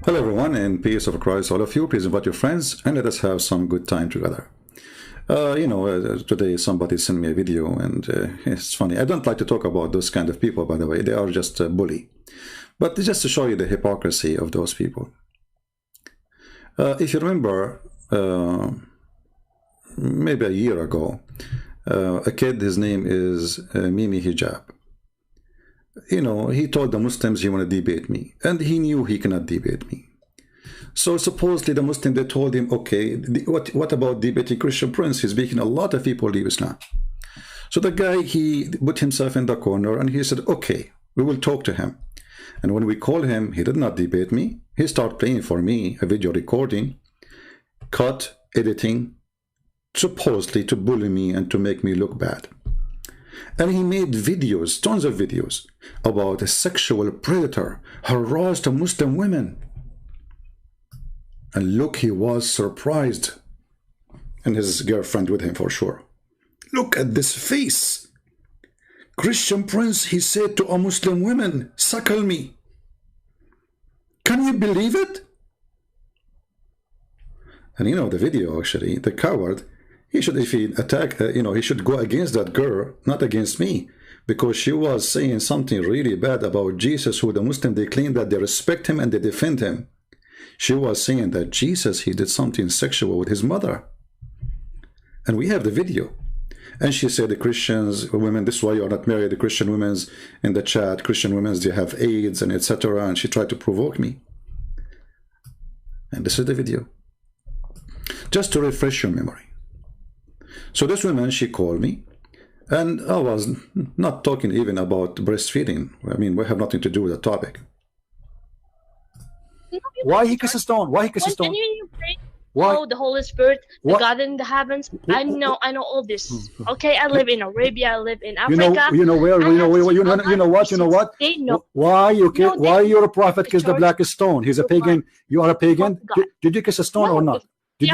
Hello everyone, and peace of Christ all of you. Please invite your friends and let us have some good time together. Today somebody sent me a video and it's funny. I don't like to talk about those kind of people, by the way. They are just a bully. But just to show you the hypocrisy of those people. If you remember, maybe a year ago, a kid, his name is Mimi Hijab. He told the Muslims he want to debate me, and he knew he cannot debate me. So supposedly the Muslim, they told him, okay, what about debating Christian Prince? He's making a lot of people leave Islam. So the guy, he put himself in the corner and he said, okay, we will talk to him. And when we called him, he did not debate me. He started playing for me a video recording, cut, editing, supposedly to bully me and to make me look bad. And he made videos, tons of videos, about a sexual predator harassed Muslim women. And look, he was surprised. And his girlfriend with him for sure. Look at this face. Christian Prince, he said to a Muslim women, suckle me. Can you believe it? And the video actually, the coward, he should, if he attack, he should go against that girl, not against me, because she was saying something really bad about Jesus, who the Muslim, they claim that they respect him and they defend him. She was saying that Jesus, he did something sexual with his mother. And we have the video. And she said the Christians, women, this is why you are not married, the Christian women's in the chat, Christian women's, they have AIDS and etc. And she tried to provoke me. And this is the video. Just to refresh your memory. So this woman, she called me, and I was not talking even about breastfeeding. I mean, we have nothing to do with the topic. Why he kiss a stone? Why he kiss a stone? When you pray, Why? oh, the Holy Spirit, the What? God in the heavens. I know all this. Okay, I live in Arabia, I live in Africa. You know where? You know what? They know. Why you're a prophet kiss the church- black stone? He's a pagan. You are a pagan. Did you kiss a stone or not? Do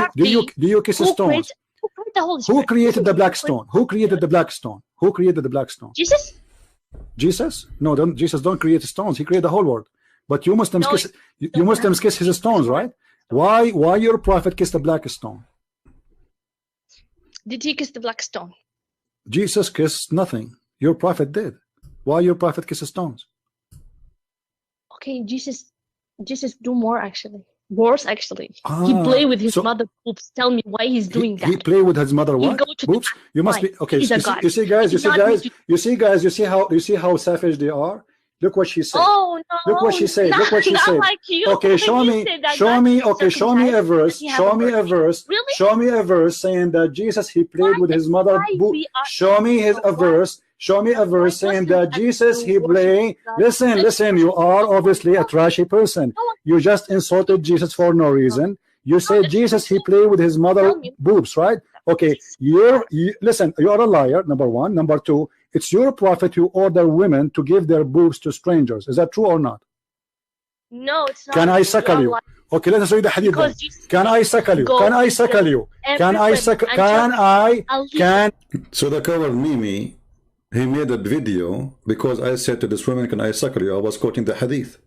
you kiss a stone? Who created the Holy Who Spirit? created the black stone? Who created the black stone? Who created the black stone? Jesus? Jesus? No, Jesus don't create stones. He created the whole world. But you Muslims No, kiss. You Muslims kiss his stones, right? Why your prophet kissed the black stone? Did he kiss the black stone? Jesus kissed nothing. Your prophet did. Why your prophet kisses stones? Okay, Jesus do more actually. Worse actually. He play with his mother boobs. Tell me why he's doing that. He play with his mother what? go to the Oops. You must be okay. He's a god. You see, guys. You see how savage they are. Look what she said. Oh no! Look what she said. Look what she not said. Like you. Okay, show me. Okay, show me a verse. Show me a verse. Really? Show me a verse saying that Jesus, he played with his mother. Show me a verse. Show me a verse saying that Jesus, he played. Listen. You are obviously a trashy person. You just insulted Jesus for no reason. You say Jesus, he played with his mother boobs, right? Okay, listen. You are a liar. Number one. Number two. It's your prophet who order women to give their boobs to strangers. Is that true or not? No, it's not. Can I suckle you? Okay, let us read the hadith. Can I suckle you? Can I suckle you? Can I suckle? Can? So the cover Mimi, he made a video because I said to this woman, can I suckle you? I was quoting the hadith.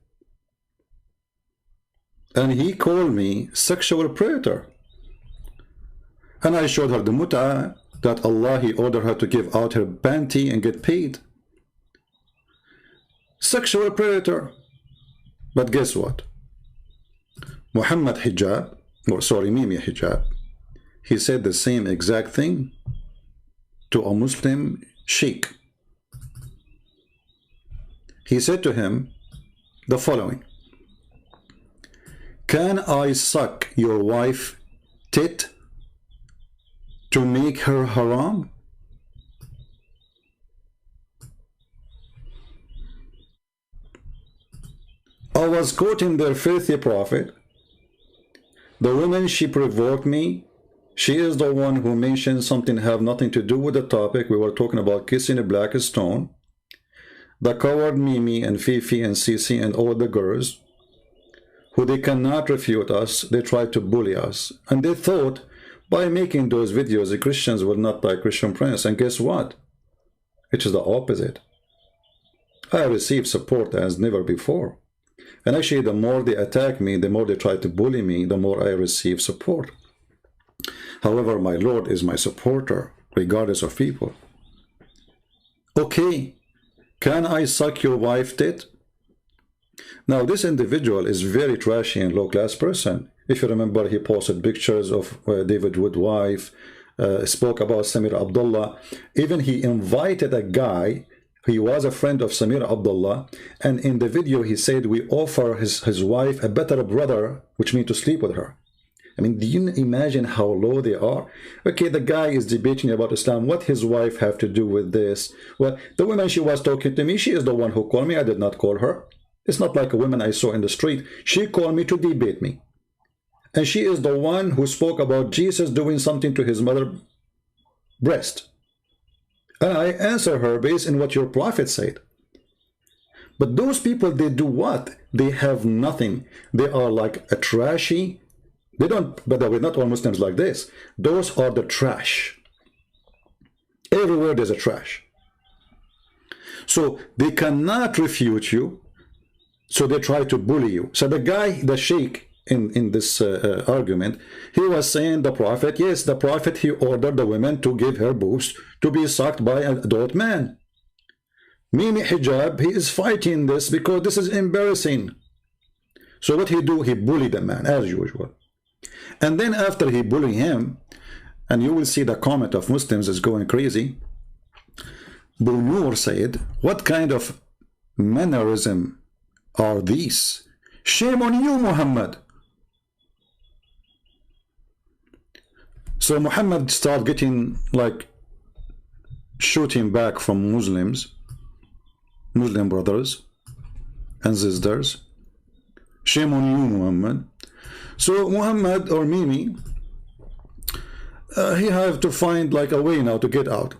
And he called me sexual predator. And I showed her the mut'ah, that Allah, he ordered her to give out her bounty and get paid. Sexual predator. But guess what? Muhammad Hijab, Mimi Hijab, he said the same exact thing to a Muslim sheikh. He said to him the following: can I suck your wife tit to make her haram? I was quoting their filthy prophet. The woman, she provoked me. She is the one who mentioned something have nothing to do with the topic. We were talking about kissing a black stone. The coward Mimi and Fifi and Sisi and all the girls, who they cannot refute us, they tried to bully us. And they thought by making those videos, the Christians will not like Christian Prince. And guess what? It is the opposite. I received support as never before. And actually, the more they attack me, the more they try to bully me, the more I receive support. However, my Lord is my supporter, regardless of people. Okay, can I suck your wife tit? Now, this individual is very trashy and low-class person. If you remember, he posted pictures of David Wood's wife, spoke about Samir Abdullah. Even he invited a guy. He was a friend of Samir Abdullah, and in the video he said, we offer his wife a better brother, which means to sleep with her. I mean, do you imagine how low they are? Okay, the guy is debating about Islam. What his wife have to do with this? Well, the woman she was talking to me, she is the one who called me. I did not call her. It's not like a woman I saw in the street. She called me to debate me. And she is the one who spoke about Jesus doing something to his mother's breast. And I answer her based on what your prophet said. But those people, they do what? They have nothing. They are like a trashy. They don't, by the way, not all Muslims like this. Those are the trash. Everywhere there's a trash. So they cannot refute you. So they try to bully you. So the guy, the sheikh in this argument, he was saying the prophet, yes, the prophet, he ordered the women to give her boobs to be sucked by an adult man. Mimi Hijab, he is fighting this because this is embarrassing. So what he do? He bullied the man as usual. And then after he bullied him, and you will see the comment of Muslims is going crazy, Bunur said, what kind of mannerism are these? Shame on you, Muhammad. So Muhammad started getting like shooting back from Muslims, Muslim brothers and sisters. Shame on you, Muhammad. So Muhammad or Mimi, he have to find like a way now to get out.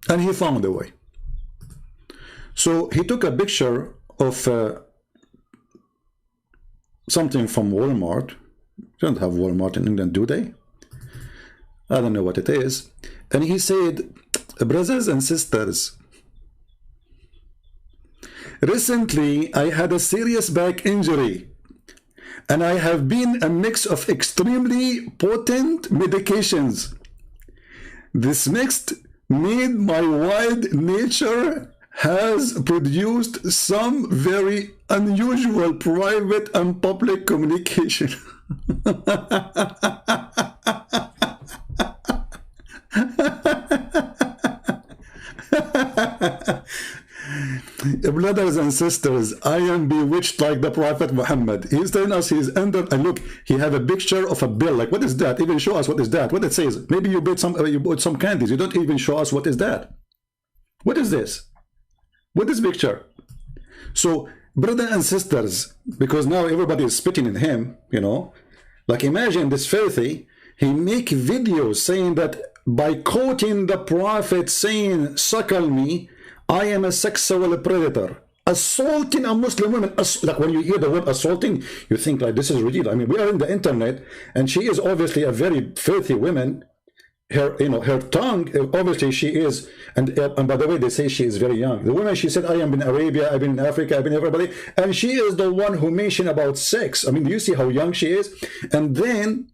And he found a way. So he took a picture of something from Walmart. They don't have Walmart in England, do they? I don't know what it is. And he said, brothers and sisters, recently I had a serious back injury, and I have been a mix of extremely potent medications. This mix made my wild nature has produced some very unusual private and public communication. Brothers and sisters, I am bewitched like the Prophet Muhammad. He's telling us he's under, and look, he have a picture of a bill. Like, what is that? Even show us what is that? What it says? Maybe you bought some candies. You don't even show us what is that. What is this? What is picture? So, brothers and sisters, because now everybody is spitting in him, you know, like imagine this filthy, he make videos saying that by quoting the Prophet saying, suckle me, I am a sexual predator. Assaulting a Muslim woman. Like when you hear the word assaulting, you think like this is ridiculous. I mean, we are in the internet, and she is obviously a very filthy woman. Her, you know, her tongue, obviously she is, and by the way, they say she is very young. The woman, she said, I am in Arabia, I've been in Africa, I've been everybody, and she is the one who mentioned about sex. I mean, do you see how young she is? And then,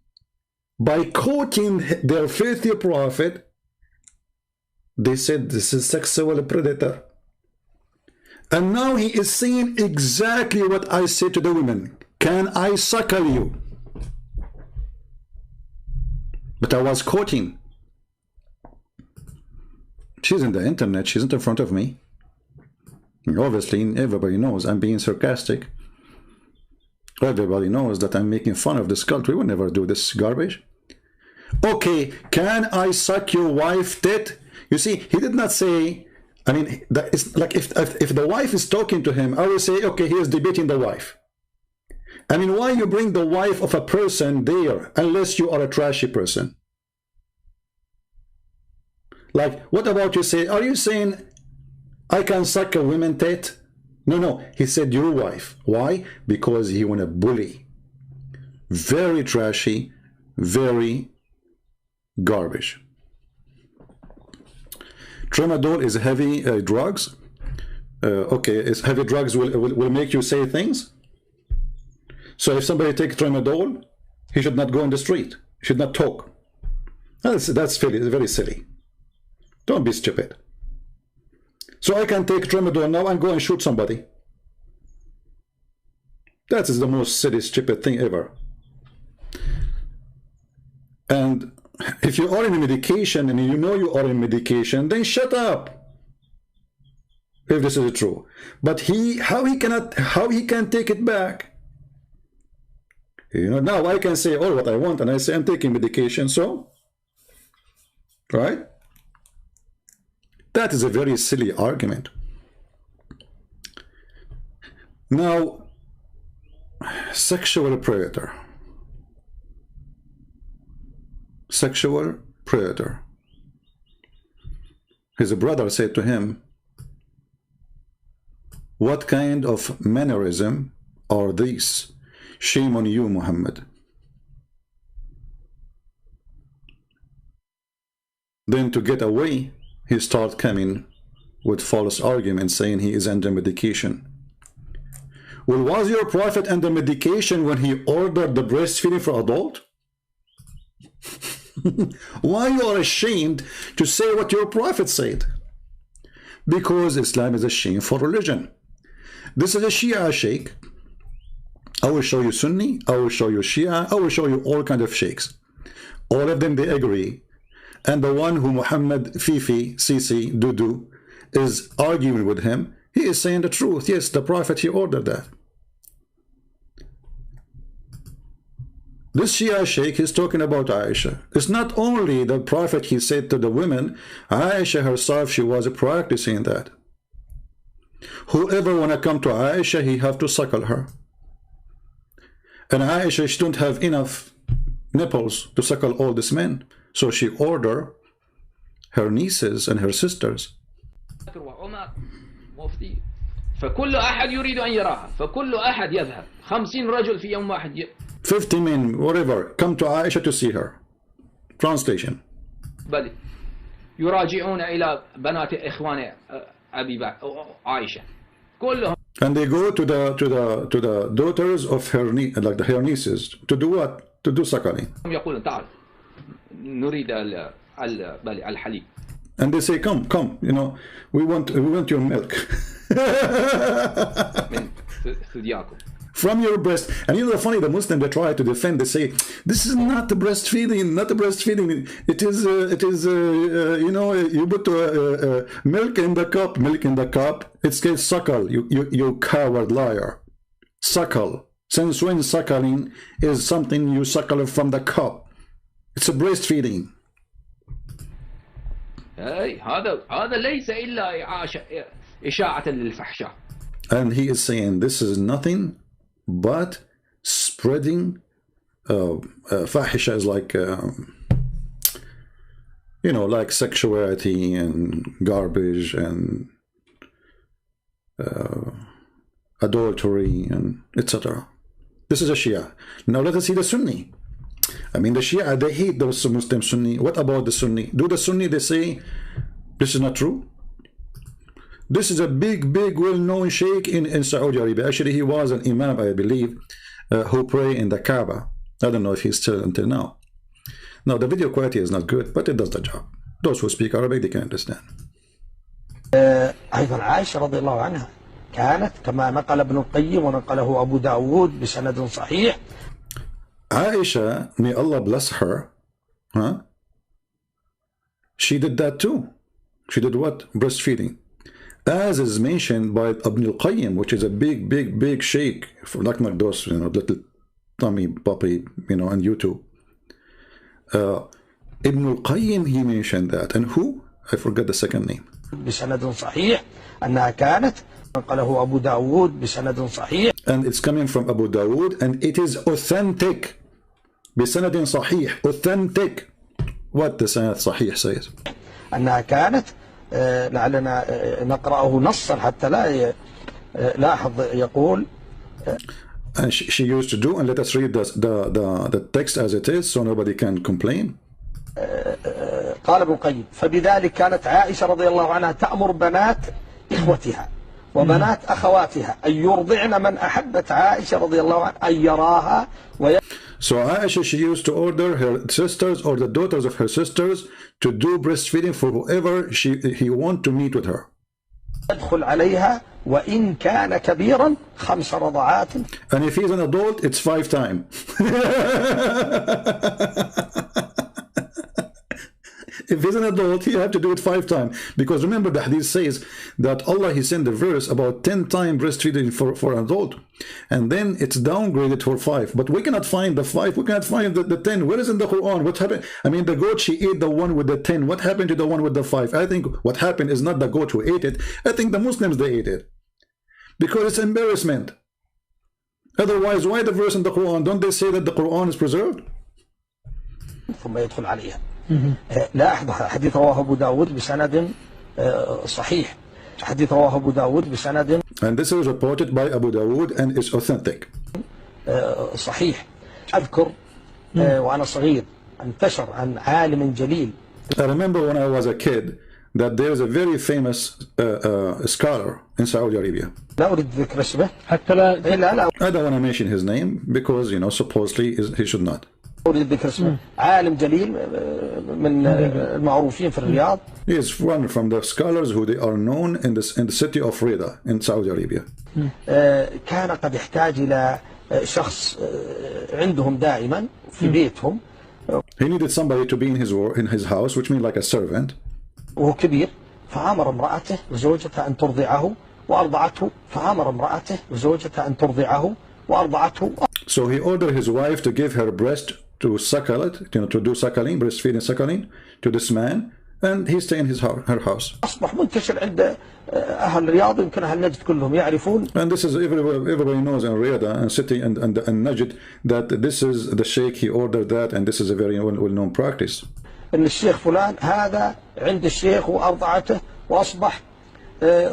by quoting their filthy prophet, they said this is sexual predator. And now he is saying exactly what I said to the women. Can I suckle you? But I was quoting. She's in the internet. She's not in front of me. And obviously, everybody knows I'm being sarcastic. Everybody knows that I'm making fun of this cult. We will never do this garbage. Okay, can I suck your wife tit? You see, he did not say, I mean, that is like if the wife is talking to him, I will say, okay, he is debating the wife. I mean, why you bring the wife of a person there unless you are a trashy person? Like, what about you say, are you saying I can suck a woman tit? No, no, he said your wife. Why? Because he want to bully. Very trashy, very garbage. Tramadol is heavy drugs. okay, heavy drugs will make you say things. So if somebody takes tramadol, he should not go on the street. He should not talk. That's very silly. Don't be stupid. So I can take tramadol now and go and shoot somebody. That is the most silly, stupid thing ever. And if you are in medication and you know you are in medication, then shut up. If this is true. But how he can take it back? You know, now I can say all what I want, and I say I'm taking medication, so, right? That is a very silly argument. Now, sexual predator. Sexual predator. His brother said to him, what kind of mannerism are these? Shame on you, Muhammad. Then to get away, he started coming with false arguments, saying he is under medication. Well, was your prophet under medication when he ordered the breastfeeding for adult? Why you are ashamed to say what your prophet said? Because Islam is a shameful religion. This is a Shia sheikh. I will show you Sunni, I will show you Shia, I will show you all kinds of sheikhs. All of them, they agree. And the one who Muhammad Fifi, Sisi, Dudu is arguing with him, he is saying the truth. Yes, the Prophet, he ordered that. This Shia sheikh is talking about Aisha. It's not only the Prophet, he said to the women, Aisha herself, she was practicing that. Whoever want to come to Aisha, he have to suckle her. And Aisha, she don't have enough nipples to suckle all these men. So she ordered her nieces and her sisters. فكل أحد يريد أن يراها فكل أحد يذهب 50 رجل في يوم واحد 50 men, whatever, come to Aisha to see her. Translation. بل يراجعون إلى بنات إخوان أبي بكر عائشة كلهم. And they go to the daughters of her her nieces to do what? To do suckling. يقولون تعال نريد الحليب. And they say, come, you know, we want your milk. From your breast. And you know, funny, the Muslim, they try to defend, they say, this is not the breastfeeding, not the breastfeeding. It is, you know, you put milk in the cup, it's called suckle, you coward liar. Suckle. Since when suckling is something you suckle from the cup? It's a breastfeeding. هذا ليس إلا إشاعة للفحشاء. And he is saying this is nothing but spreading. Fahisha is like, you know, like sexuality and garbage and adultery and etc. This is a Shia. Now let us see the Sunni. I mean, the Shia, they hate those Muslim Sunni. What about the Sunni? Do the Sunni, they say, this is not true? This is a big, well-known sheikh in Saudi Arabia. Actually, he was an imam, I believe, who pray in the Kaaba. I don't know if he's still until now. Now, the video quality is not good, but it does the job. Those who speak Arabic, they can understand. أيضا عائشة رضي الله عنها كانت كما نقل ابن القيم ونقله أبو داود بسند صحيح. Aisha, may Allah bless her, she did that too. She did what? Breastfeeding. As is mentioned by Ibn al-Qayyim, which is a big sheikh, for like those, you know, little tummy puppy, you know, on YouTube. Ibn al-Qayyim, he mentioned that. And who? I forgot the second name. بسند صحيح أنها كانت نقله أبو داود بسند صحيح. And it's coming from Abu Dawood, and it is authentic. بسند صحيح, authentic. What the sanad صحيح says. أنها كانت لعلنا نقرأه نصا حتى لا لاحظ يقول. And she used to do, and let us read the text as it is so nobody can complain. قال ابن القيم فبذلك كانت عائشة رضي الله عنها تأمر بنات إخوتها وبنات أخواتها أن يرضعن من أحبت عائشة رضي الله عنها أن يراها So Aisha, she used to order her sisters or the daughters of her sisters to do breastfeeding for whoever he want to meet with her. يدخل عليها وإن كان كبيرا 5 رضعات. And if he's an adult, it's 5 times. If he's an adult, he have to do it 5 times. Because remember, the hadith says that Allah, he sent a verse about 10 times breastfeeding for an adult. And then it's downgraded for 5. But we cannot find the 5. We cannot find the 10. Where is in the Quran? What happened? I mean, the goat, she ate the one with the 10. What happened to the one with the 5? I think what happened is not the goat who ate it. I think the Muslims, they ate it. Because it's embarrassment. Otherwise, why the verse in the Quran? Don't they say that the Quran is preserved? ثم يدخل عليها. لا أحد حديث رواه أبو داود بسند صحيح. حديث رواه أبو داود بسند. And this is reported by Abu Dawood and is authentic. صحيح. أذكر وأنا صغير انتشر عن عالم جليل. I remember when I was a kid that there is a very famous scholar in Saudi Arabia. لا أريد ذكر اسمه. حتى لا. لا. I don't want to mention his name because, you know, supposedly he should not. أريد ذكر اسمه. عالم جليل من المعروفين في الرياض. He is one from the scholars who they are known in the city of Riyadh in Saudi Arabia. كان قد يحتاج إلى شخص عندهم دائما في بيتهم. He needed somebody to be in his house, which means like a servant. وهو كبير فأمر امرأته وزوجته أن ترضعه وأرضعته فأمر امرأته وزوجته أن ترضعه وأرضعته. So he ordered his wife to give her breast to suckle it, you know, to do suckling, breastfeeding, suckling to this man, and he stayed in her house. أصبح منتشر عند أهل الرياض يمكن أهل نجد كلهم يعرفون. And this is everybody knows in Riyadh and city and Najd that this is the sheikh, he ordered that, and this is a very well-known practice. إن الشيخ فلان هذا عند الشيخ وأرضعته وأصبح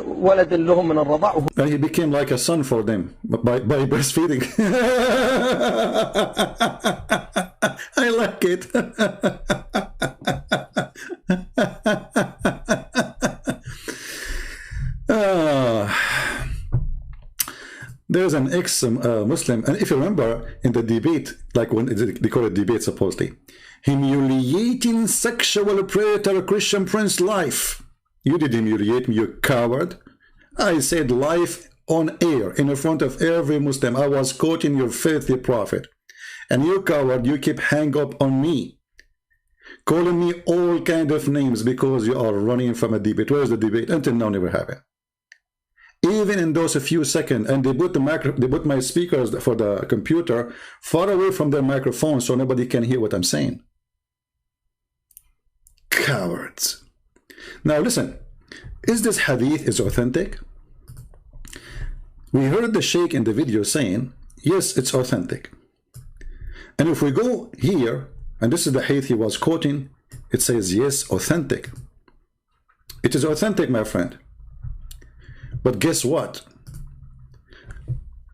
ولد لهم من الرضاع. And he became like a son for them by breastfeeding. I like it. There's an ex-Muslim, and if you remember in the debate, like when they call it debate supposedly, humiliating sexual predator Christian Prince life. You did humiliate me, you coward. I said life on air in front of every Muslim. I was quoting your filthy prophet. And you coward, you keep hang up on me, calling me all kind of names because you are running from a debate. Where's the debate? Until now, never happened. Even in those a few seconds, and they put my speakers for the computer far away from their microphone so nobody can hear what I'm saying. Cowards. Now listen, is this hadith is authentic? We heard the sheikh in the video saying, yes, it's authentic. And if we go here, and this is the hadith he was quoting, it says, yes, authentic. It is authentic, my friend. But guess what?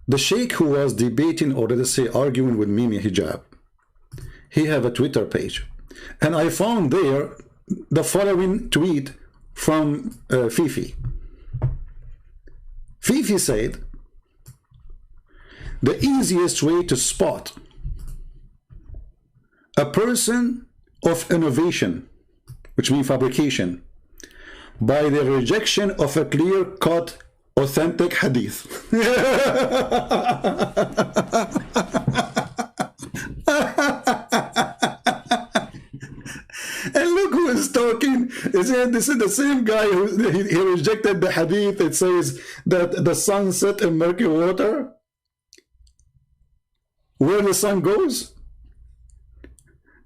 The sheikh who was debating, or let us say arguing with Mimi Hijab, he have a Twitter page. And I found there the following tweet from Fifi. Fifi said, the easiest way to spot a person of innovation, which means fabrication, by the rejection of a clear-cut, authentic hadith. And look who is talking. This is the same guy who he rejected the hadith. It says that the sun set in murky water, where the sun goes.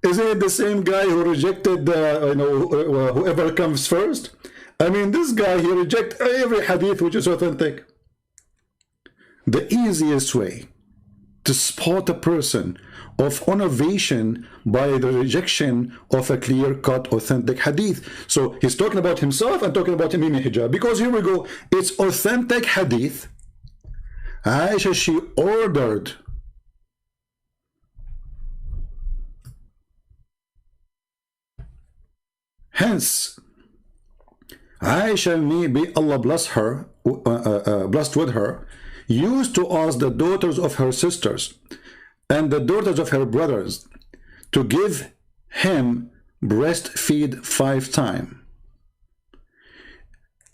Isn't it the same guy who rejected whoever comes first? I mean, this guy, he rejects every hadith which is authentic. The easiest way to spot a person of innovation by the rejection of a clear-cut, authentic hadith. So he's talking about himself and talking about Mimi Hijab. Because here we go, it's authentic hadith. Aisha, she ordered hence, Aisha, may be Allah bless her, blessed with her, used to ask the daughters of her sisters and the daughters of her brothers to give him breastfeed 5 times.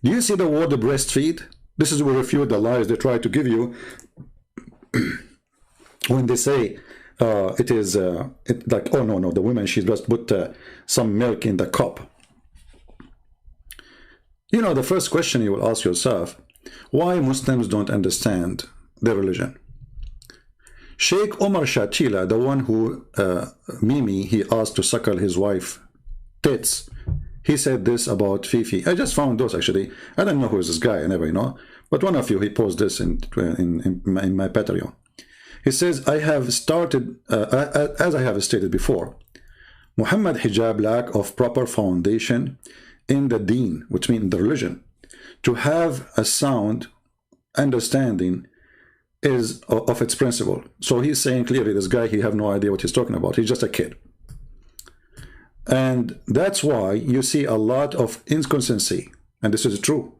Do you see the word breastfeed? This is where refute the lies they try to give you when they say it is like, oh no, the woman, she just put some milk in the cup. You know, the first question you will ask yourself, why Muslims don't understand their religion? Sheikh Omar Shatila, the one who Mimi, he asked to suckle his wife tits, he said this about Fifi. I just found those actually. I don't know who is this guy, I never know. But one of you, he posted this in my Patreon. He says, I have started, as I have stated before, Muhammad hijab lack of proper foundation in the deen, which means the religion. To have a sound understanding is of its principle. So he's saying clearly, this guy, he have no idea what he's talking about. He's just a kid. And that's why you see a lot of inconsistency. And this is true.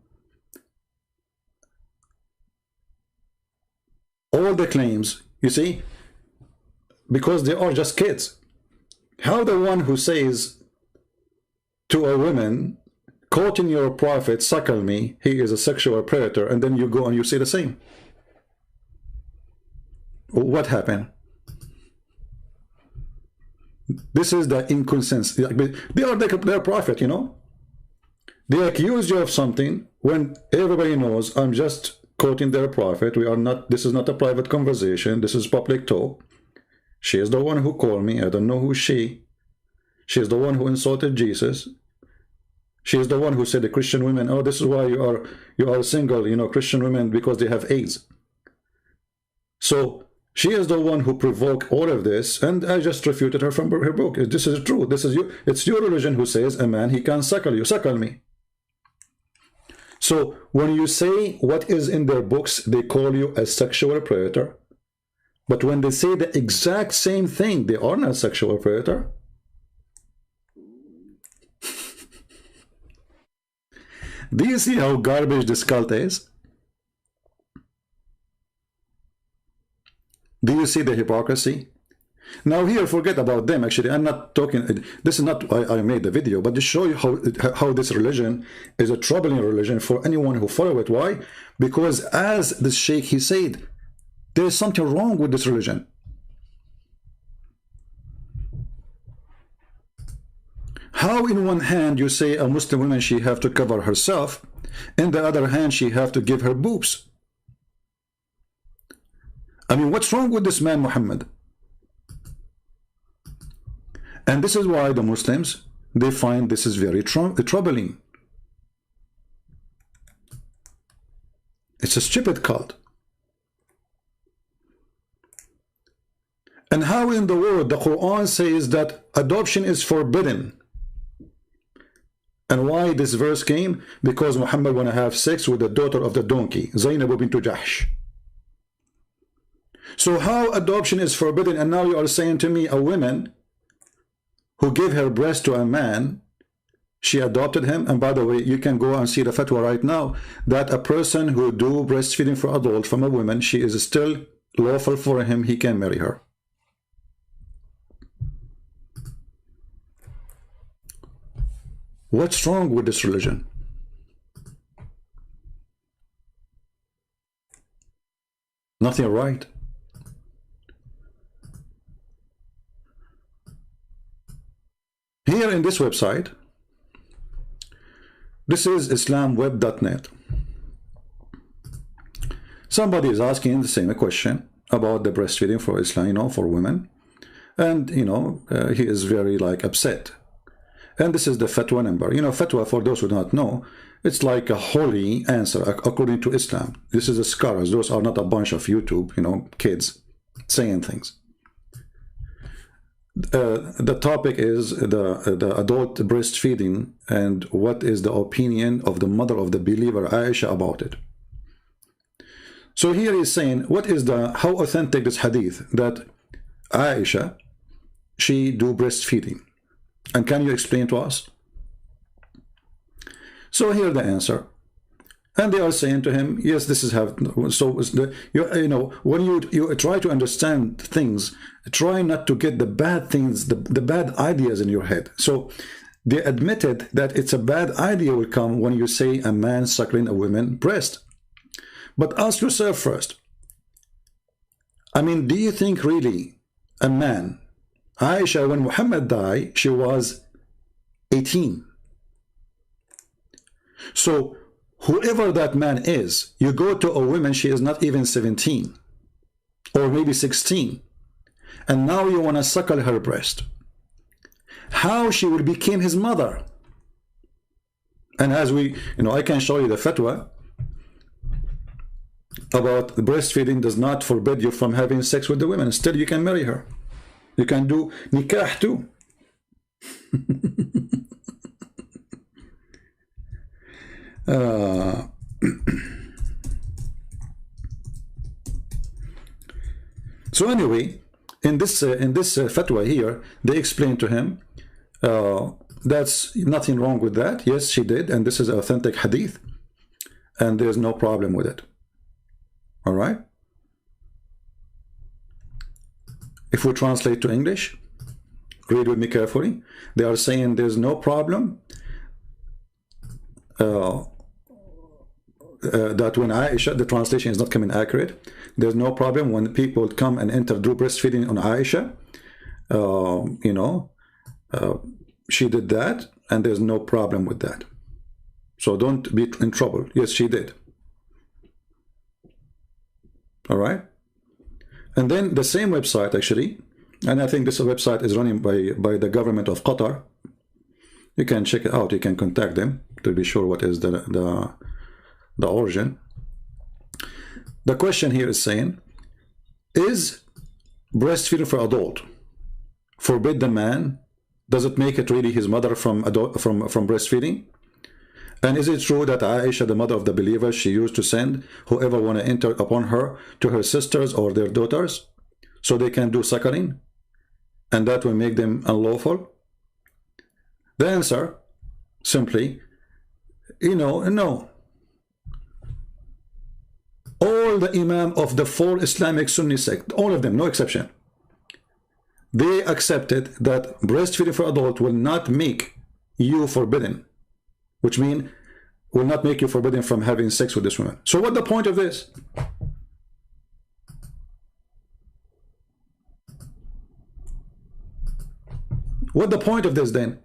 All the claims, you see, because they are just kids. How the one who says to a woman, quoting your prophet, suckle me, he is a sexual predator, and then you go and you say the same. What happened? This is the inconsistency. They are their prophet, you know. They accuse you of something when everybody knows I'm just quoting their prophet. We are not, this is not a private conversation. This is public talk. She is the one who called me. I don't know who she. She is the one who insulted Jesus. She is the one who said the Christian women, oh, this is why you are single, you know, Christian women, because they have AIDS. So she is the one who provoked all of this, and I just refuted her from her book. This is true. This is you. It's your religion who says a man, he can suckle you. Suckle me. So when you say what is in their books, they call you a sexual predator. But when they say the exact same thing, they are not a sexual predator. Do you see how garbage this cult is? Do you see the hypocrisy? Now here, forget about them. Actually, I'm not talking, this is not why I made the video, but to show you how this religion is a troubling religion for anyone who follow it. Why? Because as this sheikh, he said, there is something wrong with this religion. How in one hand you say a Muslim woman, she have to cover herself, in the other hand she have to give her boobs? I mean, what's wrong with this man Muhammad? And this is why the Muslims, they find this is very troubling. It's a stupid cult. And how in the world the Quran says that adoption is forbidden? And why this verse came? Because Muhammad want to have sex with the daughter of the donkey, Zainab bint Jahsh. So how adoption is forbidden, and now you are saying to me a woman who gave her breast to a man, she adopted him? And by the way, you can go and see the fatwa right now, that a person who do breastfeeding for adult from a woman, she is still lawful for him, he can marry her. What's wrong with this religion? Nothing right. Here in this website, this is islamweb.net. Somebody is asking the same question about the breastfeeding for Islam, you know, for women. And, you know, he is very like upset. And this is the fatwa number. You know, fatwa, for those who do not know, it's like a holy answer according to Islam. This is the scholars. Those are not a bunch of YouTube, you know, kids saying things. The topic is the adult breastfeeding and what is the opinion of the mother of the believer Aisha about it. So here he's saying, what is how authentic this hadith that Aisha, she do breastfeeding? And can you explain to us? So here the answer. And they are saying to him, yes, this is how. So you know, when you try to understand things, try not to get the bad things, the bad ideas in your head. So they admitted that it's a bad idea will come when you say a man suckling a woman's breast. But ask yourself first, I mean, do you think really a man, Aisha, when Muhammad died, she was 18. So whoever that man is, you go to a woman, she is not even 17 or maybe 16, and now you want to suckle her breast. How she will become his mother? And as we, you know, I can show you the fatwa about the breastfeeding does not forbid you from having sex with the women. Still, you can marry her. You can do nikah too. So anyway, in this fatwa here, they explain to him that's nothing wrong with that. Yes, she did, and this is authentic hadith, and there's no problem with it. All right. If we translate to English, read with me carefully. They are saying there's no problem that when Aisha, the translation is not coming accurate. There's no problem when people come and enter do breastfeeding on Aisha. You know, she did that, and there's no problem with that. So don't be in trouble. Yes, she did. All right. And then the same website, actually, and I think this website is running by the government of Qatar. You can check it out. You can contact them to be sure what is the origin. The question here is saying, is breastfeeding for adult forbid the man? Does it make it really his mother from breastfeeding? And is it true that Aisha, the mother of the believers, she used to send whoever want to enter upon her to her sisters or their daughters so they can do suckling, and that will make them unlawful? The answer, simply, you know, no. All the imam of the 4 Islamic Sunni sect, all of them, no exception, they accepted that breastfeeding for adult will not make you forbidden, which means will not make you forbidden from having sex with this woman. So what's the point of this? What's the point of this then?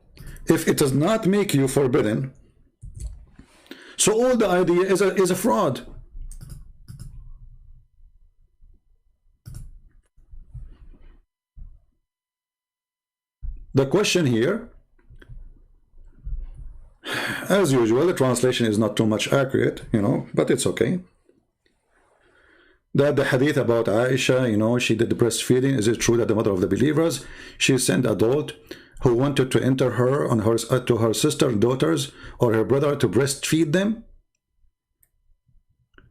If it does not make you forbidden, so all the idea is a fraud. The question here, as usual, the translation is not too much accurate, you know, but it's okay. That the hadith about Aisha, you know, she did the breastfeeding. Is it true that the mother of the believers, she sent adult who wanted to enter her on her to her sister, daughters, or her brother to breastfeed them?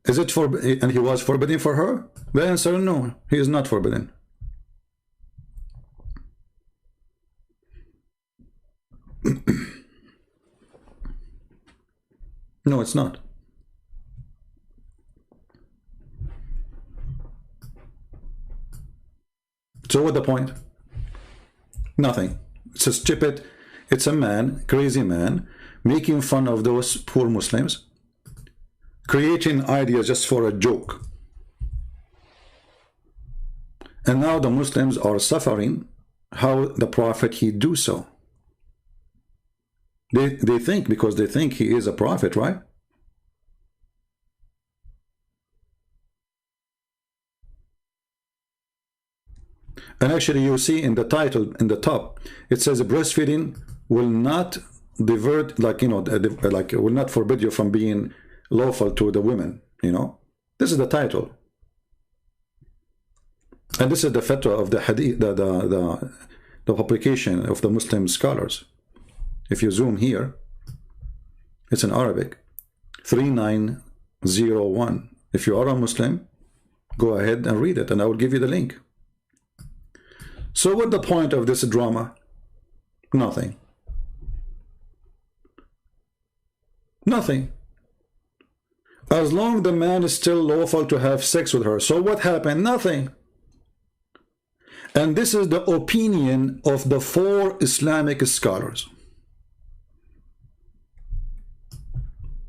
Is it forbidden? And he was forbidden for her? The answer, no, he is not forbidden. No, it's not. So what's the point? Nothing. It's a stupid, it's a man, crazy man, making fun of those poor Muslims, creating ideas just for a joke. And now the Muslims are suffering how the Prophet he do so. They think, because they think he is a prophet, right? And actually you see in the title, in the top, it says breastfeeding will not divert, like, you know, like will not forbid you from being lawful to the women, you know. This is the title. And this is the fatwa of the hadith, the publication of the Muslim scholars. If you zoom here, it's in Arabic, 3901. If you are a Muslim, go ahead and read it, and I will give you the link. So what's the point of this drama? Nothing. Nothing. As long the man is still lawful to have sex with her. So what happened? Nothing. And this is the opinion of the 4 Islamic scholars.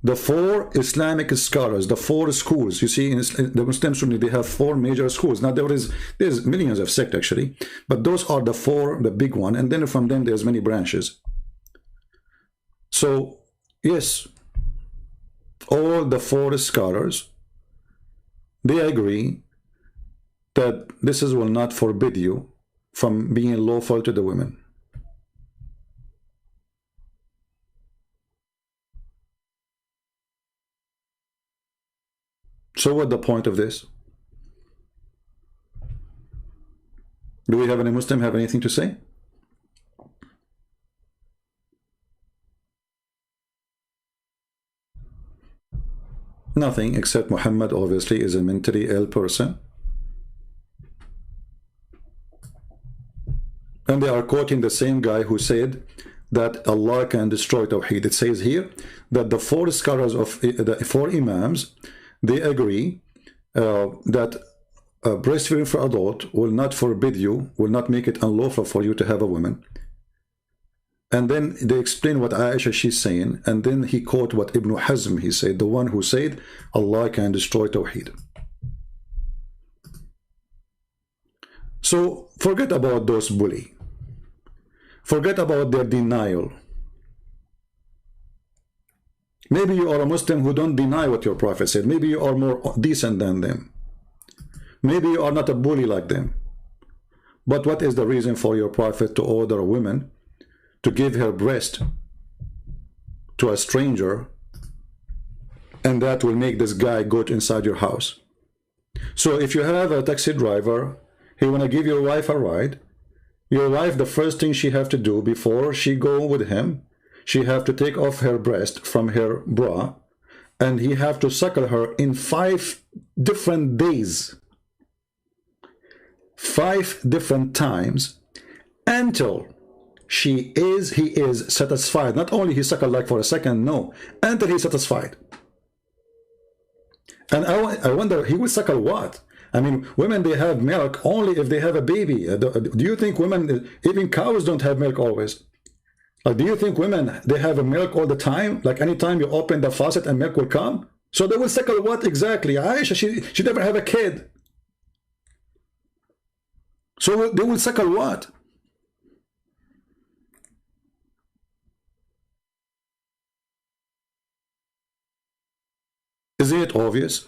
The 4 Islamic scholars, the 4 schools. You see, in the Muslim Sunni, they have 4 major schools. Now, there's millions of sects, actually. But those are the 4, the big one. And then from them, there's many branches. So, yes, all the 4 scholars, they agree that this will not forbid you from being lawful to the women. So what's the point of this? Do we have any Muslim have anything to say? Nothing, except Muhammad obviously is a mentally ill person. And they are quoting the same guy who said that Allah can destroy Tawheed. It says here that the 4 scholars of the 4 Imams, they agree that breastfeeding for adult will not forbid you, will not make it unlawful for you to have a woman. And then they explain what Aisha she's saying, and then he quote what Ibn Hazm he said, the one who said Allah can destroy Tawheed. So forget about those bully. Forget about their denial. Maybe you are a Muslim who don't deny what your Prophet said. Maybe you are more decent than them. Maybe you are not a bully like them. But what is the reason for your Prophet to order a woman to give her breast to a stranger, and that will make this guy go inside your house? So if you have a taxi driver, he want to give your wife a ride, your wife, the first thing she have to do before she go with him, she have to take off her breast from her bra, and he have to suckle her in 5 different days, 5 different times, until he is satisfied. Not only he suckle like for a second, no, until he's satisfied. And I wonder, he will suckle what? I mean, women, they have milk only if they have a baby. Do you think women, even cows don't have milk always? Like, do you think women, they have a milk all the time? Like anytime you open the faucet and milk will come? So they will suckle what exactly? Aisha, she never have a kid. So they will suckle what? Isn't it obvious?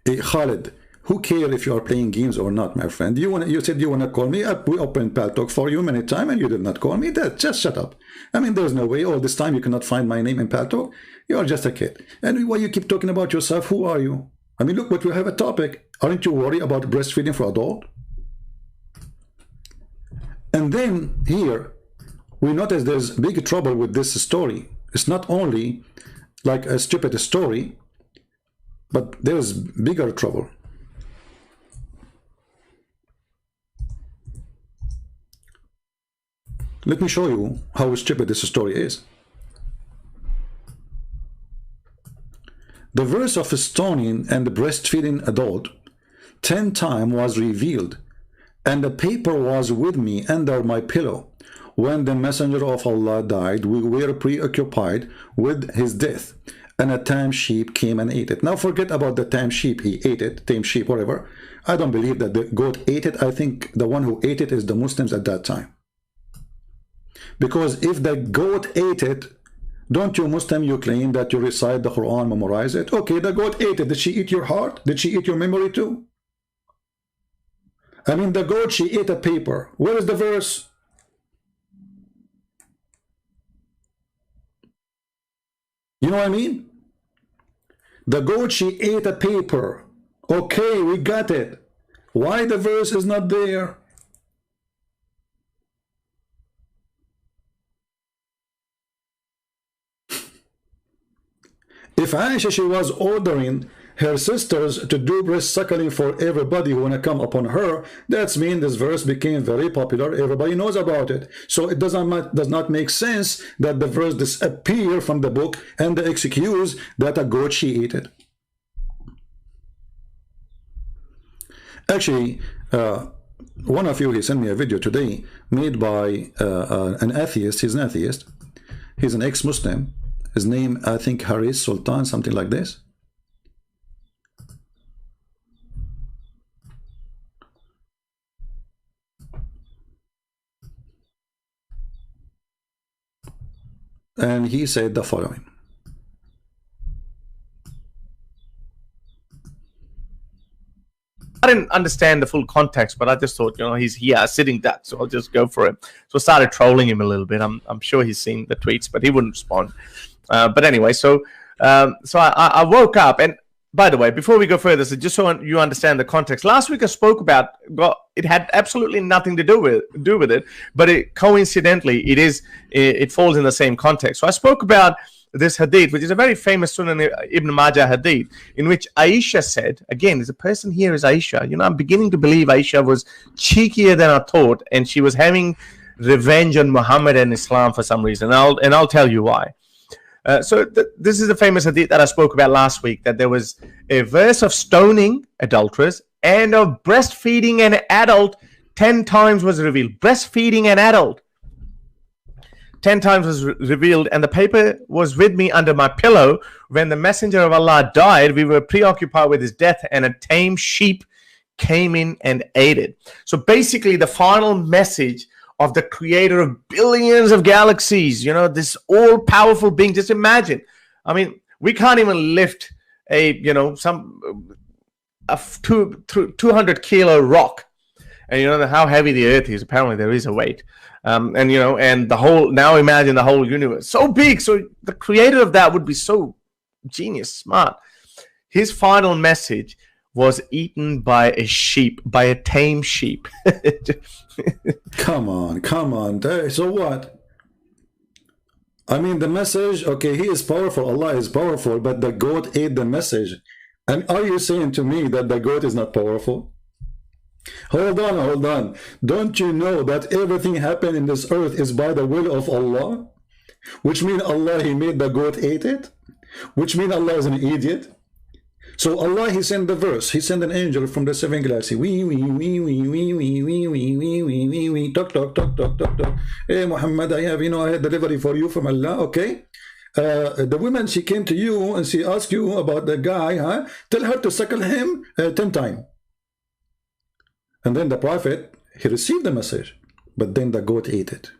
Hey, Khalid, who cares if you are playing games or not, my friend? You said you want to call me up. We opened Paltalk for you many times and you did not call me. Just shut up. I mean, there's no way all this time you cannot find my name in Paltalk. You are just a kid. And why you keep talking about yourself? Who are you? I mean, look, what we have a topic. Aren't you worried about breastfeeding for adult? And then here, we notice there's big trouble with this story. It's not only like a stupid story, but there's bigger trouble. Let me show you how stupid this story is. The verse of stoning and breastfeeding adult 10 times was revealed, and the paper was with me under my pillow. When the messenger of Allah died, we were preoccupied with his death, and a tame sheep came and ate it. Now forget about the tame sheep. He ate it, tame sheep, whatever. I don't believe that the goat ate it. I think the one who ate it is the Muslims at that time. Because if the goat ate it, don't you Muslim, you claim that you recite the Quran, memorize it? Okay, the goat ate it. Did she eat your heart? Did she eat your memory too? I mean, the goat, she ate a paper. Where is the verse? You know what I mean? The goat, she ate a paper. Okay, we got it. Why the verse is not there? If Aisha, she was ordering her sisters to do breast suckling for everybody who want to come upon her. That's mean this verse became very popular. Everybody knows about it. So it does not make sense that the verse disappear from the book and the excuse that a goat she ate it. Actually, one of you, he sent me a video today made by an atheist. He's an atheist. He's an ex-Muslim. His name, I think, Haris Sultan, something like this. And he said the following. I didn't understand the full context, but I just thought, you know, he's here, sitting duck, so I'll just go for it. So I started trolling him a little bit. I'm sure he's seen the tweets, but he wouldn't respond. But anyway, so I woke up, and by the way, before we go further, so just so you understand the context, last week I spoke about God. It had absolutely nothing to do with it, but coincidentally, it falls in the same context. So I spoke about this hadith, which is a very famous Sunan Ibn Majah hadith, in which Aisha said, again, there's a person here is Aisha. You know, I'm beginning to believe Aisha was cheekier than I thought, and she was having revenge on Muhammad and Islam for some reason. And I'll tell you why. So this is a famous hadith that I spoke about last week, that there was a verse of stoning adulterers and of breastfeeding an adult 10 times was revealed. Breastfeeding an adult 10 times was revealed, and the paper was with me under my pillow. When the messenger of Allah died, we were preoccupied with his death, and a tame sheep came in and ate it. So basically the final message of the creator of billions of galaxies, you know, this all-powerful being. Just imagine, I mean, we can't even lift a, you know, 200 kilo rock, and you know how heavy the earth is. Apparently there is a weight, and you know, and the whole, now imagine the whole universe so big. So the creator of that would be so genius, smart. His final message was eaten by a sheep, by a tame sheep. Come on. So what? I mean, the message, okay, he is powerful, Allah is powerful, but the goat ate the message. And are you saying to me that the goat is not powerful? Hold on. Don't you know that everything happened in this earth is by the will of Allah? Which means Allah, he made the goat ate it? Which means Allah is an idiot? So Allah, he sent the verse. He sent an angel from the seven galaxy. Talk. Hey Muhammad, I have delivery for you from Allah. Okay. The woman, she came to you and she asked you about the guy. Huh? Tell her to suckle him 10 times. And then the prophet, he received the message, but then the goat ate it.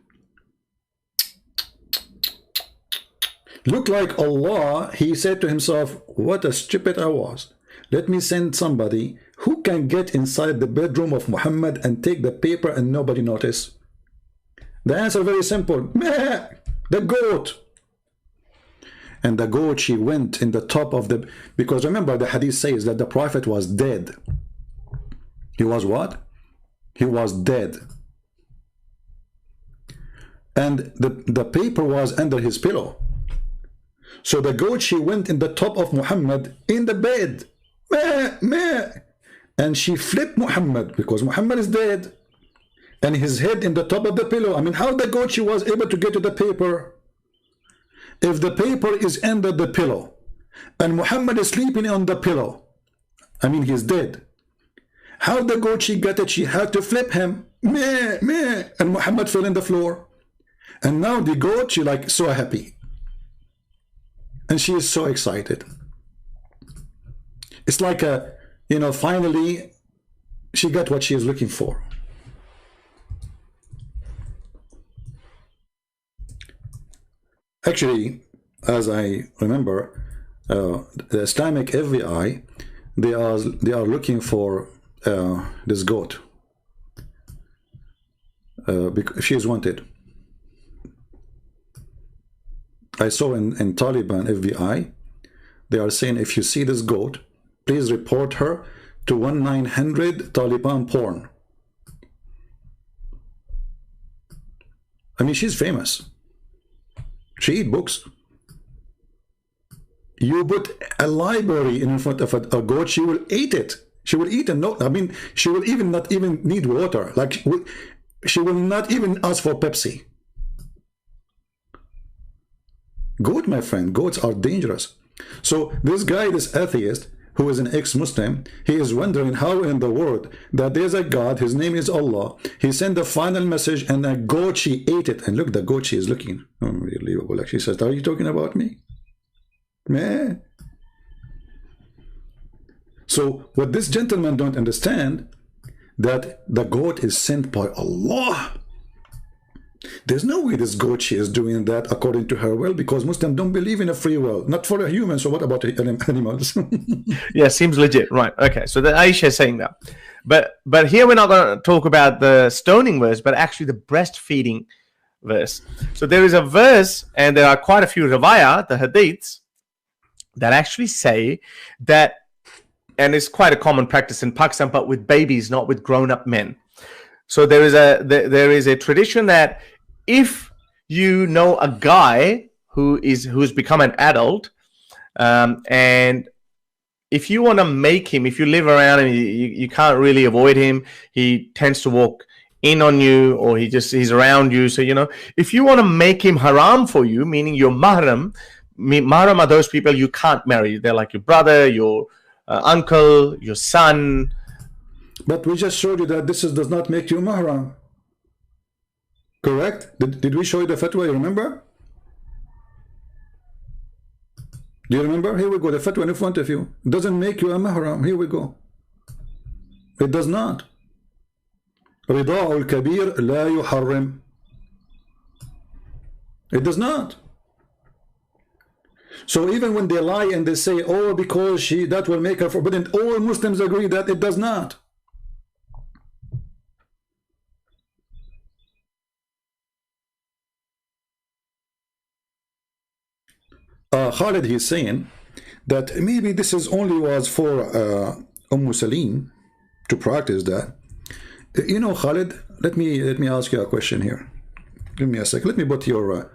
Look like Allah, he said to himself, what a stupid I was. Let me send somebody who can get inside the bedroom of Muhammad and take the paper and nobody notice. The answer very simple. Meh, the goat. And the goat, she went in the top of the, because remember the hadith says that the prophet was dead. He was what? He was dead. And the paper was under his pillow. So the goat, she went in the top of Muhammad in the bed. Meh, meh. And she flipped Muhammad because Muhammad is dead. And his head in the top of the pillow. I mean, how the goat, she was able to get to the paper? If the paper is under the pillow and Muhammad is sleeping on the pillow, I mean, he's dead. How the goat, she got it? She had to flip him. Meh, meh. And Muhammad fell in the floor. And now the goat, she like so happy. And she is so excited. It's like a, you know, finally she got what she is looking for. Actually, as I remember, the Islamic FBI, they are looking for this goat. Because she is wanted. I saw in Taliban FBI, they are saying, if you see this goat, please report her to 1-900 Taliban porn. I mean, she's famous. She eats books. You put a library in front of a goat, she will eat it. She will eat it. No, I mean, she will even not even need water. Like, she will not even ask for Pepsi. Goat, my friend, goats are dangerous. So this guy, this atheist, who is an ex-Muslim, he is wondering how in the world that there's a God, his name is Allah, he sent the final message and a goat, she ate it. And look, the goat, she is looking unbelievable. Like, she says, are you talking about me? Meh. So what this gentleman don't understand, that the goat is sent by Allah. There's no way this goat, she is doing that according to her will, because Muslims don't believe in a free will, not for a human. So what about animals? Yeah, seems legit, right? Okay, so the Aisha is saying that, but here we're not going to talk about the stoning verse, but actually the breastfeeding verse. So there is a verse, and there are quite a few riwayat, the hadiths, that actually say that, and it's quite a common practice in Pakistan, but with babies, not with grown-up men. So there is a tradition that if you know a guy who's become an adult, and if you want to make him, if you live around him, you can't really avoid him. He tends to walk in on you, or he's around you. So, you know, if you want to make him haram for you, meaning your mahram, mahram are those people you can't marry. They're like your brother, your uncle, your son. But we just showed you that this does not make you mahram. Correct? Did we show you the fatwa? You remember? Do you remember? Here we go. The fatwa in front of you. It doesn't make you a mahram. Here we go. It does not. رضاع الكبير لا يحرم. It does not. So even when they lie and they say, oh, because that will make her forbidden, all Muslims agree that it does not. Khalid, he's saying that maybe this is only was for Salim to practice that. You know, Khalid, let me ask you a question here. Give me a sec. Let me put your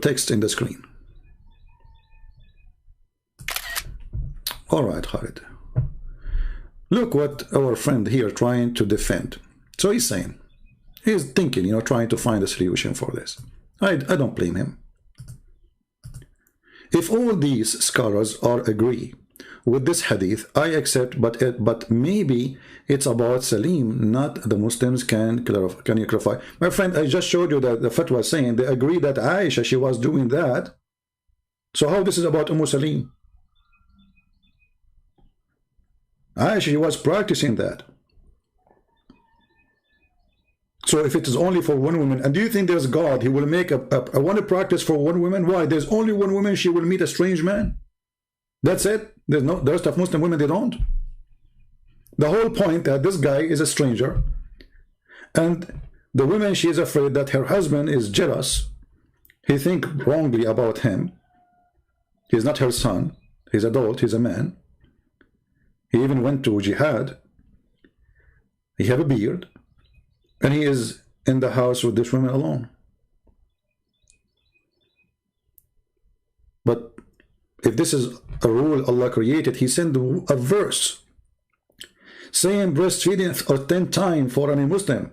text in the screen. All right, Khalid. Look what our friend here trying to defend. So he's saying, he's thinking, you know, trying to find a solution for this. I don't blame him. If all these scholars agree with this hadith, I accept, but maybe it's about Salim, not the Muslims. Can you clarify? My friend, I just showed you that the fatwa is saying they agree that Aisha, she was doing that. So how this is about Salim? Aisha, she was practicing that. So if it is only for one woman, and do you think there's God, he will make a one practice for one woman? Why? There's only one woman, she will meet a strange man. That's it. There's no, the rest of Muslim women, they don't. The whole point that this guy is a stranger, and the woman, she is afraid that her husband is jealous. He think wrongly about him. He's not her son. He's adult. He's a man. He even went to jihad. He have a beard. And he is in the house with this woman alone. But if this is a rule Allah created, he sent a verse saying breastfeeding or 10 times for any Muslim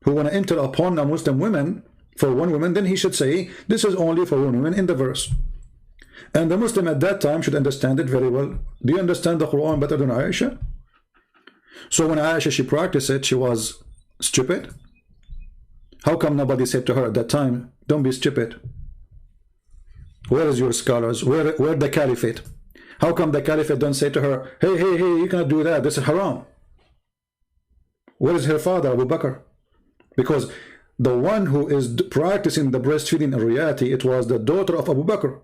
who want to enter upon a Muslim woman, for one woman, then he should say this is only for one woman in the verse. And the Muslim at that time should understand it very well. Do you understand the Quran better than Aisha? So when Aisha, she practiced it, she was stupid. How come nobody said to her at that time, don't be stupid? Where is your scholars? Where the caliphate? How come the caliphate don't say to her, hey, you cannot do that, this is haram? Where is her father, Abu Bakr? Because the one who is practicing the breastfeeding in reality, it was the daughter of Abu Bakr,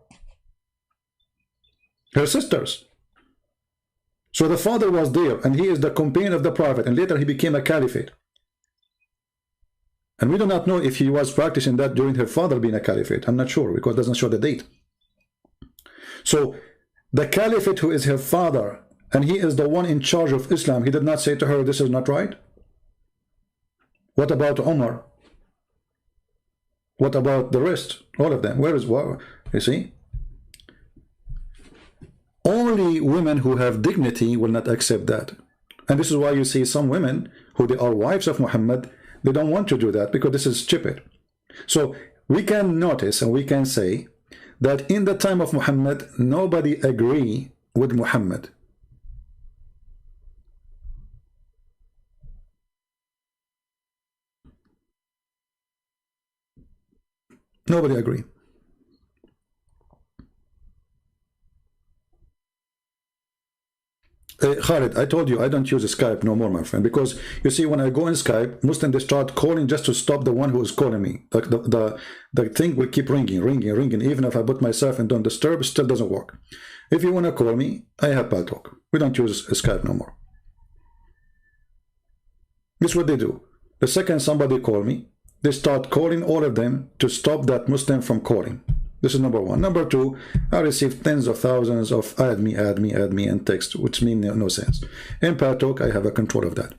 her sisters. So the father was there, and he is the companion of the Prophet, and later he became a caliphate. And we do not know if he was practicing that during her father being a caliphate. I'm not sure, because it doesn't show the date. So the caliphate who is her father, and he is the one in charge of Islam, he did not say to her, this is not right? What about Umar? What about the rest? All of them. Where is what? You see? Only women who have dignity will not accept that. And this is why you see some women who they are wives of Muhammad, they don't want to do that because this is stupid. So we can notice and we can say that in the time of Muhammad, nobody agree with Muhammad. Nobody agree. Khalid, I told you I don't use Skype no more, my friend, because you see, when I go in Skype, Muslims, they start calling just to stop the one who is calling me. Like the thing will keep ringing. Even if I put myself in don't disturb, it still doesn't work. If you want to call me, I have bad talk. We don't use Skype no more. This is what they do. The second somebody call me, they start calling all of them to stop that Muslim from calling. This is number one. Number two, I received tens of thousands of add me, and text, which mean no sense. In Patok, I have a control of that.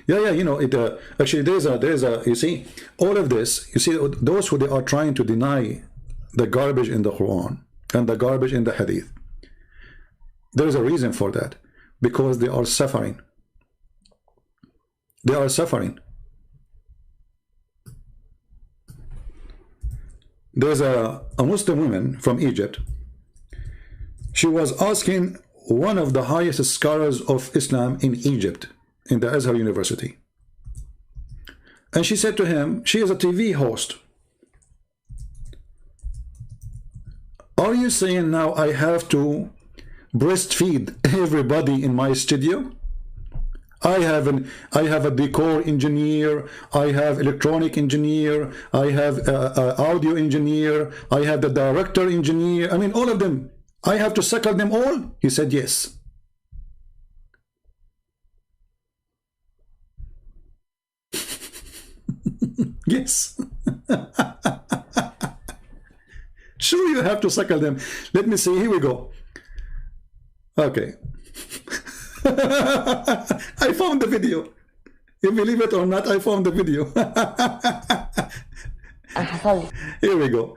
Yeah, you know, it actually there's a you see, all of this, you see, those who they are trying to deny the garbage in the Quran and the garbage in the Hadith, there's a reason for that, because they are suffering. They are suffering. There's a Muslim woman from Egypt. She was asking one of the highest scholars of Islam in Egypt, in the Azhar University. And she said to him, she is a TV host. Are you saying now I have to breastfeed everybody in my studio? I have a decor engineer, I have electronic engineer, I have audio engineer, I have the director engineer, I mean all of them. I have to suckle them all? He said yes. Yes. Sure, you have to suckle them. Let me see, here we go. Okay. I found the video. You believe it or not, I found the video. Here we go.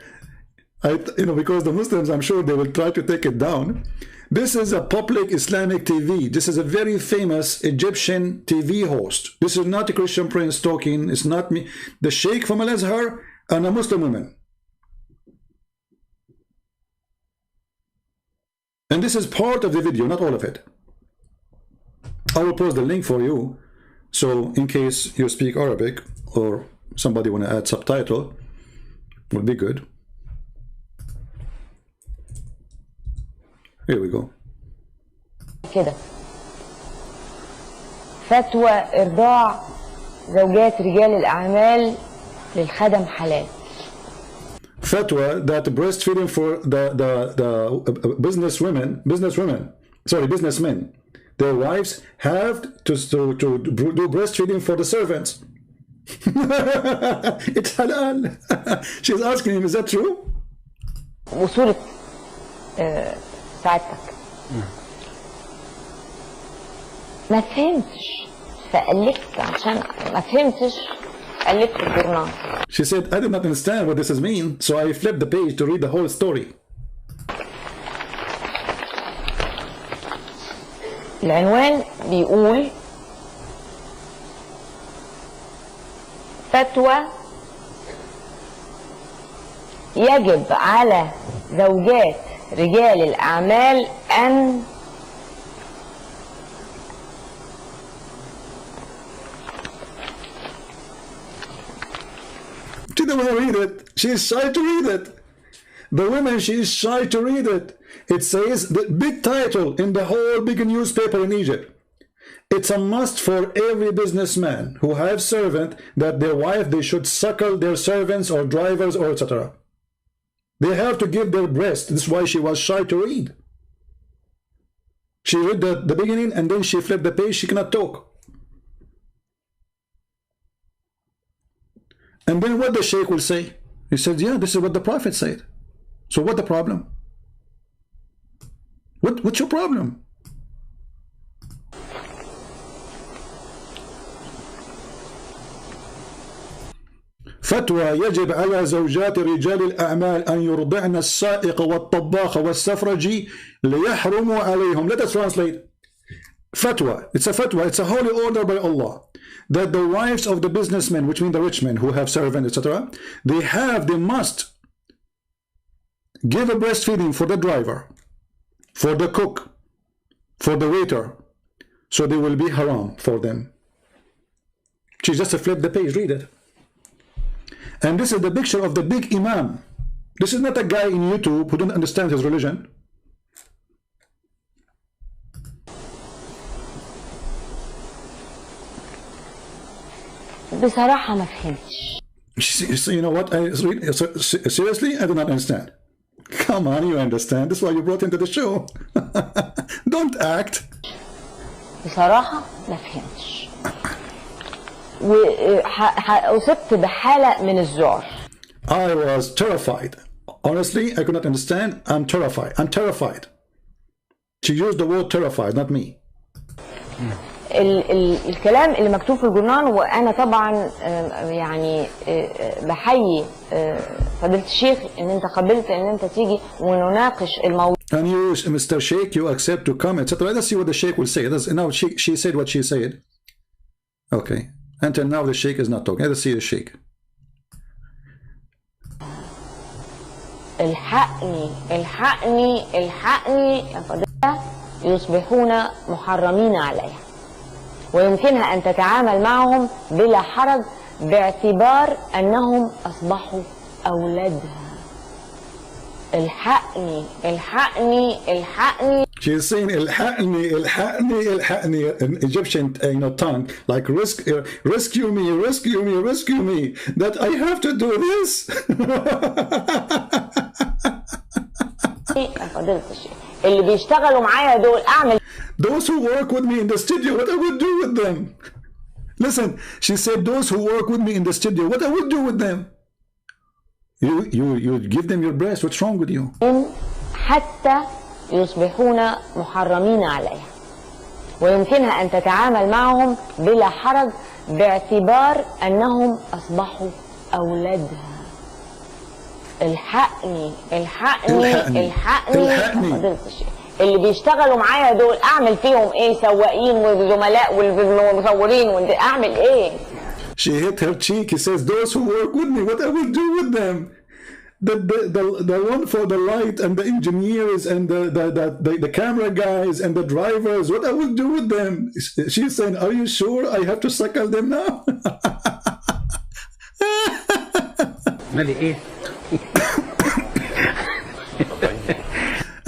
Because the Muslims, I'm sure they will try to take it down. This is a public Islamic TV. This is a very famous Egyptian TV host. This is not a Christian prince talking. It's not me. The Sheikh from Al-Azhar and a Muslim woman. And this is part of the video, not all of it. I will post the link for you, so in case you speak Arabic or somebody want to add subtitle, would be good. Here we go. كده فتوى إرضاع زوجات رجال الأعمال للخدم حلال. Fatwa that breastfeeding for the businessmen, their wives have to do breastfeeding for the servants. It's halal. She's asking him, is that true? وصورة سعادتك ما فهمتش فقلبت عشان ما فهمتش قلبت الجورنال. She said, I did not understand what this is mean, so I flipped the page to read the whole story. العنوان بيقول فتوى يجب على زوجات رجال الأعمال أن She didn't want to read it. She's shy to read it. The woman, she's shy to read it. It says the big title in the whole big newspaper in Egypt. It's a must for every businessman who have servant that their wife, they should suckle their servants or drivers or etc. They have to give their breast. This is why she was shy to read. She read the beginning and then she flipped the page. She cannot talk. And then what the Sheikh will say? He said, yeah, this is what the Prophet said. So what the problem? What's your problem? فتوى يجب على زوجات رجال الأعمال أن يرضعن السائق والطباخ والسفرجي ليحرموا عليهم. Let us translate. Fatwa. It's a fatwa. It's a holy order by Allah that the wives of the businessmen, which mean the rich men who have servants, etc., they must give a breastfeeding for the driver, for the cook, for the waiter, so they will be haram for them. She just flip the page, read it. And this is the picture of the big imam. This is not a guy in YouTube who don't understand his religion. بصراحة ما فهمتش. You know what? Seriously, I do not understand. Come on, you understand. This is why you brought into the show. Don't act. بصراحة ما فهمتش. وأصبت بحالة من الذعر. I was terrified. Honestly, I could not understand. I'm terrified. I'm terrified. She used the word terrified, not me. الكلام اللي مكتوب في الجورنال، وانا طبعا يعني بحيي فضيلة الشيخ ان انت قبلت ان انت تيجي ونناقش الموضوع. And you, Mr. Sheikh, you accept to come, etc. Let's see what the Sheikh will say. Now she said what she said. Okay. Until now the Sheikh is not talking. Let's see the Sheikh. الحقني الحقني الحقني يا فضيلة، يصبحون محرمين عليها ويمكنها أن تتعامل معهم بلا حرج باعتبار أنهم أصبحوا أولادها. الحقني الحقني الحقني. She's saying الحقني الحقني الحقني in Egyptian tongue, like rescue me, rescue me, rescue me, that I have to do this. يا فضيلة الشيخ اللي بيشتغلوا معايا دول أعمل. Those who work with me in the studio, what I would do with them? Listen, she said, those who work with me in the studio, what I would do with them? You give them your breast. What's wrong with you? حتى يصبحون محرمين عليها ويمكنها أن تتعامل معهم بلا حرج باعتبار أنهم أصبحوا أولادها. الحقني الحقني الحقني فضيلة الشيخ اللي بيشتغلوا معايا دول أعمل فيهم إيه؟ سواقين وزملاء والمصورين، أعمل إيه؟ She hit her cheek. He says, those who work with me, what I will do with them? The one for the light and the engineers and the camera guys and the drivers, what I will do with them? She's saying, are you sure I have to suckle them now?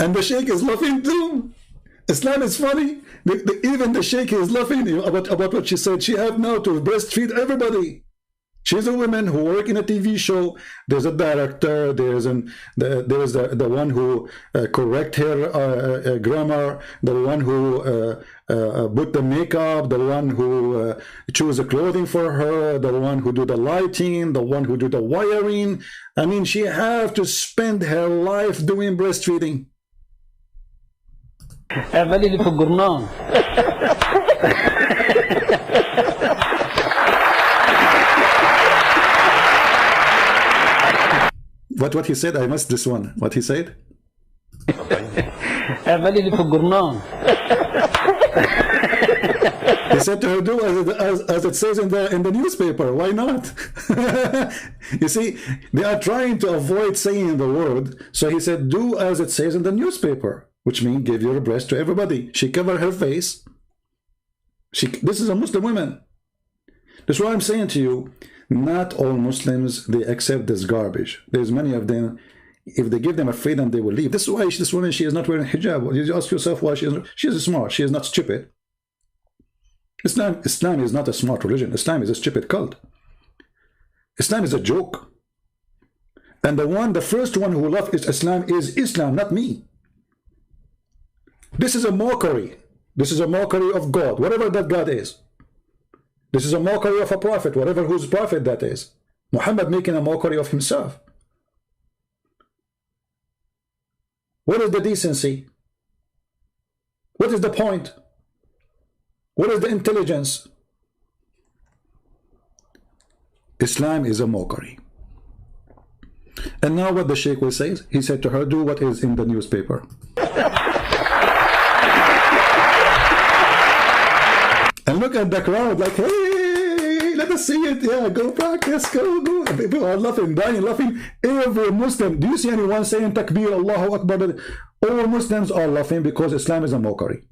And the Sheikh is laughing too. Islam is funny. Even the Sheikh is laughing about what she said. She have now to breastfeed everybody. She's a woman who work in a TV show. There's a director. There's the one who correct her grammar. The one who put the makeup. The one who choose the clothing for her. The one who do the lighting. The one who do the wiring. I mean, she have to spend her life doing breastfeeding. اعملي لي في الجرنان. What he said? I missed this one. What he said? اعملي لي في الجرنان. He said to her, do as it says in the newspaper. Why not? You see, they are trying to avoid saying the word. So he said, do as it says in the newspaper, which means give your breast to everybody. She covered her face. This is a Muslim woman. That's why I'm saying to you, not all Muslims, they accept this garbage. There's many of them. If they give them a freedom, they will leave. This is why this woman, she is not wearing hijab. You ask yourself why she is smart. She is not stupid. Islam is not a smart religion. Islam is a stupid cult. Islam is a joke. And the first one who loved Islam is Islam, not me. This is a mockery. This is a mockery of God, whatever that God is. This is a mockery of a prophet, whatever whose prophet that is. Muhammad making a mockery of himself. What is the decency? What is the point? What is the intelligence? Islam is a mockery. And now what the Sheikh will say, he said to her, do what is in the newspaper. And look at the crowd like, hey, let us see it. Yeah, go practice, go. People are laughing, dying, laughing. Every Muslim, do you see anyone saying Takbir, Allahu Akbar? All Muslims are laughing because Islam is a mockery.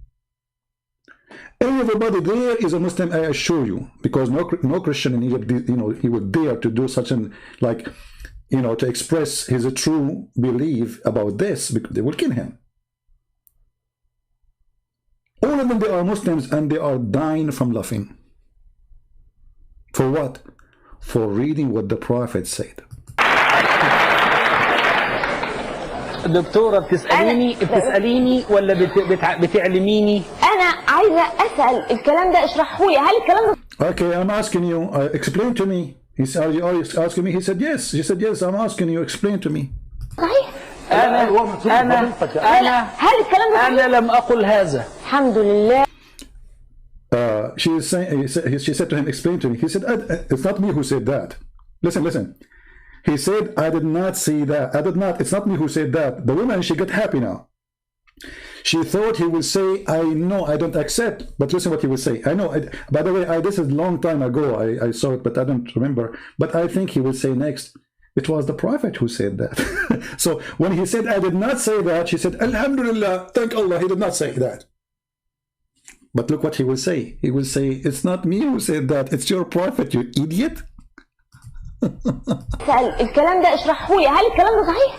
Everybody there is a Muslim, I assure you, because no Christian in Egypt, you know, he would dare to do such an, like, you know, to express his true belief about this, because they will kill him. All of them, they are Muslims, and they are dying from laughing. For what? For reading what the Prophet said. دكتورة بتسأليني ولا بتعلميني؟ أنا عايزة أسأل الكلام ده اشرحه لي، هل الكلام ده؟ Okay, I'm asking you, explain to me. He said, are you asking me? He said yes. She said yes, I'm asking you, explain to me. صحيح؟ أنا هل الكلام ده؟ أنا لم أقل هذا. الحمد لله. She is saying, she said to him, explain to me. He said, it's not me who said that. Listen. He said, I did not see that. It's not me who said that. The woman, she got happy now. She thought he would say, I know, I don't accept. But listen what he would say. I know, by the way, this is a long time ago. I saw it, but I don't remember. But I think he would say next, it was the Prophet who said that. So when he said, I did not say that, she said, Alhamdulillah, thank Allah, he did not say that. But look what he will say. He will say, it's not me who said that, it's your Prophet, you idiot. الكلام ده اشرحه لي، هل الكلام ده صحيح؟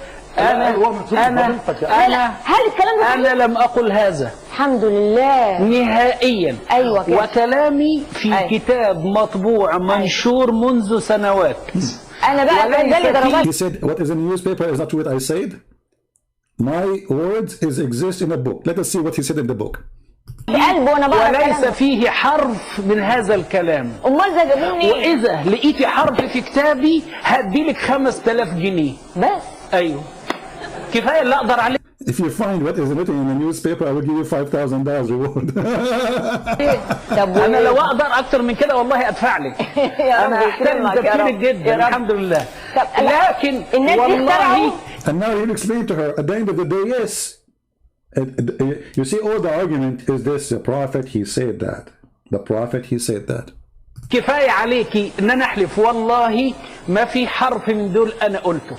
أنا لم أقل هذا. الحمد لله. نهائيا. أيوة كده. وكلامي في كتاب مطبوع منشور منذ سنوات. أنا بقى ده He said, what is in the newspaper is not what I said. My words exist in a book. Let us see what he said in the book. وليس فيه حرف من هذا الكلام. وإذا لقيتي حرف في كتابي هديلك 5000 جنيه. بس. أيوه. كفاية اللي أقدر عليه. If you find what is written in the newspaper, I will give you $5,000 reward. أنا لو أقدر أكتر من كده والله أدفع لك. أنا أحترم تفكيرك جدا الحمد لله. لكن والله. And now he'll explain to her at the end of the day, yes. You see, all the argument is this: the Prophet, he said that. The Prophet, he said that. كفاية عليكي إن أنا أحلف والله ما في حرف من دول أنا قلته.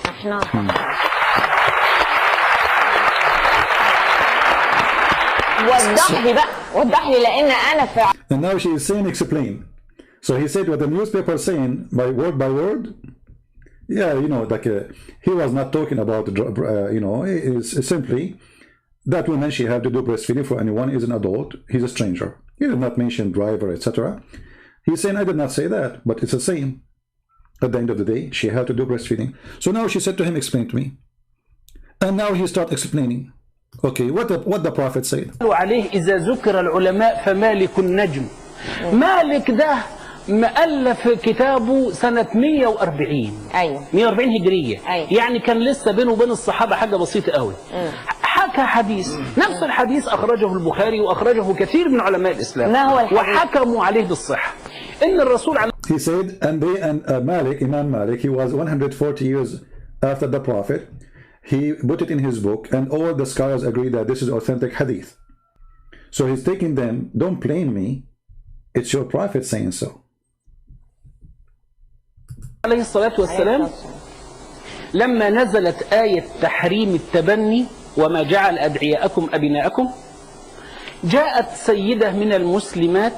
وضح لي بقى، وضح لي لأن أنا فعلا. And now she is saying, explain. So he said what the newspaper is saying by word. Yeah, you know, like he was not talking about, you know, it's simply that woman, she had to do breastfeeding for anyone is an adult. He's a stranger. He did not mention driver, etc. He's saying, I did not say that, but it's the same. At the end of the day, she had to do breastfeeding. So now she said to him, explain to me. And now he started explaining. Okay, what the Prophet said. عليه إذا ذكر العلماء فمالك النجم. مالك ده مؤلف كتابه سنة 140. أيوه. 140 هجرية. أيوه. يعني كان لسه بينه وبين الصحابة حاجة بسيطة قوي. حكى حديث، نفس الحديث أخرجه البخاري وأخرجه كثير من علماء الإسلام. ما هو الحديث؟ وحكموا عليه بالصحة. إن الرسول عليه. He said, and Malik, Imam Malik, he was 140 years after the Prophet. He put it in his book, and all the scholars agree that this is authentic hadith. So he's taking them, don't blame me, it's your Prophet saying so. عليه الصلاة والسلام لما نزلت آية تحريم التبني وما جعل أدعياءكم أبناءكم جاءت سيدة من المسلمات.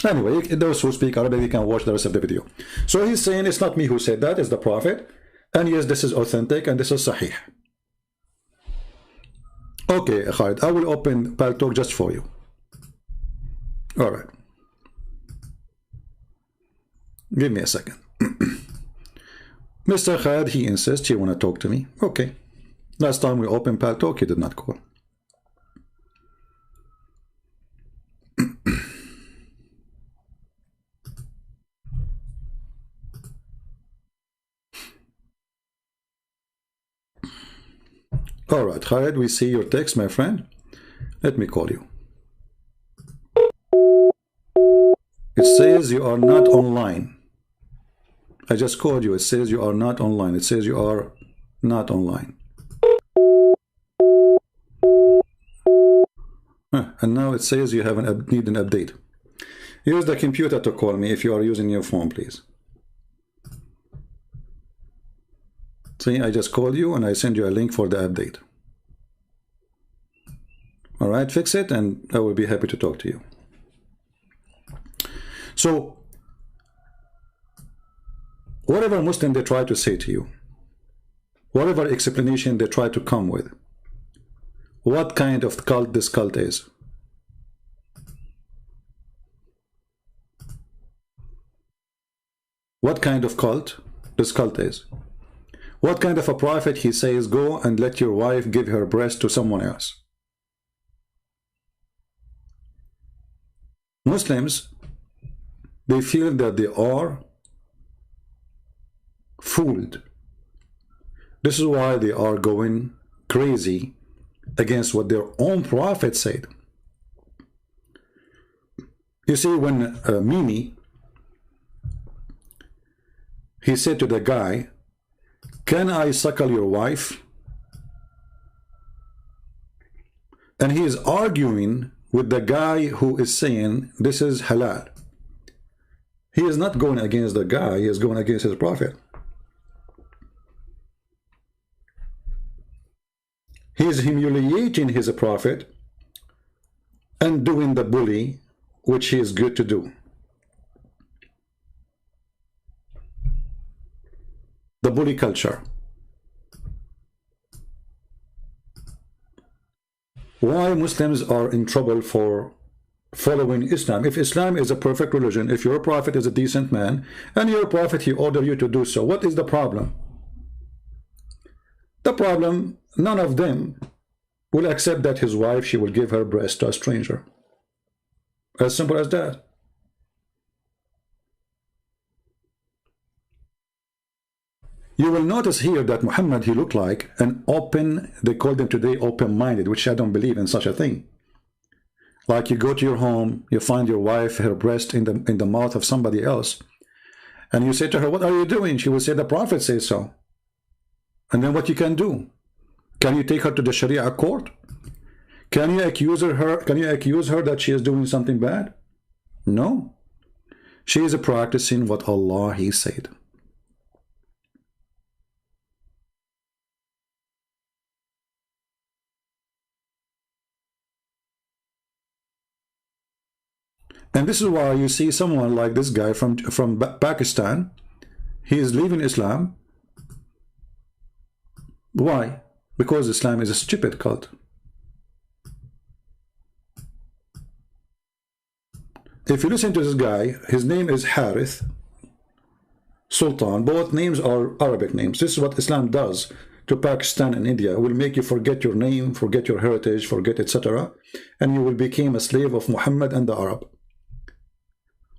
Anyway, those who speak Arabic, they can watch the rest of the video. So he's saying it's not me who said that, it's the Prophet. And yes, this is authentic and this is sahih. Okay, Khalid, I will open Paltalk just for you. All right. Give me a second. Mr. Khalid, he insists he want to talk to me. Okay. Last time we opened Paltalk, he did not call. All right, Khalid, we see your text, my friend. Let me call you. It says you are not online. I just called you. It says you are not online. It says you are not online. And now it says you have need an update. Use the computer to call me if you are using your phone, please. See, I just called you and I send you a link for the update. All right, fix it and I will be happy to talk to you. So, whatever Muslim they try to say to you, whatever explanation they try to come with, what kind of cult this cult is. What kind of cult this cult is. What kind of a prophet he says, go and let your wife give her breast to someone else. Muslims, they feel that they are fooled. This is why they are going crazy against what their own prophet said. You see, when Mimi, he said to the guy, can I suckle your wife? And he is arguing with the guy who is saying this is halal. He is not going against the guy, he is going against his prophet. He is humiliating his prophet and doing the bully, which he is good to do. The bully culture. Why Muslims are in trouble for following Islam? If Islam is a perfect religion, if your prophet is a decent man, and your prophet, he ordered you to do so, what is the problem? The problem, none of them will accept that his wife, she will give her breast to a stranger. As simple as that. You will notice here that Muhammad, he looked like an open, they call them today open-minded, which I don't believe in such a thing. Like you go to your home, you find your wife, her breast in the mouth of somebody else, and you say to her, what are you doing? She will say, the prophet says so. And then what you can do? Can you take her to the Sharia court? Can you accuse her? Can you accuse her that she is doing something bad? No. She is practicing what Allah, he said. And this is why you see someone like this guy from Pakistan. He is leaving Islam. Why? Because Islam is a stupid cult. If you listen to this guy, his name is Harith Sultan. Both names are Arabic names. This is what Islam does to Pakistan and India. It will make you forget your name, forget your heritage, forget etc. And you will become a slave of Muhammad and the Arab.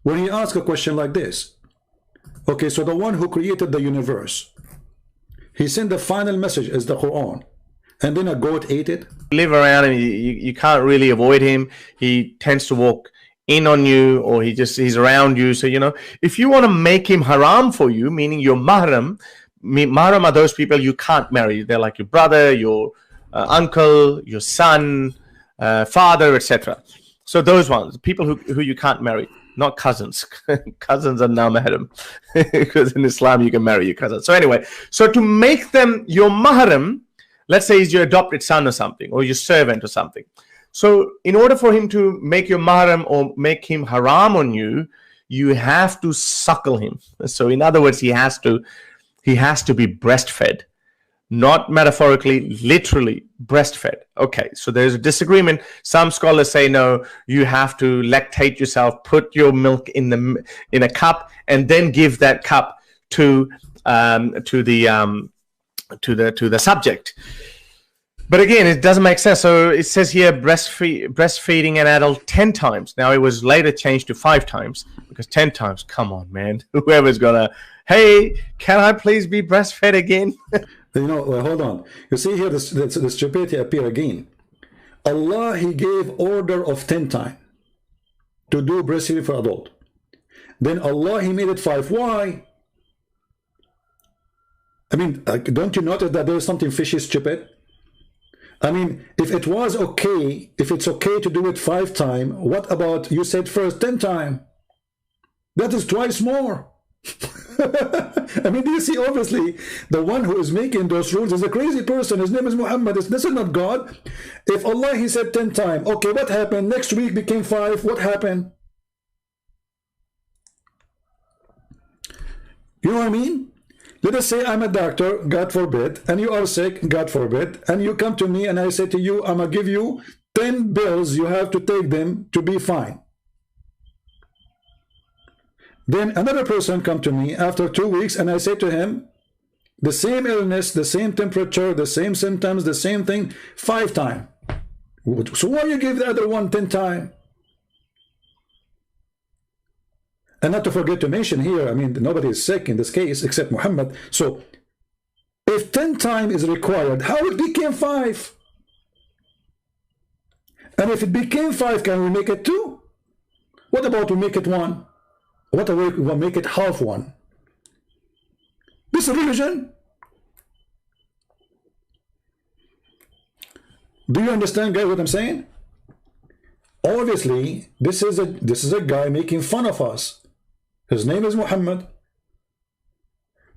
When he asks a question like this, okay, so the one who created the universe, he sent the final message as the Quran, and then a goat ate it. Live around him, you can't really avoid him. He tends to walk in on you, or he's around you. So, you know, if you want to make him haram for you, meaning your mahram, mahram are those people you can't marry. They're like your brother, your uncle, your son, father, etc. So those ones, people who you can't marry. Not cousins. Cousins are now mahram, because in Islam you can marry your cousin. So anyway, so to make them your mahram, let's say he's your adopted son or something, or your servant or something. So in order for him to make your mahram or make him haram on you, you have to suckle him. So in other words, he has to be breastfed. Not metaphorically, literally breastfed. Okay, so there's a disagreement. Some scholars say no, you have to lactate yourself, put your milk in a cup, and then give that cup to the subject. But again, it doesn't make sense. So it says here breastfeeding an adult 10 times. Now it was later changed to 5 times, because 10 times, come on, man. Whoever's gonna, hey, can I please be breastfed again? You know, hold on. You see here, the stupidity appear again. Allah, he gave order of 10 times to do breastfeeding for adult. Then Allah, he made it 5. Why? I mean, don't you notice that there is something fishy, stupid? I mean, if it was okay, if it's okay to do it 5 times, what about you said first 10 times? That is twice more. I mean, do you see, obviously, the one who is making those rules is a crazy person. His name is Muhammad. This is not God. If Allah, he said 10 times, okay, what happened? Next week became 5. What happened? You know what I mean? Let us say I'm a doctor, God forbid, and you are sick, God forbid, and you come to me and I say to you, I'm going to give you 10 bills, you have to take them to be fine. Then another person come to me after 2 weeks and I say to him, the same illness, the same temperature, the same symptoms, the same thing, 5 times. So why you give the other one 10 times? And not to forget to mention here, I mean, nobody is sick in this case except Muhammad. So if 10 times is required, how it became 5? And if it became 5, can we make it 2? What about we make it 1? What about we make it half 1? This is religion. Do you understand, guys, what I'm saying? Obviously, this is a guy making fun of us. His name is Muhammad.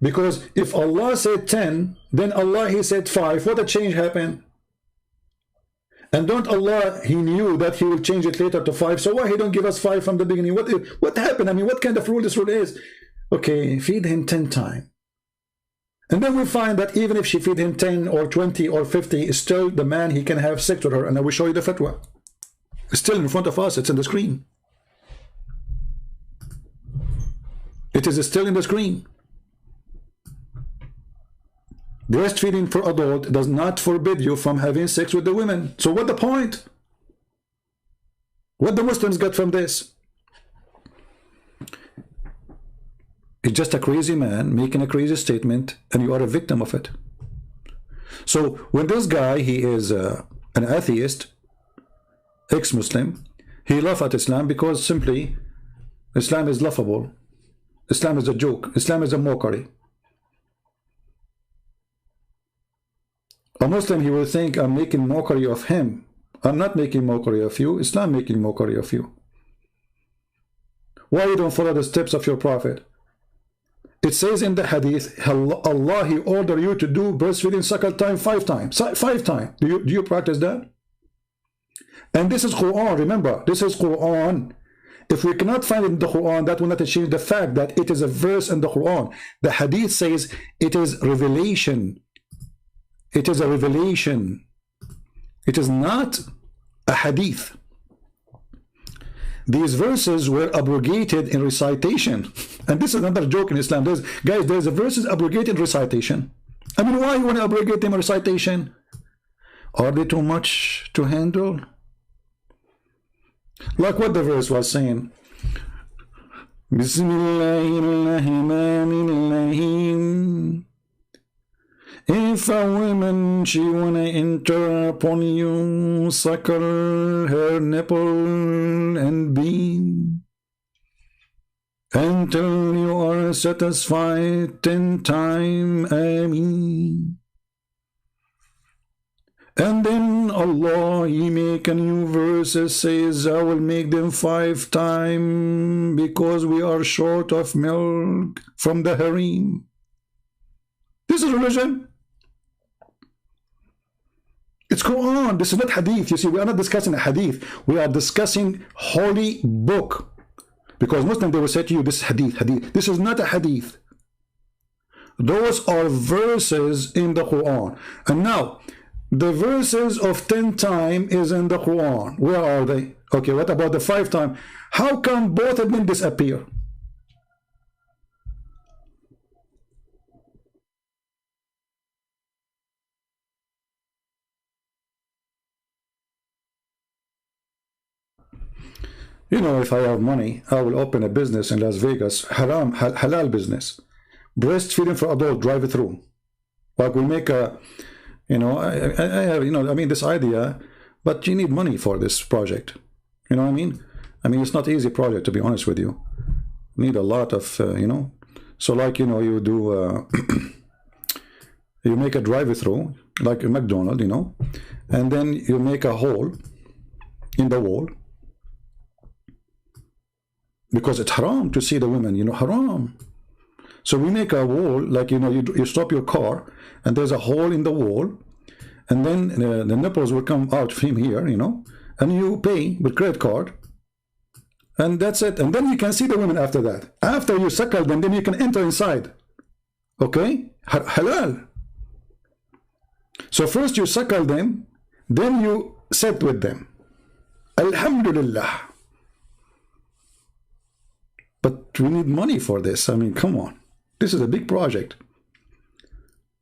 Because if Allah said 10, then Allah, he said 5. What a change happened? And don't Allah, he knew that he will change it later to 5. So why he don't give us 5 from the beginning? What happened? I mean, what kind of rule this rule is? Okay, feed him 10 times. And then we find that even if she feed him 10 or 20 or 50, still the man, he can have sex with her. And I will show you the fatwa. It's still in front of us. It's in the screen. It is still in the screen. Breastfeeding for adult does not forbid you from having sex with the women. So what the point? What the Muslims got from this? It's just a crazy man making a crazy statement and you are a victim of it. So when this guy, he is an atheist, ex-Muslim, he laughs at Islam because simply Islam is laughable. Islam is a joke. Islam is a mockery. A Muslim, he will think I'm making mockery of him. I'm not making mockery of you. Islam making mockery of you. Why you don't follow the steps of your prophet? It says in the hadith, Allah, he ordered you to do breastfeeding cycle time 5 times. 5 times. Do you practice that? And this is Quran. Remember, this is Quran. If we cannot find it in the Quran, that will not change the fact that it is a verse in the Quran. The hadith says it is revelation. It is a revelation. It is not a hadith. These verses were abrogated in recitation. And this is another joke in Islam. There's a verses abrogated in recitation. I mean, why you want to abrogate them in recitation? Are they too much to handle? Like what the verse was saying. Bismillahirrahmanirrahim. If a woman, she wanna enter upon you, suckle her nipple and bean until you are satisfied 10 times, Ameen. And then Allah, he make a new verse that says, I will make them 5 times because we are short of milk from the harem. This is religion. It's Quran. This is not hadith. You see, we are not discussing a hadith. We are discussing holy book. Because Muslims, they will say to you, this is hadith, hadith. This is not a hadith. Those are verses in the Quran. And now, the verses of 10 times is in the Quran. Where are they? Okay, what about the 5 times? How come both of them disappear? You know, if I have money, I will open a business in Las Vegas, halal business. Breastfeeding for adult, drive it through. Like we make a, you know, I have, you know, I mean, this idea, but you need money for this project. You know what I mean? I mean, it's not an easy project, to be honest with you. You need a lot of, you know, so like, you know, you do, You make a drive-through, like a McDonald's, you know, and then you make a hole in the wall. Because it's haram to see the women, you know, haram. So we make a wall, like, you know, you stop your car, and there's a hole in the wall, and then the nipples will come out from here, you know, and you pay with credit card, and that's it. And then you can see the women after that. After you suckle them, then you can enter inside. Okay? Halal. So first you suckle them, then you sit with them. Alhamdulillah. But we need money for this. I mean, come on. This is a big project.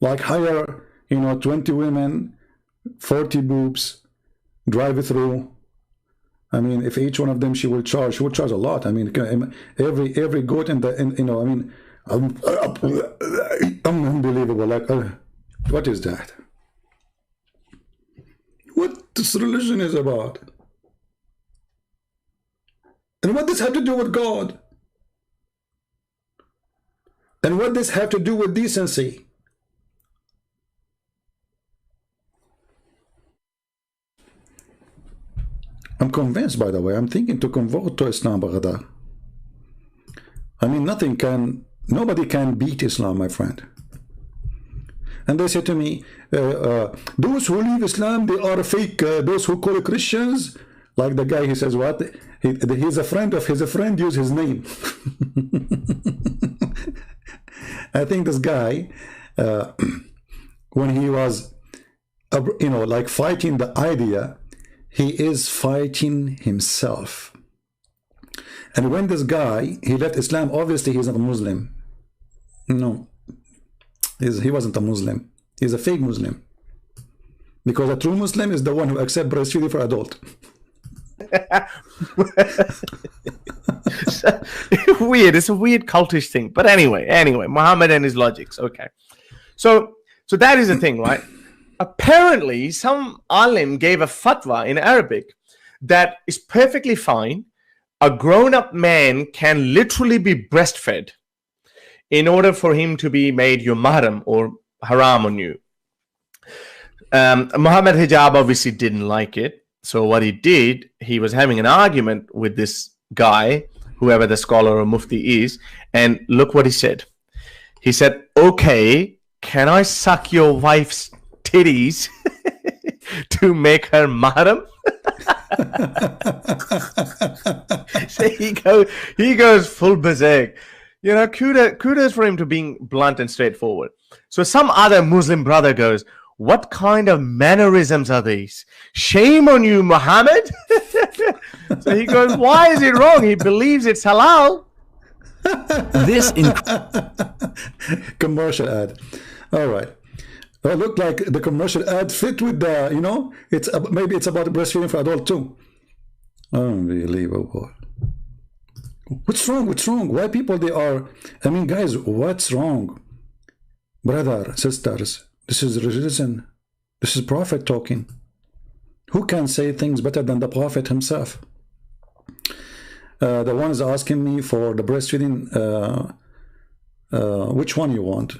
Like hire, you know, 20 women, 40 boobs, drive it through. I mean, if each one of them she will charge a lot. I mean, every goat in the, you know, I mean, unbelievable. Like, what is that? What this religion is about? And what does this have to do with God? And what does this have to do with decency? I'm convinced, by the way, I'm thinking to convert to Islam, Baghdad. I mean, nobody can beat Islam, my friend. And they say to me, those who leave Islam, they are fake. Those who call it Christians, like the guy, he says, what? He's a friend of his friend, use his name. I think this guy, when he was, you know, like fighting the idea, he is fighting himself. And when this guy, he left Islam, obviously he's not a Muslim. No, he wasn't a Muslim. He's a fake Muslim. Because a true Muslim is the one who accepts breastfeeding for adult. Weird. It's a weird cultish thing. But anyway, Muhammad and his logics. Okay. So that is the thing, right? Apparently, some alim gave a fatwa in Arabic that is perfectly fine. A grown-up man can literally be breastfed in order for him to be made your mahram or haram on you. Muhammad Hijab obviously didn't like it. So what he did, he was having an argument with this guy, whoever the scholar or mufti is, and look what he said. He said, okay, can I suck your wife's titties to make her mahram? So he goes full berserk. You know, kudos for him to being blunt and straightforward. So some other Muslim brother goes, what kind of mannerisms are these? Shame on you, Muhammad. So he goes, why is it wrong? He believes it's halal. This commercial ad. All right. Well, it looked like the commercial ad fit with the, you know, maybe it's about breastfeeding for adult too. Unbelievable. What's wrong? What's wrong? Why people they are? I mean, guys, what's wrong? Brother, sisters, this is religion. This is Prophet talking. Who can say things better than the Prophet himself? The one is asking me for the breastfeeding. Which one you want?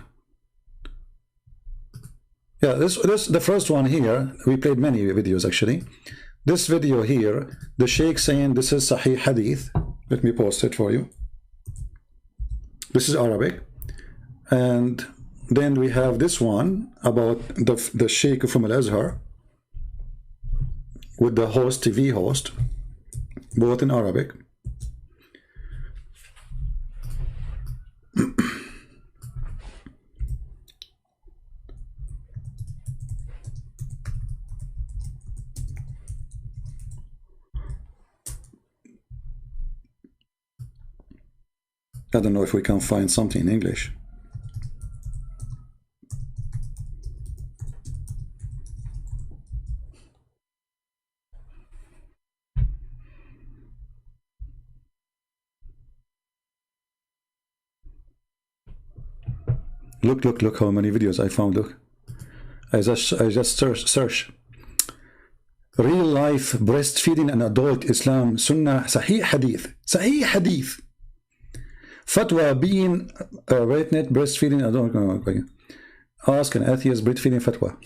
Yeah, this the first one here. We played many videos actually. This video here, the Sheikh saying this is Sahih Hadith. Let me post it for you. This is Arabic. And then we have this one about the Sheikh from Al-Azhar with the host, TV host, both in Arabic. I don't know if we can find something in English. Look how many videos I found. Look, I just search real life breastfeeding and adult Islam Sunnah Sahih Hadith fatwa being right net breastfeeding. I don't know. Ask an atheist breastfeeding fatwa.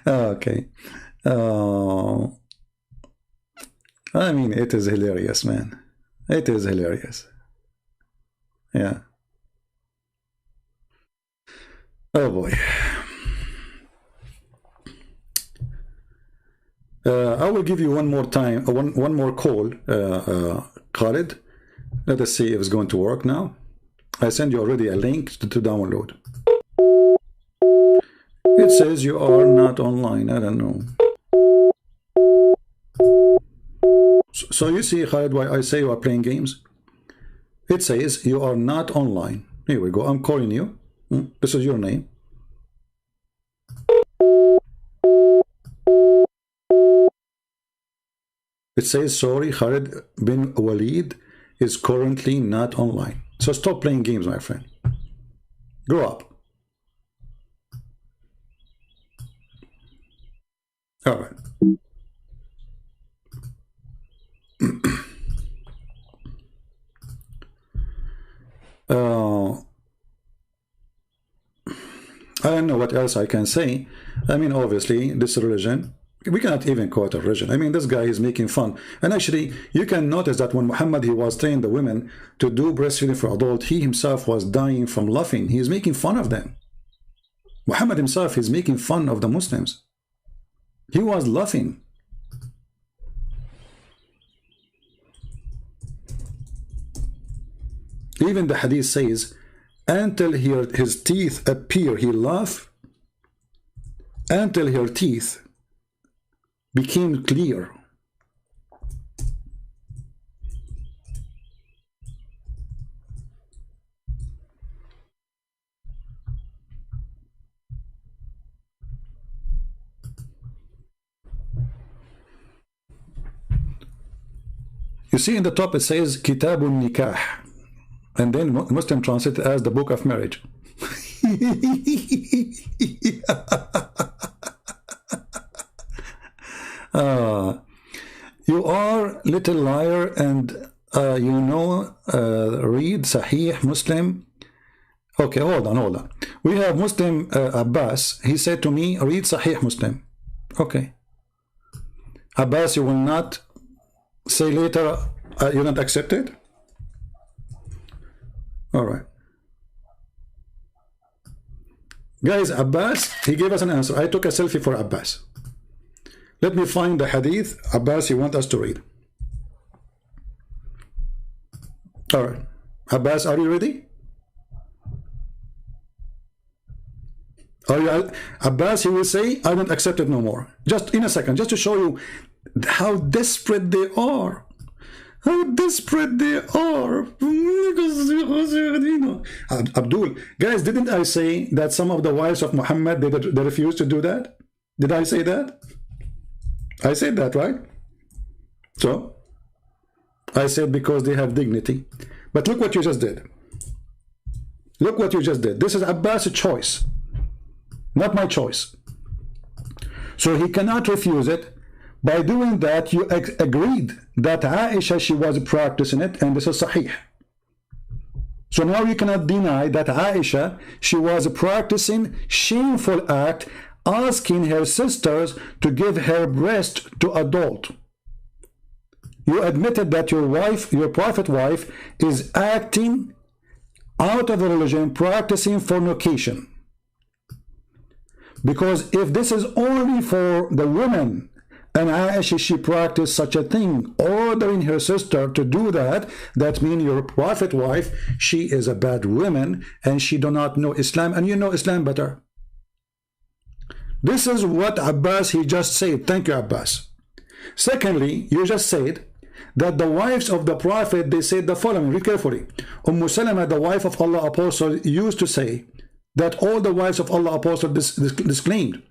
Okay. I mean, it is hilarious, man. It is hilarious. Yeah. Oh boy. I will give you one more time, one more call, Khalid. Let us see if it's going to work now. I send you already a link to download. It says you are not online. I don't know. So you see, Khalid, why I say you are playing games? It says you are not online. Here we go. I'm calling you. This is your name. It says, sorry, Khalid bin Walid is currently not online. So stop playing games, my friend. Grow up. All right. I don't know what else I can say. I mean, obviously, this religion, we cannot even quote a religion. I mean, this guy is making fun. And actually, you can notice that when Muhammad, he was trained the women to do breastfeeding for adult, he himself was dying from laughing. He is making fun of them. Muhammad himself is making fun of the Muslims. He was laughing. Even the hadith says, until his teeth appear, he laughed, until her teeth became clear. You see in the top it says Kitabun Nikah, and then Muslim translate as the book of marriage. You are little liar, and you know, read Sahih Muslim. Okay, hold on. We have Muslim Abbas. He said to me, read Sahih Muslim. Okay. Abbas, you will not say later you don't accept it? All right. Guys, Abbas, he gave us an answer. I took a selfie for Abbas. Let me find the hadith Abbas you want us to read. All right. Abbas, are you ready? Are you, Abbas, he will say, I don't accept it no more. Just in a second, just to show you how desperate they are. How desperate they are. Abdul, guys, didn't I say that some of the wives of Muhammad, they refused to do that? Did I say that? I said that, right? So, I said because they have dignity. But look what you just did. Look what you just did. This is Abbas' choice, not my choice. So he cannot refuse it. By doing that, you agreed that Aisha, she was practicing it, and this is Sahih. So now you cannot deny that Aisha, she was practicing shameful act, asking her sisters to give her breast to adult. You admitted that your wife, your prophet wife, is acting out of the religion, practicing fornication. Because if this is only for the women, and Aisha, she practiced such a thing, ordering her sister to do that, that means your prophet wife, she is a bad woman, and she do not know Islam, and you know Islam better. This is what Abbas, he just said. Thank you, Abbas. Secondly, you just said that the wives of the prophet, they said the following, read carefully. Salama, the wife of Allah Apostle, used to say that all the wives of Allah Apostle disclaimed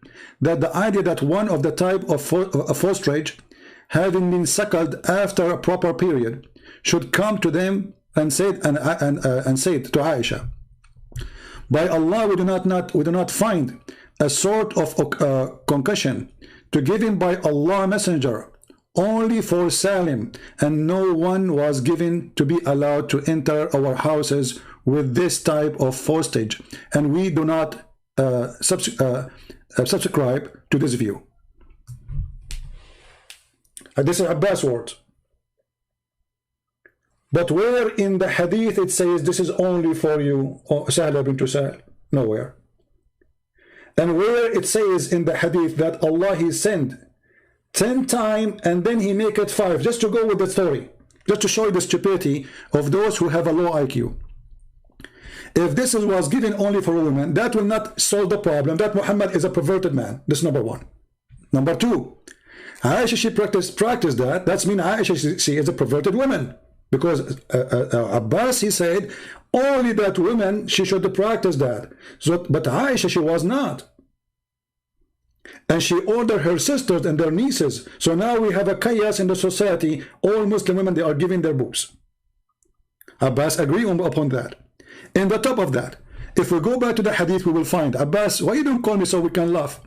that the idea that one of the type of fosterage, having been suckled after a proper period, should come to them and said to Aisha, by Allah, we do not find a sort of concussion to given by Allah Messenger only for Salim, and no one was given to be allowed to enter our houses with this type of postage, and we do not subscribe to this view. This is Abbas words. But where in the hadith it says this is only for you, Sahla bint Sahal? Nowhere. And where it says in the hadith that Allah He sent 10 times and then He make it 5, just to go with the story, just to show you the stupidity of those who have a low IQ. If this was given only for women, that will not solve the problem that Muhammad is a perverted man. This is number one. Number two, Aisha, she practiced that. That's mean Aisha, she is a perverted woman. Because Abbas, he said, only that women, she should practice that. So, but Aisha, she was not. And she ordered her sisters and their nieces. So now we have a chaos in the society. All Muslim women, they are giving their boobs. Abbas agree upon that. In the top of that, if we go back to the hadith, we will find, Abbas, why you don't call me so we can laugh?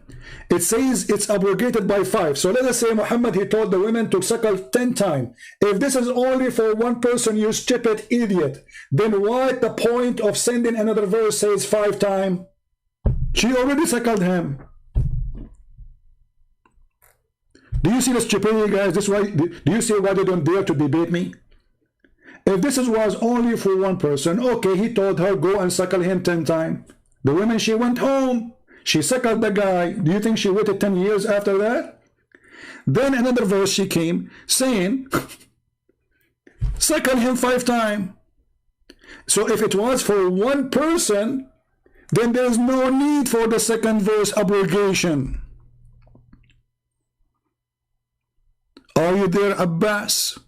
It says it's abrogated by 5. So let us say Muhammad, he told the women to suckle 10 times. If this is only for one person, you stupid idiot, then what the point of sending another verse says 5 times? She already suckled him. Do you see the stupidity, guys? This why, do you see why they don't dare to debate me? If this was only for one person, okay, he told her, go and suckle him 10 times. The woman, she went home. She suckled the guy. Do you think she waited 10 years after that? Then another verse she came saying, suckle him 5 times. So if it was for one person, then there's no need for the second verse abrogation. Are you there, Abbas?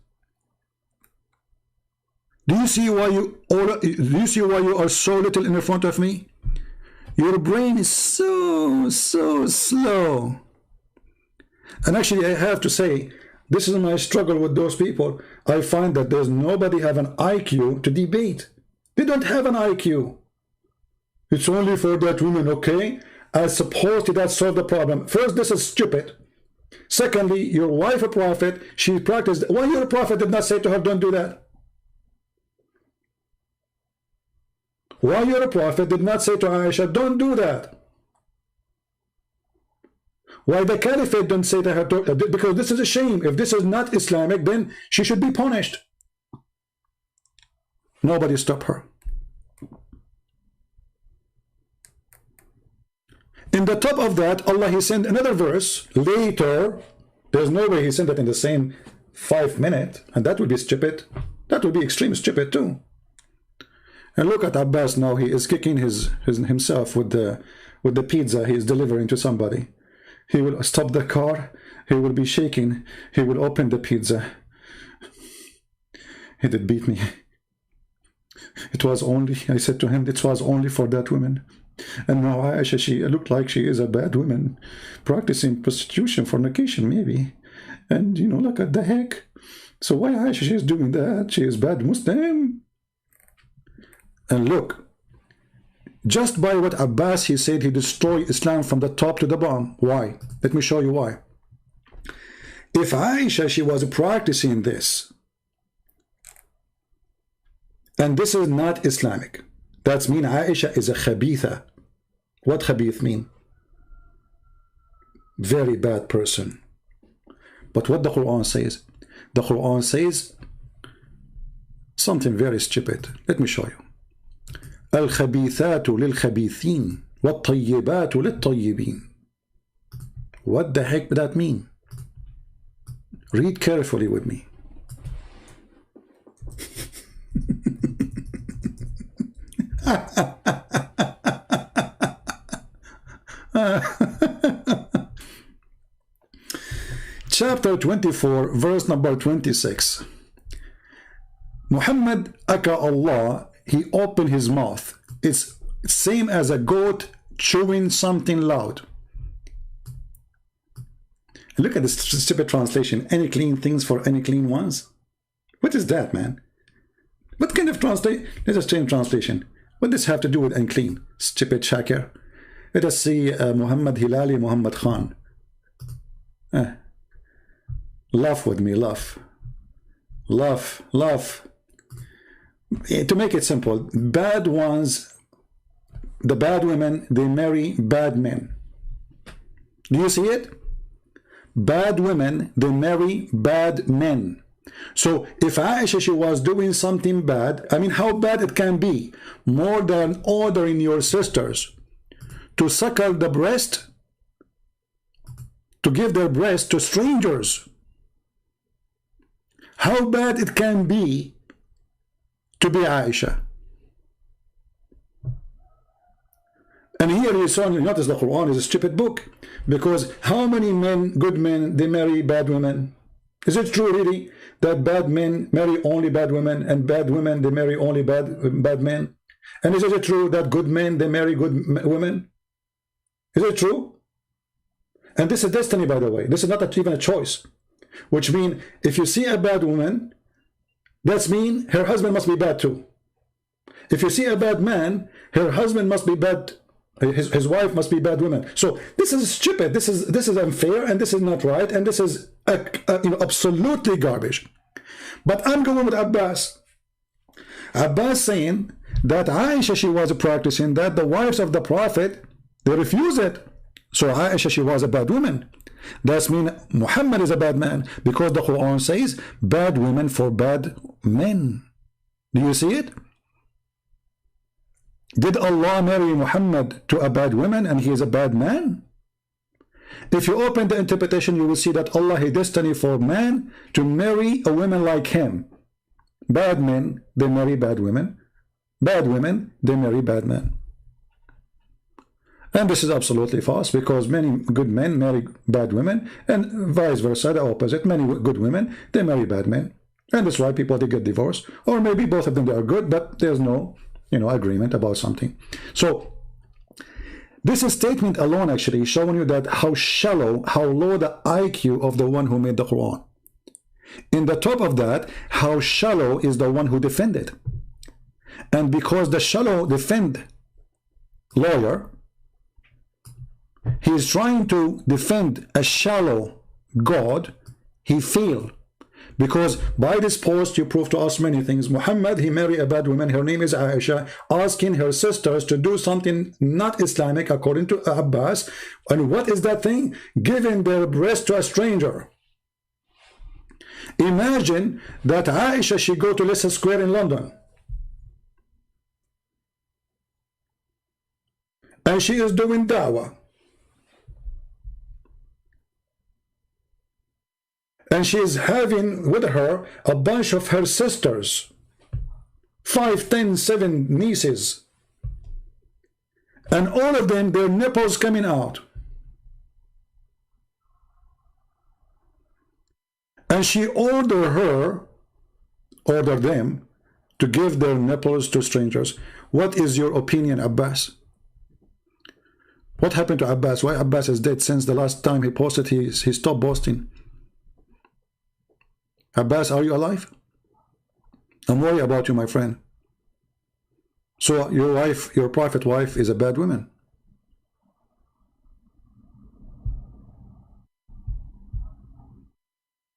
Do you see why you are so little in front of me? Your brain is so slow. And actually, I have to say, this is my struggle with those people. I find that there's nobody have an IQ to debate. They don't have an IQ. It's only for that woman, okay? I suppose that solve the problem. First, this is stupid. Secondly, your wife a prophet, she practiced. Why your prophet did not say to her, don't do that? Why your prophet did not say to Aisha, don't do that? Why the caliphate don't say to her, because this is a shame. If this is not Islamic, then she should be punished. Nobody stop her. In the top of that, Allah, He sent another verse later. There's no way He sent it in the same 5 minutes, and that would be stupid. That would be extreme stupid too. And look at Abbas now. He is kicking himself with the pizza he is delivering to somebody. He will stop the car. He will be shaking. He will open the pizza. He did beat me. It was only, I said to him, it was only for that woman. And now Aisha, she looked like she is a bad woman, practicing prostitution, fornication maybe. And you know, look at the heck. So why Aisha, she is doing that? She is bad Muslim. And look, just by what Abbas, he said, he destroyed Islam from the top to the bottom. Why? Let me show you why. If Aisha, she was practicing this, and this is not Islamic, that means Aisha is a khabitha. What khabith mean? Very bad person. But what the Quran says? The Quran says something very stupid. Let me show you. الخبيثات للخبيثين والطيبات للطيبين. What the heck does that mean? Read carefully with me. Chapter 24, verse number 26. Muhammad aka Allah, he opened his mouth. It's same as a goat chewing something loud. Look at this stupid translation. Any clean things for any clean ones? What is that, man? What kind of translation? There's a strange translation. What does this have to do with unclean? Stupid Shakir. Let us see Muhammad Hilali Muhammad Khan. Laugh with me, laugh. Laugh, laugh. to make it simple, bad ones, the bad women, they marry bad men. Do you see it? Bad women, they marry bad men. So if Aisha, she was doing something bad, I mean, how bad it can be? More than ordering your sisters to suckle the breast, to give their breast to strangers. How bad it can be to be Aisha. And here you saw, you notice the Quran is a stupid book, because how many men, good men, they marry bad women? Is it true really that bad men marry only bad women, and bad women, they marry only bad men? And is it true that good men, they marry good women? Is it true? And this is destiny, by the way. This is not even a choice. Which means if you see a bad woman, that means her husband must be bad too. If you see a bad man, her husband must be bad. His wife must be bad woman. So this is stupid. This is unfair, and this is not right, and this is absolutely garbage. But I'm going with Abbas. Abbas saying that Aisha, she was practicing that. The wives of the Prophet, they refuse it. So Aisha, she was a bad woman. That means Muhammad is a bad man, because the Quran says bad women for bad men. Do you see it? Did Allah marry Muhammad to a bad woman and he is a bad man? If you open the interpretation, you will see that Allah has destiny for man to marry a woman like him. Bad men, they marry bad women. Bad women, they marry bad men. And this is absolutely false, because many good men marry bad women, and vice versa, the opposite. Many good women, they marry bad men. And that's why people, they get divorced. Or maybe both of them, they are good, but there's no agreement about something. So this is statement alone actually showing you that how shallow, how low the IQ of the one who made the Quran. In the top of that, how shallow is the one who defended. And because the shallow defend lawyer, he is trying to defend a shallow God, he failed. Because by this post, you prove to us many things. Muhammad, he married a bad woman. Her name is Aisha, asking her sisters to do something not Islamic, according to Abbas. And what is that thing? Giving their breast to a stranger. Imagine that Aisha, she go to Leicester Square in London. And she is doing da'wah. And she is having with her a bunch of her sisters, 5, 10, 7 nieces, and all of them, their nipples coming out. And she ordered them to give their nipples to strangers. What is your opinion, Abbas? What happened to Abbas? Why Abbas is dead? Since the last time he posted, he stopped boasting. Abbas, are you alive? I'm worried about you, my friend. So your wife, your prophet wife, is a bad woman.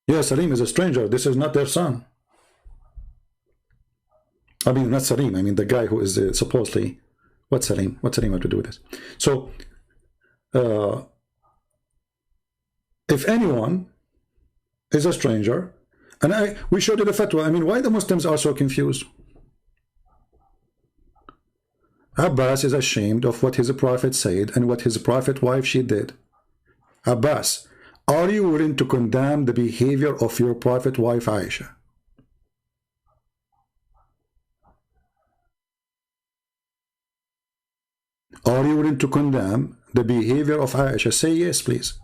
Yes, Salim is a stranger. This is not their son. I mean, not Salim. I mean, the guy who is supposedly... What's Salim? What's Salim have to do with this? So, if anyone is a stranger... And we showed you the fatwa. I mean, why the Muslims are so confused? Abbas is ashamed of what his prophet said and what his prophet wife she did. Abbas, are you willing to condemn the behavior of your prophet wife Aisha? Are you willing to condemn the behavior of Aisha? Say yes, please.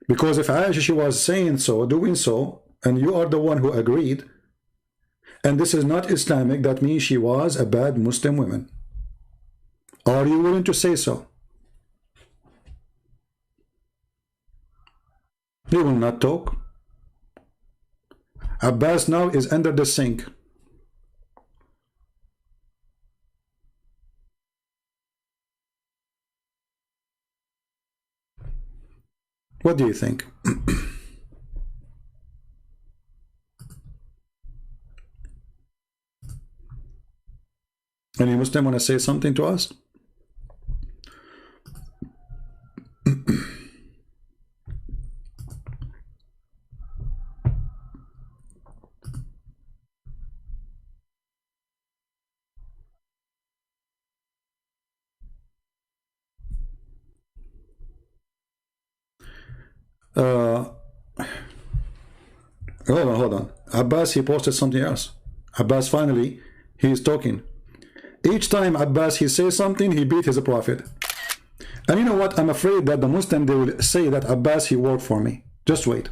Because if Aisha, she was saying so, doing so, and you are the one who agreed, and this is not Islamic, that means she was a bad Muslim woman. Are you willing to say so? He will not talk. Abbas now is under the sink. What do you think? Any Muslim want to say something to us? Hold on. Abbas, he posted something else. Abbas, finally, he is talking. Each time Abbas, he says something, he beat his prophet. And you know what? I'm afraid that the Muslim, they will say that Abbas, he worked for me. Just wait.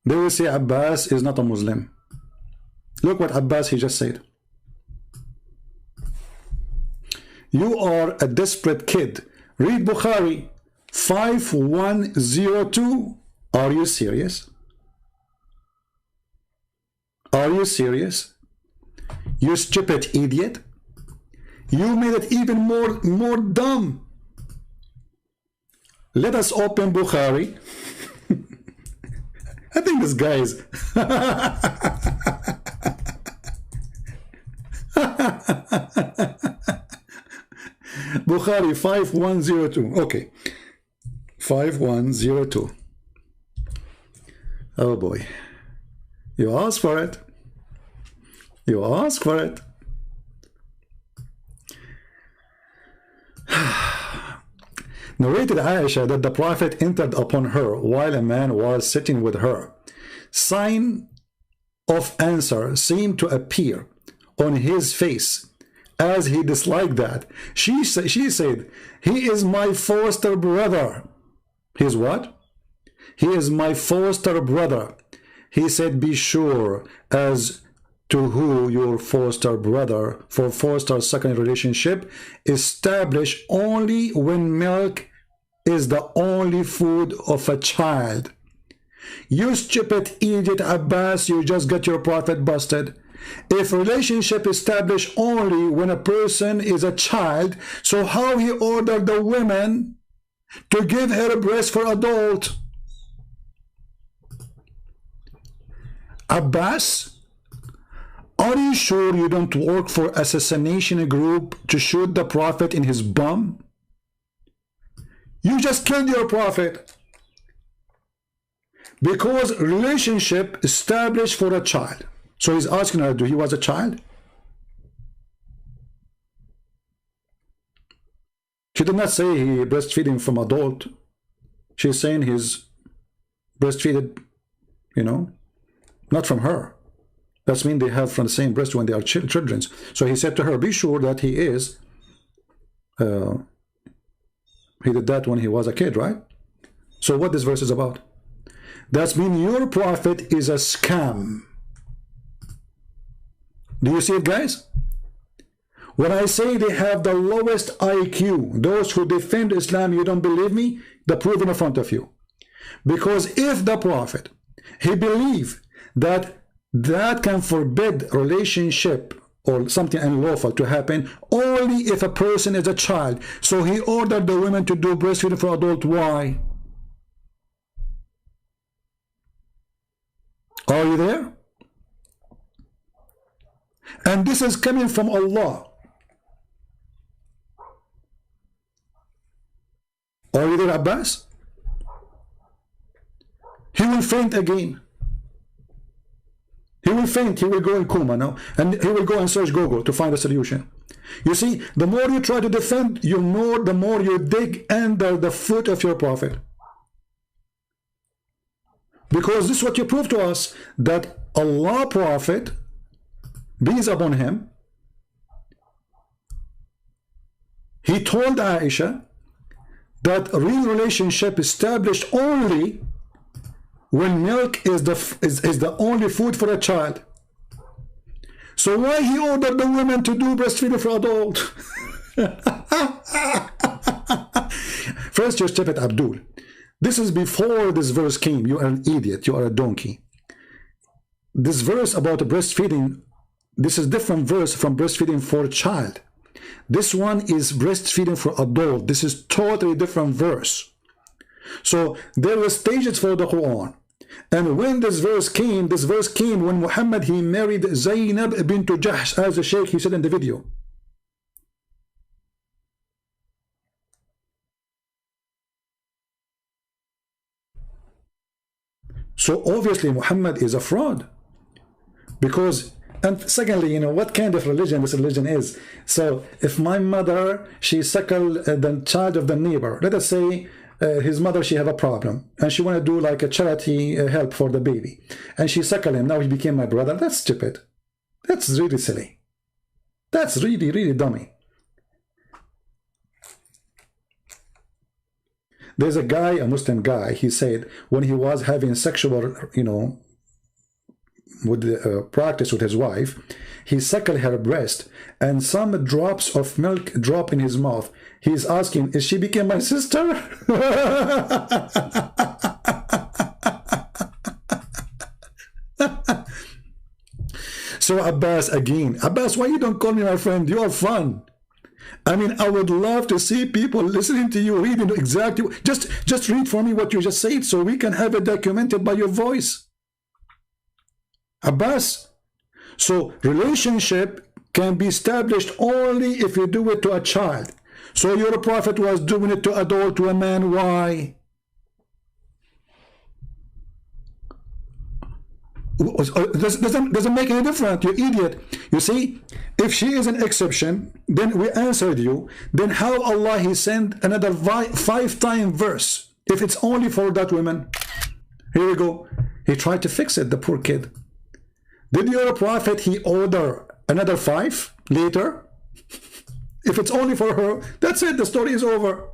They will say Abbas is not a Muslim. Look what Abbas, he just said. You are a desperate kid. Read Bukhari 5102. Are you serious? Are you serious? You stupid idiot. You made it even more dumb. Let us open Bukhari. I think this guy is Bukhari 5102. Okay. 5102. Oh boy. You asked for it. You asked for it. Narrated Aisha that the Prophet entered upon her while a man was sitting with her. Sign of answer seemed to appear on his face as he disliked that. She said, he is my foster brother. He's what? He is my foster brother. He said, be sure as to who your foster brother, for foster second relationship established only when milk is the only food of a child. You stupid idiot Abbas, you just got your prophet busted. If relationship established only when a person is a child, so how he ordered the women to give her a breast for adult? Abbas, are you sure you don't work for assassination group to shoot the prophet in his bum? You just killed your prophet because relationship established for a child. So he's asking her, do he was a child? She did not say he breastfeeding from adult. She's saying he's breastfeeded, you know, not from her. That means they have from the same breast when they are children. So he said to her, be sure that he is, he did that when he was a kid, right? So what this verse is about? That means your prophet is a scam. Do you see it, guys? When I say they have the lowest IQ, those who defend Islam, you don't believe me? The proof in front of you. Because if the prophet, he believed that can forbid relationship or something unlawful to happen only if a person is a child. So he ordered the women to do breastfeeding for adult. Why? Are you there? And this is coming from Allah. Are you there, Abbas? He will faint again. He will faint, he will go in coma now, and he will go and search Google to find a solution. You see, the more you try to defend, the more you dig under the foot of your prophet. Because this is what you prove to us, that Allah prophet, peace upon him, he told Aisha that real relationship established only when milk is the only food for a child. So why he ordered the women to do breastfeeding for adult? First, you're stupid, Abdul. This is before this verse came. You are an idiot. You are a donkey. This verse about breastfeeding, this is different verse from breastfeeding for a child. This one is breastfeeding for adult. This is totally different verse. So there were stages for the Quran. And when this verse came when Muhammad, he married Zainab bint Jahsh, as the Sheikh, he said in the video. So obviously Muhammad is a fraud. Because, and secondly, you know, what kind of religion this religion is? So if my mother, she suckled the child of the neighbor, let us say his mother, she have a problem and she want to do like a charity help for the baby, and she suckled him, now he became my brother. That's stupid. That's really silly. That's really, really dummy. There's a guy, a Muslim guy, he said when he was having sexual, you know, with practice with his wife, he suckled her breast and some drops of milk drop in his mouth. He's asking, is she became my sister? So Abbas, again, Abbas, why you don't call me my friend? You are fun. I mean, I would love to see people listening to you reading exactly. Just read for me what you just said so we can have it documented by your voice. Abbas, so relationship can be established only if you do it to a child. So your prophet was doing it to adult, to a man. Why? Doesn't make any difference, you idiot. You see, if she is an exception, then we answered you. Then how Allah he sent another 5-time verse if it's only for that woman? Here we go. He tried to fix it, the poor kid. Did your prophet he order another 5 later? If it's only for her, that's it, the story is over.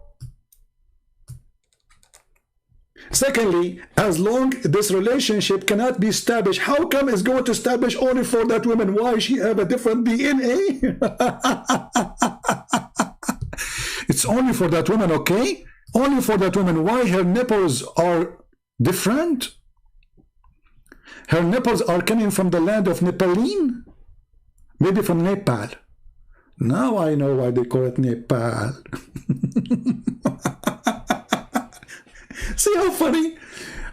Secondly, as long this relationship cannot be established, how come it's going to establish only for that woman? Why she have a different DNA? It's only for that woman, okay? Only for that woman. Why her nipples are different? Her nipples are coming from the land of Nepaline? Maybe from Nepal. Now I know why they call it Nepal. See how funny?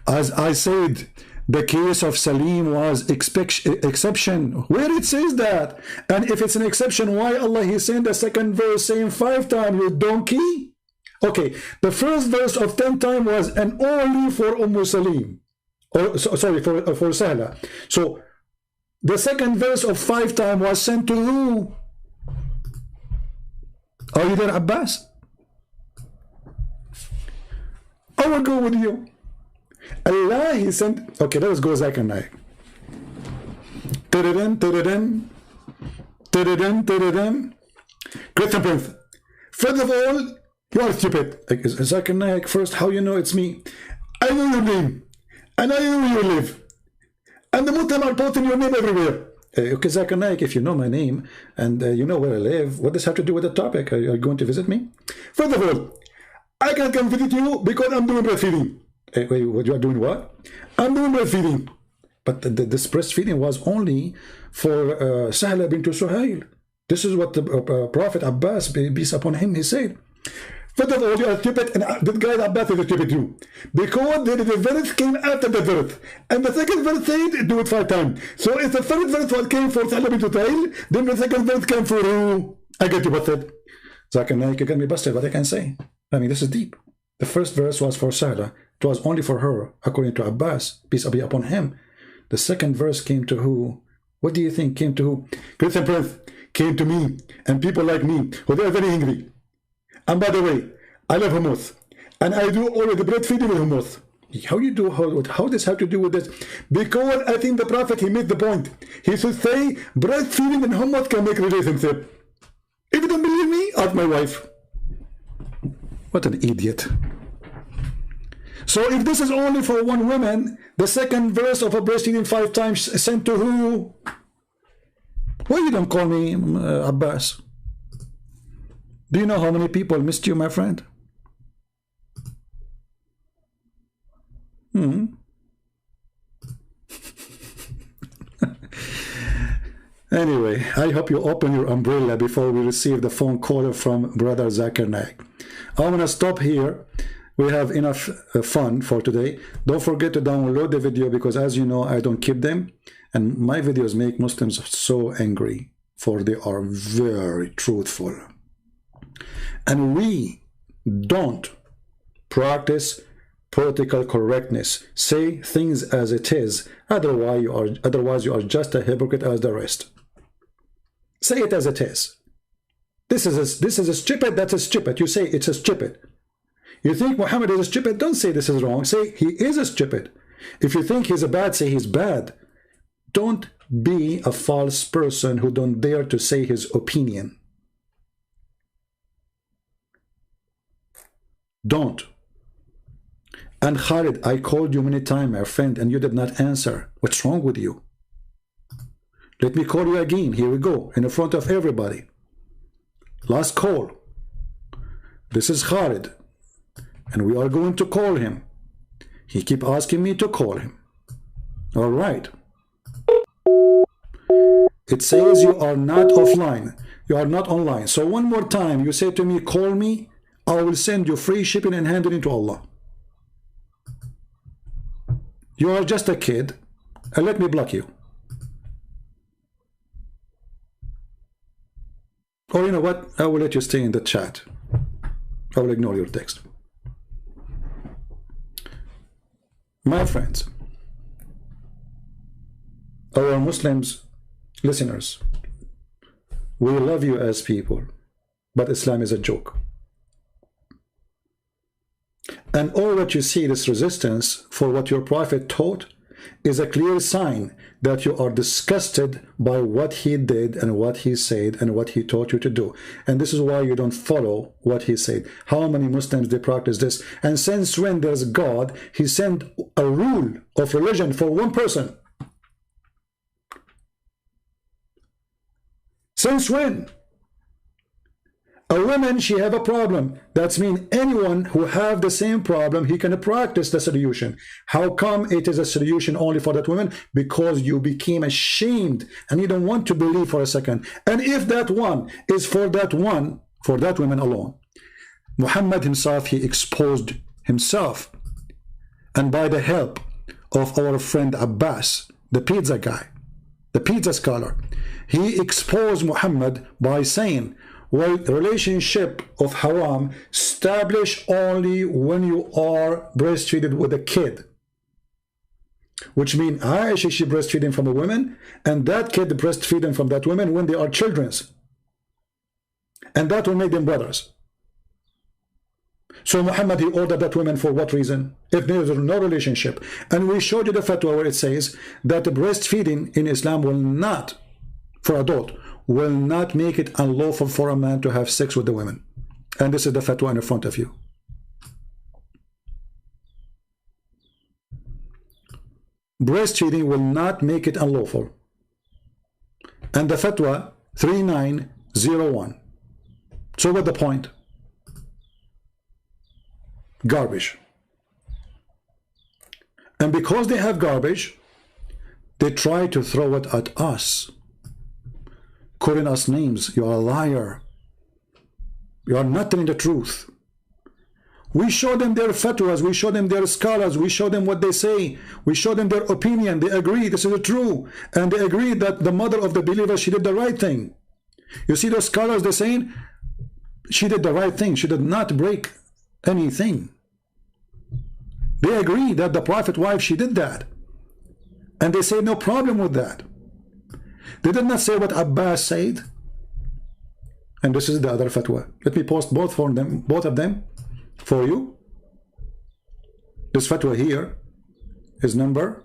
As I said, the case of Salim was exception. Where it says that? And if it's an exception, why Allah he sent the second verse saying 5 times, you donkey? Okay, the first verse of 10 times was and only for Salim. Or sorry, for Sahla. So the second verse of 5 times was sent to who? Are you there, Abbas? I will go with you. Allah he sent. Okay, let us go Zakir Naik. Christian Prince. First of all, you are stupid. Zakir Naik, first, how you know it's me? I know your name. And I know where you live. And the Muslims are posting your name everywhere. Okay, Zakir Naik, if you know my name and you know where I live, what does this have to do with the topic? Are you going to visit me? First of all, I can come visit you because I'm doing breastfeeding. Wait, what you are doing what? I'm doing breastfeeding. But this breastfeeding was only for Sahla bint Suhail. This is what the Prophet Abbas, peace upon him, he said. First of all, you are stupid, and the guy Abbas is stupid too. Because the verse came after the verse. And the second verse said, do it 5 times. So if the first verse came for Sahla bint Suhail, then the second verse came for who? I get you busted. Zakir Naik, you got me busted, what I can say. I mean, this is deep. The first verse was for Sahla. It was only for her, according to Abbas, peace be upon him. The second verse came to who? What do you think came to who? Christian Prince came to me, and people like me, who they are very angry. And by the way, I love hummus. And I do all the breastfeeding with hummus. How you do, how does have to do with this? Because I think the Prophet, he made the point. He should say, breastfeeding and hummus can make relationship. If you don't believe me, ask my wife. What an idiot. So if this is only for one woman, the second verse of a breastfeeding 5 times sent to who? Why you don't call me Abbas? Do you know how many people missed you, my friend? Anyway, I hope you open your umbrella before we receive the phone call from Brother Zakir Naik. I'm going to stop here. we have enough fun for today. Don't forget to download the video, because as you know, I don't keep them, and my videos make Muslims so angry, for they are very truthful. And we don't practice political correctness. Say things as it is, otherwise you are just a hypocrite as the rest. Say it as it is. This is a stupid, that's a stupid. You say it's a stupid. You think Muhammad is a stupid, don't say this is wrong. Say he is a stupid. If you think he's a bad, say he's bad. Don't be a false person who don't dare to say his opinion. Don't. And Khalid, I called you many times, my friend, and you did not answer. What's wrong with you? Let me call you again. Here we go, in front of everybody. Last call. This is Khalid, and we are going to call him. He keep asking me to call him. All right. It says you are not offline. You are not online. So one more time, you say to me, call me. I will send you free shipping and hand it into Allah. You are just a kid, and let me block you. Or you know what? I will let you stay in the chat. I will ignore your text. My friends, our Muslims listeners, we love you as people, but Islam is a joke. And all what you see, this resistance for what your prophet taught, is a clear sign that you are disgusted by what he did and what he said and what he taught you to do. And this is why you don't follow what he said. How many Muslims they practice this? And since when there's God, he sent a rule of religion for one person. Since when? A woman, she have a problem. That's mean anyone who have the same problem, he can practice the solution. How come it is a solution only for that woman? Because you became ashamed and you don't want to believe for a second. And if that one is for that woman alone, Muhammad himself, he exposed himself. And by the help of our friend Abbas, the pizza guy, the pizza scholar, he exposed Muhammad by saying, well, relationship of haram established only when you are breastfeeding with a kid. Which means Aisha, she breastfeeding from a woman, and that kid breastfeeding from that woman when they are children's. And that will make them brothers. So Muhammad, he ordered that woman for what reason? If there is no relationship. And we showed you the fatwa where it says that the breastfeeding in Islam will not, for adult, will not make it unlawful for a man to have sex with the women. And this is the fatwa in front of you. Breastfeeding will not make it unlawful. And the fatwa 3901. So what's the point? Garbage. And because they have garbage, they try to throw it at us, calling us names. You are a liar. You are not telling the truth. We show them their fatwas, we show them their scholars, we show them what they say, we show them their opinion. They agree this is true, and they agree that the mother of the believer, she did the right thing. You see those scholars, they're saying she did the right thing, she did not break anything. They agree that the Prophet wife, she did that, and they say no problem with that. They did not say what Abbas said. And this is the other fatwa. Let me post both of them for you. This fatwa here is number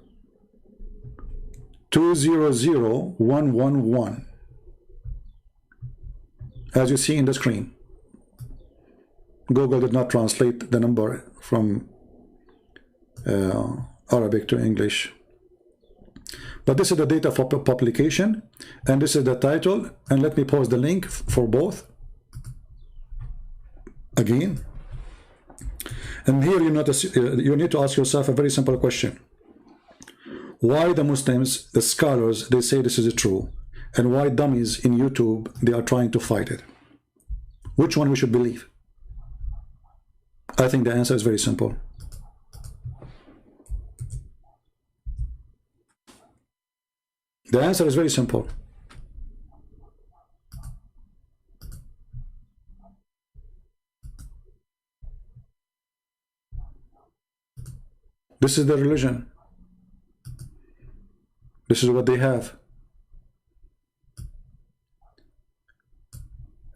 200111, as you see in the screen. Google did not translate the number from Arabic to English. But this is the date of publication, and this is the title. And let me post the link for both again. And here you need to ask yourself a very simple question. Why the Muslims, the scholars, they say this is true, and why dummies in YouTube, they are trying to fight it? Which one we should believe? I think the answer is very simple. The answer is very simple. This is the religion. This is what they have.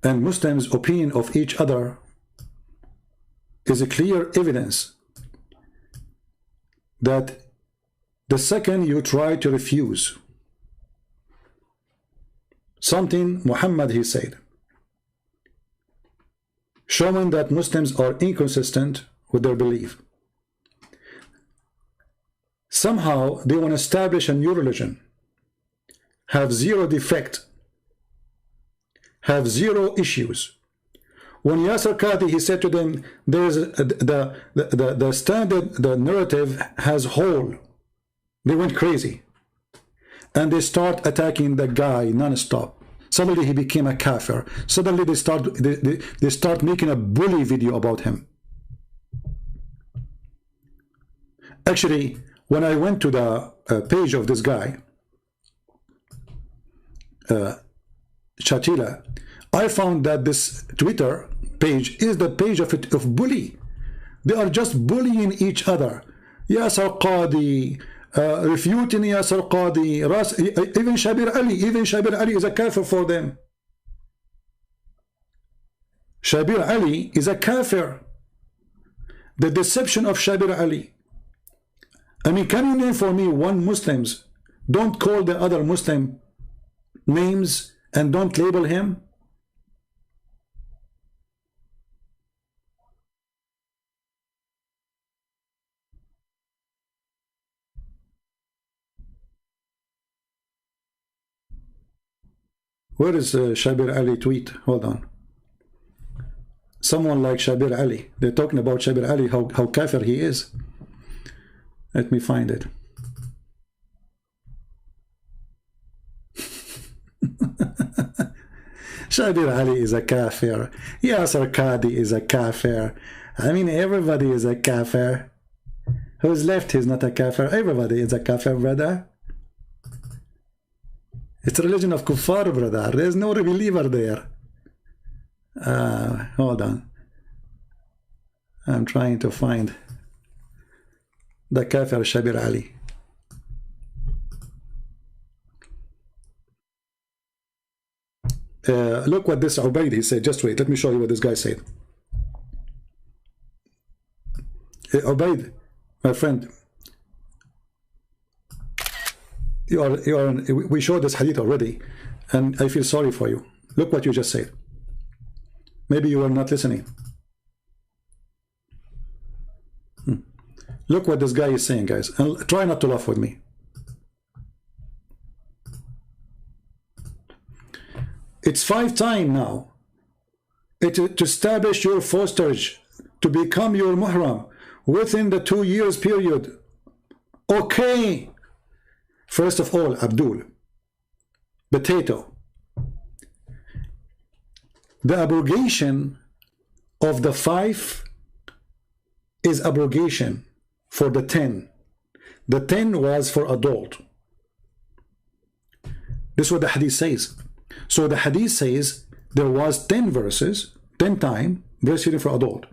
And Muslims' opinion of each other is a clear evidence that the second you try to refuse something Muhammad he said, showing that Muslims are inconsistent with their belief, somehow they want to establish a new religion, have zero defect, have zero issues. When Yasser Qadhi, he said to them, there's the standard, the narrative has hole. They went crazy. And they start attacking the guy non-stop. Suddenly he became a kafir. Suddenly they start making a bully video about him. Actually, when I went to the page of this guy, Shatila, I found that this Twitter page is the page of bully. They are just bullying each other. Yasser Qadhi, refuting Yasser Qadhi, even Shabir Ali is a kafir for them. Shabir Ali is a kafir. The deception of Shabir Ali. I mean, can you name for me one Muslims? Don't call the other Muslim names and don't label him. Where is Shabir Ali tweet? Hold on. Someone like Shabir Ali. They're talking about Shabir Ali, how kafir he is. Let me find it. Shabir Ali is a kafir. Yasser Qadhi is a kafir. I mean, everybody is a kafir. Who's left is not a kafir. Everybody is a kafir, brother. It's a religion of kuffar, brother. There's no believer there. Hold on. I'm trying to find the kafir Shabir Ali. Look what this Ubaid he said. Just wait. Let me show you what this guy said. Ubaid, my friend, we showed this hadith already, and I feel sorry for you. Look what you just said. Maybe you were not listening. Look what this guy is saying, guys, and try not to laugh with me. It's 5 times now to establish your fosterage, to become your muhram within the 2 years period. Okay. First of all, Abdul, potato. The abrogation of the 5 is abrogation for the 10. The 10 was for adult. This is what the hadith says. So the hadith says there was 10 verses, 10 times breastfeeding for adult.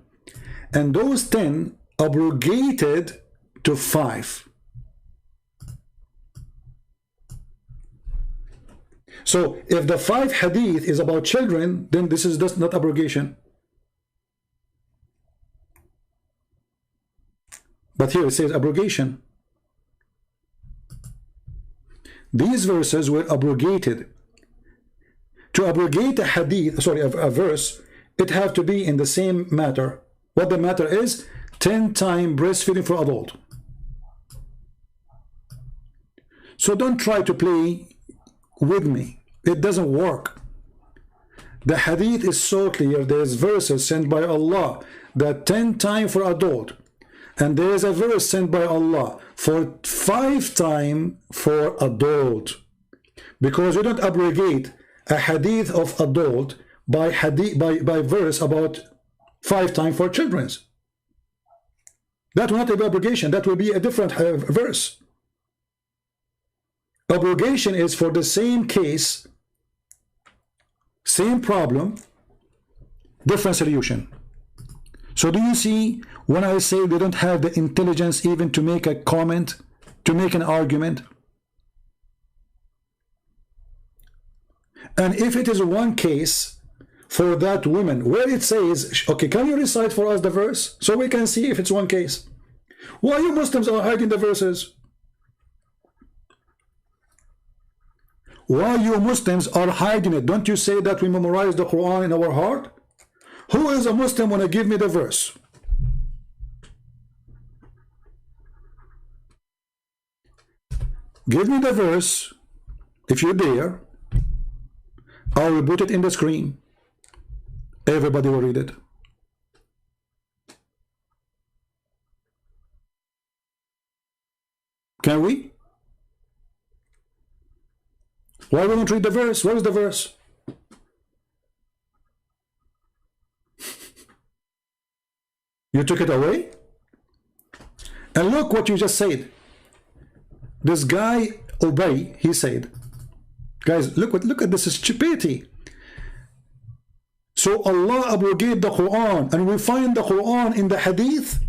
And those 10 abrogated to 5. So if the 5 hadith is about children, then this is just not abrogation. But here it says abrogation. These verses were abrogated. To abrogate a hadith, sorry, a verse, it have to be in the same matter. What the matter is, 10 times breastfeeding for adult. So don't try to play with me. It doesn't work. The hadith is so clear. There's verses sent by Allah that 10 times for adult, and there is a verse sent by Allah for 5 times for adult, because you don't abrogate a hadith of adult by verse about 5 times for children's. That will not be abrogation. That will be a different verse. Abrogation is for the same case, same problem, different solution. So do you see when I say they don't have the intelligence even to make a comment, to make an argument? And if it is one case for that woman where it says, okay, can you recite for us the verse so we can see if it's one case? Why you Muslims are hiding the verses? Why you Muslims are hiding it? Don't you say that we memorize the Quran in our heart? Who is a Muslim want to give me the verse? Give me the verse if you dare. I will put it in the screen. Everybody will read it. Can we? Why we don't read the verse? Where is the verse? You took it away? And look what you just said. This guy, Ubay, he said, guys, look at this stupidity. So Allah abrogate the Quran, and we find the Quran in the Hadith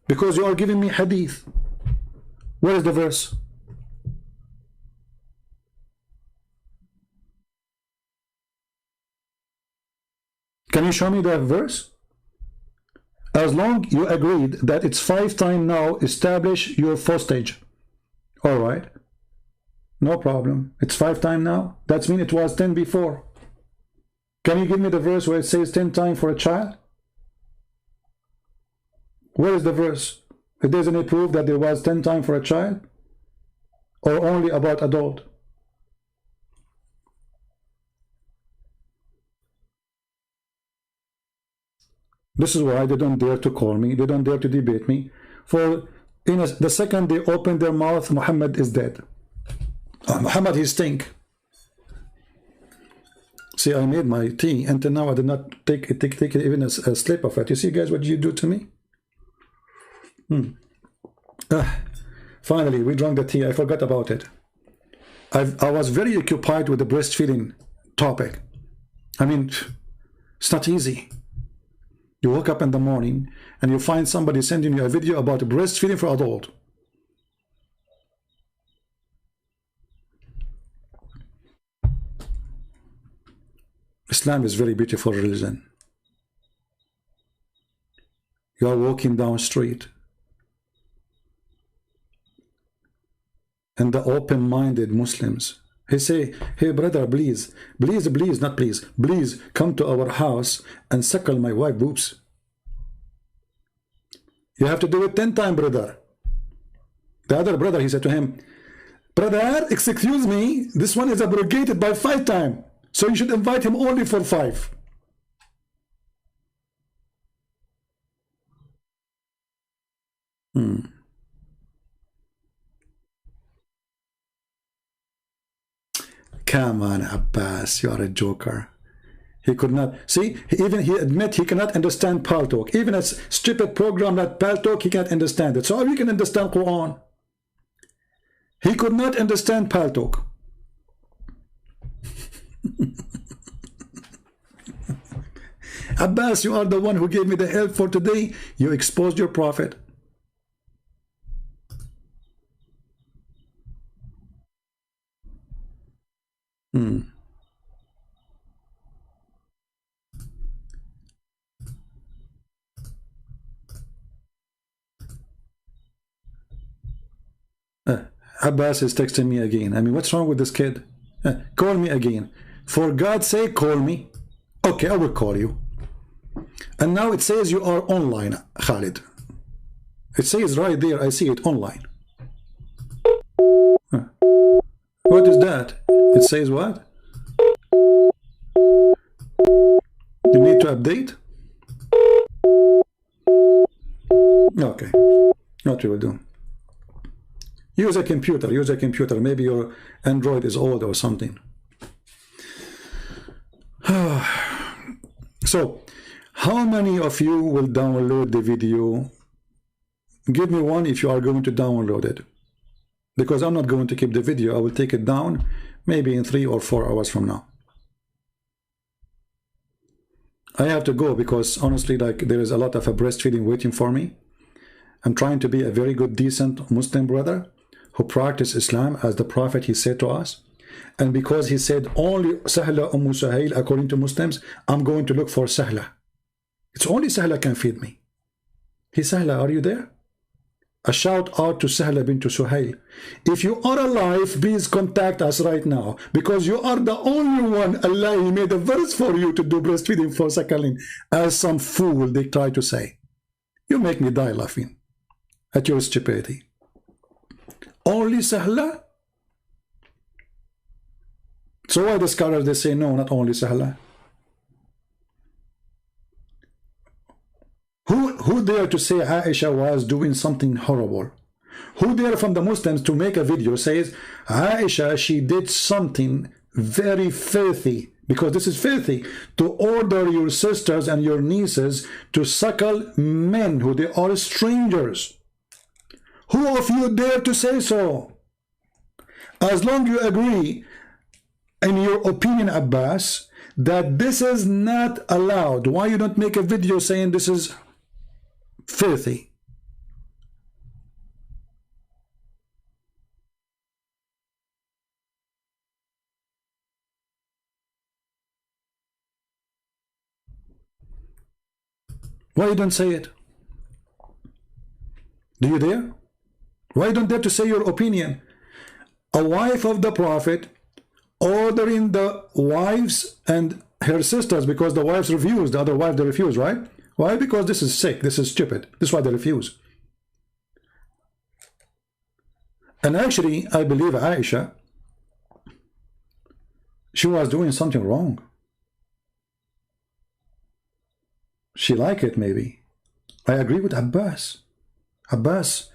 because you are giving me Hadith. Where is the verse? Can you show me that verse? As long you agreed that it's 5 times now, establish your postage. All right. No problem. It's 5 times now. That means it was 10 before. Can you give me the verse where it says 10 times for a child? Where is the verse? If there's any proof that there was 10 times for a child? Or only about adult? This is why they don't dare to call me. They don't dare to debate me. For the second they open their mouth, Muhammad is dead. Muhammad, he stink. See, I made my tea until now I did not take even a slip of it. You see, guys, what you do to me? Finally, we drank the tea. I forgot about it. I was very occupied with the breastfeeding topic. I mean, it's not easy. You wake up in the morning and you find somebody sending you a video about breastfeeding for adult. Islam is very beautiful religion. You are walking down the street and the open-minded Muslims, they say, hey brother, please, please come to our house and suckle my wife boobs. You have to do it 10 times, brother. The other brother, he said to him, brother, excuse me, this one is abrogated by 5 times. So you should invite him only for 5. Come on, Abbas, you are a joker. He could not, see, even he admit he cannot understand Paltalk. Even a stupid program like Paltalk, he can't understand it. So how you can understand Quran? He could not understand Paltalk. Abbas, you are the one who gave me the help for today. You exposed your prophet. Abbas is texting me again. I mean, what's wrong with this kid? Call me again. For God's sake, call me. Okay, I will call you. And now it says you are online, Khalid. It says right there, I see it online. What is that? It says what? You need to update? Okay. What we will do? Use a computer. Use a computer. Maybe your Android is old or something. So, how many of you will download the video give me one if you are going to download it, because I'm not going to keep the video. I will take it down maybe in 3 or 4 hours from now. I have to go because honestly, like, there is a lot of breastfeeding waiting for me. I'm trying to be a very good, decent Muslim brother who practice Islam as the Prophet he said to us. And because he said only Sahla Suhail according to Muslims, I'm going to look for Sahla. It's only Sahla can feed me. Hey Sahla, are you there? A shout out to Sahla bint Suhail. If you are alive, please contact us right now, because you are the only one Allah He made a verse for you to do breastfeeding for suckling, as some fool they try to say. You make me die laughing at your stupidity. Only Sahla? So why the scholars they say no, not only Sahla? Who dare to say Aisha was doing something horrible? Who dare from the Muslims to make a video says Aisha, she did something very filthy, because this is filthy, to order your sisters and your nieces to suckle men who they are strangers? Who of you dare to say so? As long you agree in your opinion, Abbas, that this is not allowed, why you don't make a video saying this is filthy? Why you don't say it? Do you dare? Why you don't dare to say your opinion? A wife of the Prophet ordering the wives and her sisters, because the wives refuse, the other wife they refuse, right? Why? Because this is sick, this is stupid. This is why they refuse. And actually, I believe Aisha, she was doing something wrong. She liked it, maybe. I agree with Abbas. Abbas,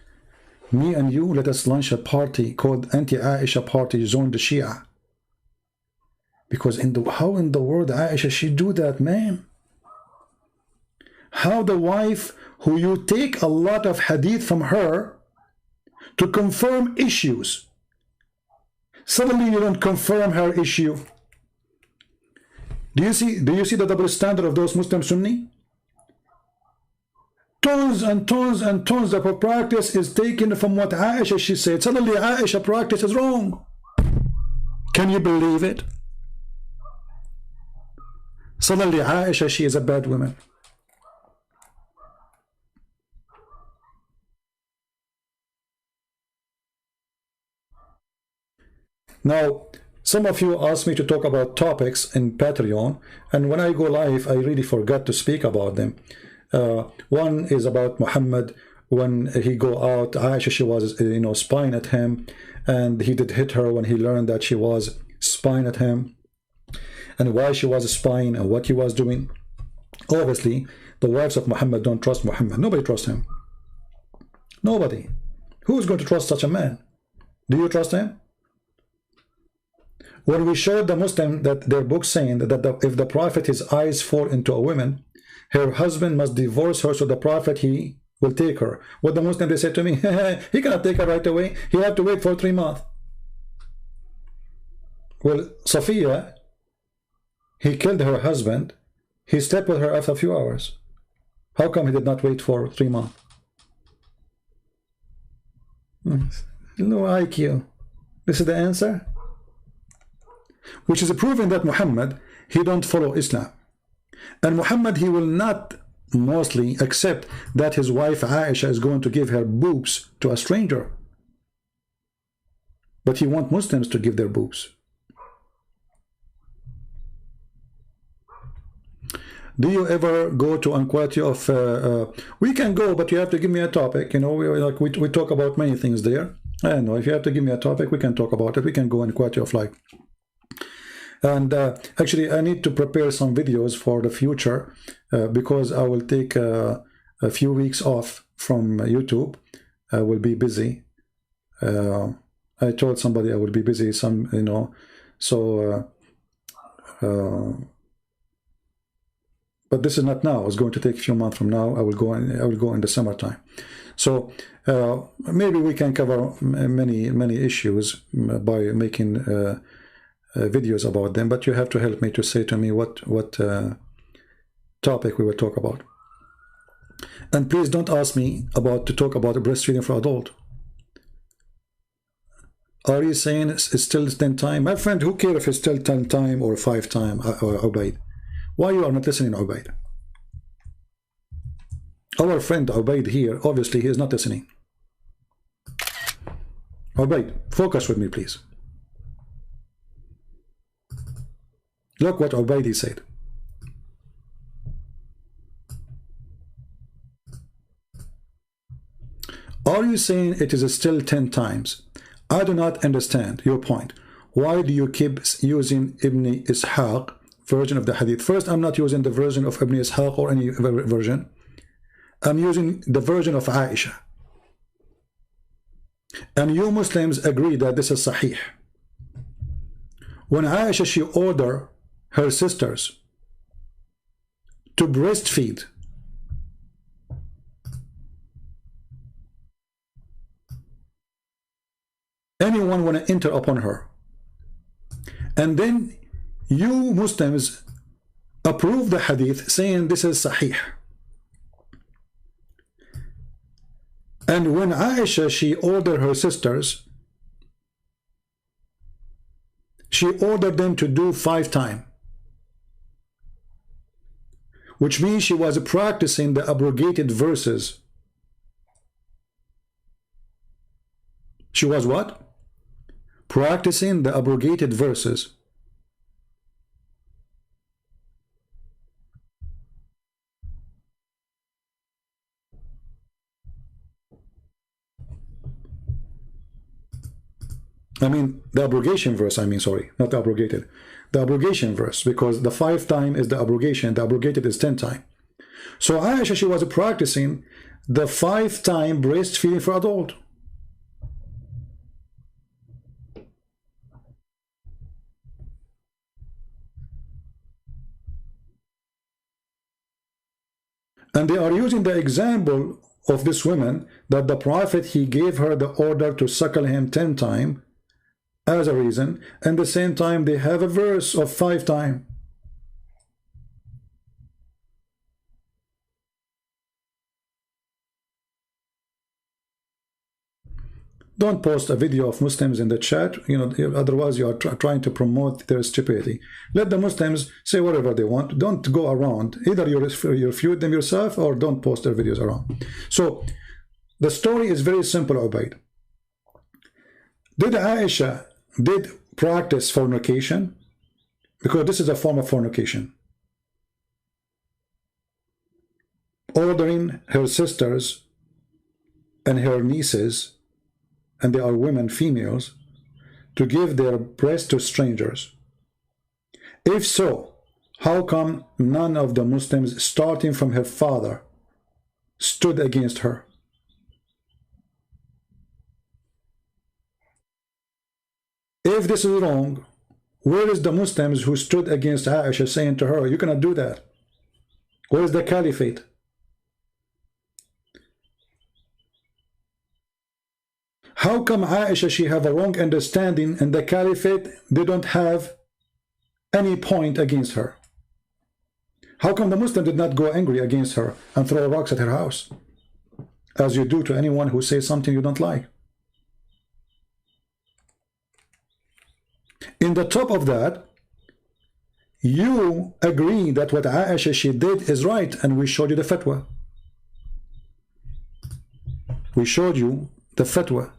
me and you, let us launch a party called Anti-Aisha Party, Zone the Shia. Because how in the world Aisha she do that, man? How the wife who you take a lot of hadith from her to confirm issues, suddenly you don't confirm her issue? Do you see the double standard of those Muslim Sunni? Tons and tons and tons of her practice is taken from what Aisha she said. Suddenly Aisha practice is wrong. Can you believe it? Suddenly Aisha she is a bad woman. Now, some of you asked me to talk about topics in Patreon, and when I go live, I really forgot to speak about them. One is about Muhammad. When he go out, Aisha, she was, spying at him, and he did hit her when he learned that she was spying at him, and why she was spying and what he was doing. Obviously, the wives of Muhammad don't trust Muhammad. Nobody trusts him. Nobody. Who is going to trust such a man? Do you trust him? When we showed the Muslim that their book saying that if the Prophet his eyes fall into a woman, her husband must divorce her, so the Prophet he will take her. What the Muslim they said to me, he cannot take her right away. He have to wait for 3 months. Well, Safiya, he killed her husband. He slept with her after a few hours. How come he did not wait for 3 months? No IQ. This is the answer. Which is proving that Muhammad, he don't follow Islam. And Muhammad, he will not mostly accept that his wife Aisha is going to give her boobs to a stranger. But he wants Muslims to give their boobs. Do you ever go to inquiry of we can go, but you have to give me a topic. We talk about many things there. I don't know, if you have to give me a topic, we can talk about it. We can go inquiry of like. And actually, I need to prepare some videos for the future because I will take a few weeks off from YouTube. I will be busy. I told somebody I will be busy. but this is not now. It's going to take a few months from now. I will go in the summertime. So maybe we can cover many issues by making videos about them, but you have to help me to say to me what topic we will talk about. And please don't ask me to talk about breastfeeding for adult. Are you saying it's still 10 times? My friend, who cares if it's still 10 times or 5 times, Ubaid? Why you are not listening, Ubaid? Our friend Ubaid here, obviously he is not listening. Ubaid, focus with me, please. Look what Ubaid said. Are you saying it is still 10 times? I do not understand your point. Why do you keep using Ibn Ishaq version of the hadith? First, I'm not using the version of Ibn Ishaq or any version. I'm using the version of Aisha. And you Muslims agree that this is sahih. When Aisha, she ordered her sisters to breastfeed, anyone want to enter upon her, and then you Muslims approve the hadith saying this is sahih. And when Aisha, she ordered her sisters, she ordered them to do 5 times, which means she was practicing the abrogated verses. She was what? Practicing the abrogated verses. I mean, the abrogation verse, sorry, not the abrogated. The abrogation verse, because the 5 times is the abrogation, the abrogated is 10 times. So Aisha, she was practicing the 5 times breastfeeding for adult. And they are using the example of this woman that the Prophet, he gave her the order to suckle him 10 times as a reason, and at the same time they have a verse of 5 times. Don't post a video of Muslims in the chat, otherwise you are trying to promote their stupidity. Let the Muslims say whatever they want. Don't go around. Either you refute them yourself or don't post their videos around. So the story is very simple, Ubaid. Did Aisha practice fornication? Because this is a form of fornication. Ordering her sisters and her nieces, and they are women, females, to give their breast to strangers. If so, how come none of the Muslims, starting from her father, stood against her? If this is wrong, where is the Muslims who stood against Aisha, saying to her, you cannot do that? Where is the caliphate? How come Aisha, she have a wrong understanding, and the caliphate, they don't have any point against her? How come the Muslim did not go angry against her and throw rocks at her house, as you do to anyone who says something you don't like? In the top of that, you agree that what Aisha, she did is right, and we showed you the fatwa. We showed you the fatwa.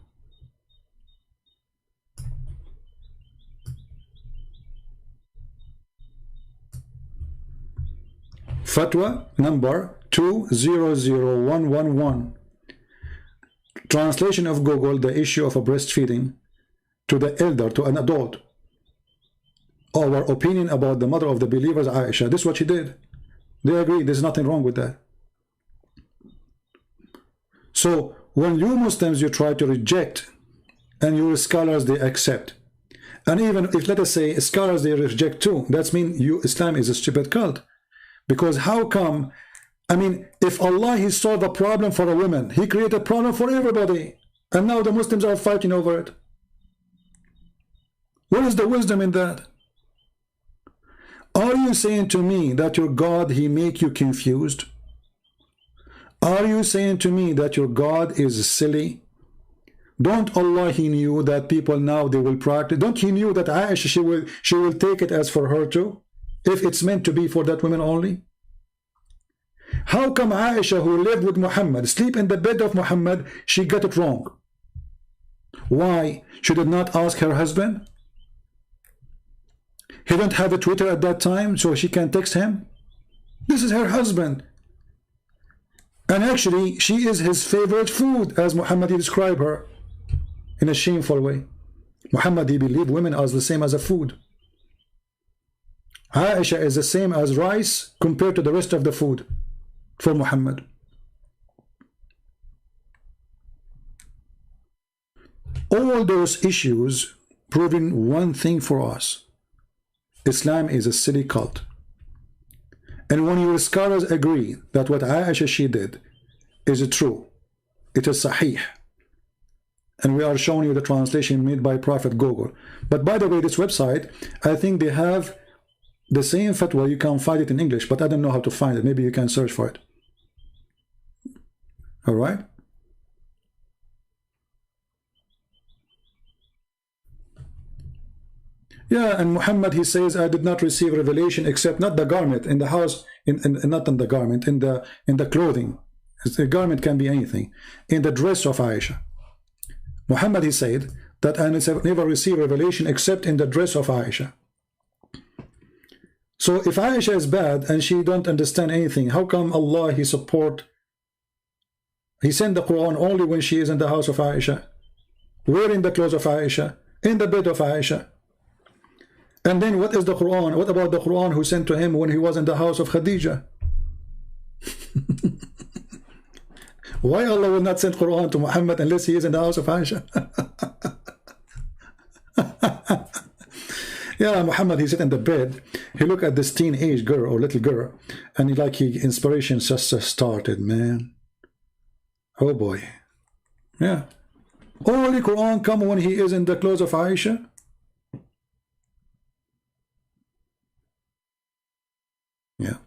Fatwa number 200111. Translation of Google, the issue of a breastfeeding to the elder, to an adult. Our opinion about the mother of the believers, Aisha. This is what she did. They agree, there's nothing wrong with that. So when you Muslims, you try to reject, and your scholars, they accept. And even if, let us say, scholars, they reject too, that means Islam is a stupid cult. Because how come, I mean, if Allah, He solved a problem for a woman, He created a problem for everybody, and now the Muslims are fighting over it. What is the wisdom in that? Are you saying to me that your God, He make you confused? Are you saying to me that your God is silly? Don't Allah, He knew that people now they will practice. Don't He knew that Aisha, she will take it as for her too, if it's meant to be for that woman only? How come Aisha, who lived with Muhammad, sleep in the bed of Muhammad, she got it wrong? Why? She did not ask her husband? He didn't have a Twitter at that time, so she can text him? This is her husband. And actually, she is his favorite food, as Muhammad described her, in a shameful way. Muhammad, he believed women as the same as a food. Aisha is the same as rice compared to the rest of the food for Muhammad. All those issues proving one thing for us. Islam is a silly cult. And when your scholars agree that what Aisha she did is true, it is sahih, and we are showing you the translation made by Prophet Google. But by the way, this website, I think they have the same fatwa. You can find it in English, but I don't know how to find it. Maybe you can search for it. All right. Yeah, and Muhammad, he says, I did not receive revelation except not the garment in the house, not in the garment, in the clothing. The garment can be anything. In the dress of Aisha. Muhammad, he said that I never received revelation except in the dress of Aisha. So if Aisha is bad and she don't understand anything, how come Allah, He sent the Quran only when she is in the house of Aisha, wearing the clothes of Aisha, in the bed of Aisha? And then what is the Quran? What about the Quran who sent to him when he was in the house of Khadija? Why Allah will not send Quran to Muhammad unless he is in the house of Aisha? Yeah, Muhammad, he sit in the bed, he look at this teenage girl or little girl, and inspiration just started, man. Oh boy. Yeah. Only Quran come when he is in the clothes of Aisha. Yeah.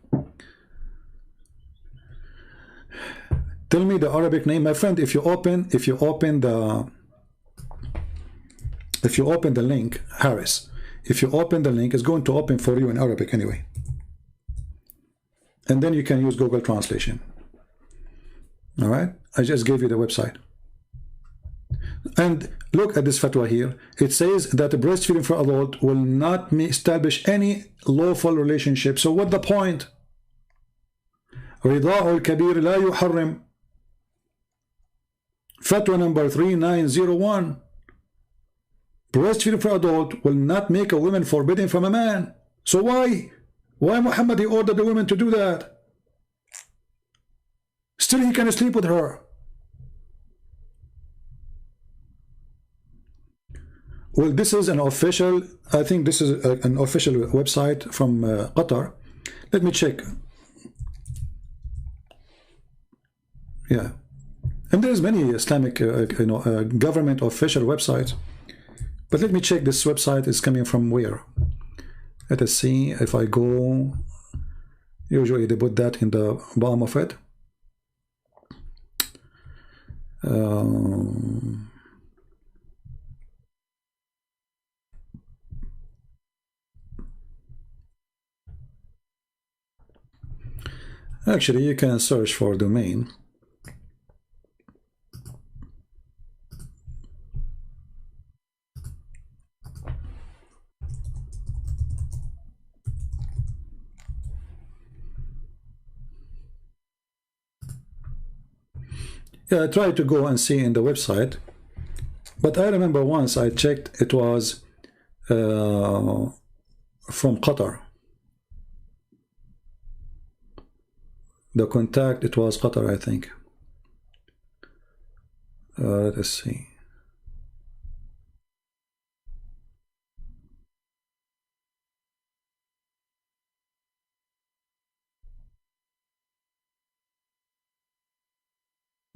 Tell me the Arabic name, my friend. If you open the link, Harris, if you open the link, it's going to open for you in Arabic anyway, and then you can use Google Translation. All right, I just gave you the website, and look at this fatwa here. It says that the breastfeeding for adult will not establish any lawful relationship. So what the point? رضاع الكبير لا يحرم. Fatwa number 3901. Breastfeeding for adult will not make a woman forbidden from a man. So why Muhammad, he ordered the woman to do that? Still he can sleep with her. Well, this is an official, I think this is an official website from Qatar. Let me check. Yeah. And there's many Islamic, government official websites. But let me check this website is coming from where. Let us see if I go. Usually they put that in the bottom of it. Actually, you can search for domain. Yeah, I tried to go and see in the website, but I remember once I checked, it was from Qatar. The contact, it was Qatar, I think. Let us see.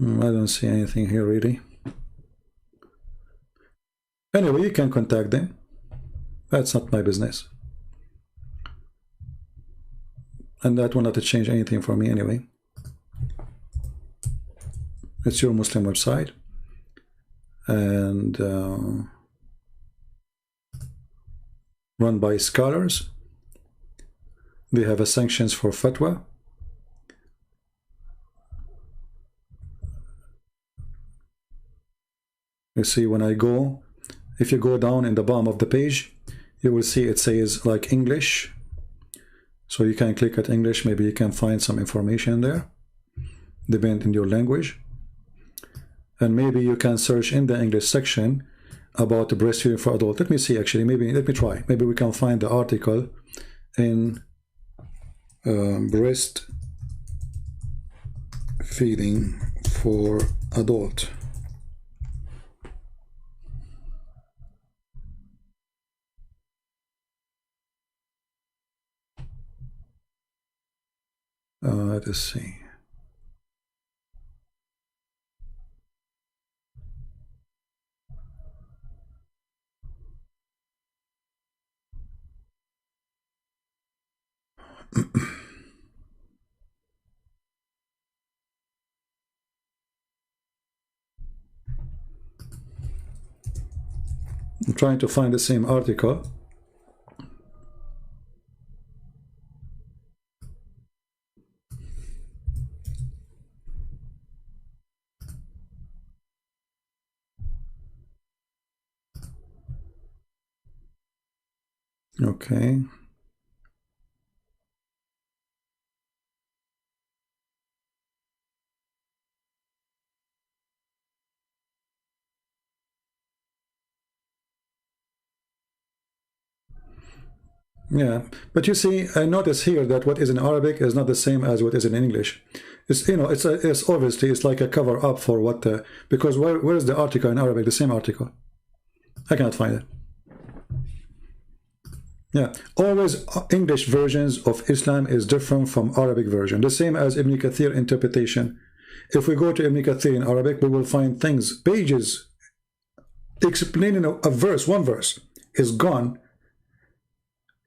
I don't see anything here really. Anyway, you can contact them. That's not my business. And that will not change anything for me anyway. It's your Muslim website. And run by scholars. They have a sanctions for fatwa. You see, when I go, if you go down in the bottom of the page, you will see it says like English. So you can click at English, maybe you can find some information there, depending on your language. And maybe you can search in the English section about the breastfeeding for adults. Let me see, actually, maybe, let me try. Maybe we can find the article in breastfeeding for adult. Let us see. I'm trying to find the same article. Okay. Yeah, but you see, I notice here that what is in Arabic is not the same as what is in English. It's, you know, it's obviously it's like a cover up for what because where is the article in Arabic? The same article. I cannot find it. Yeah, always English versions of Islam is different from Arabic version. The same as Ibn Kathir interpretation. If we go to Ibn Kathir in Arabic, we will find things, pages explaining a verse, one verse is gone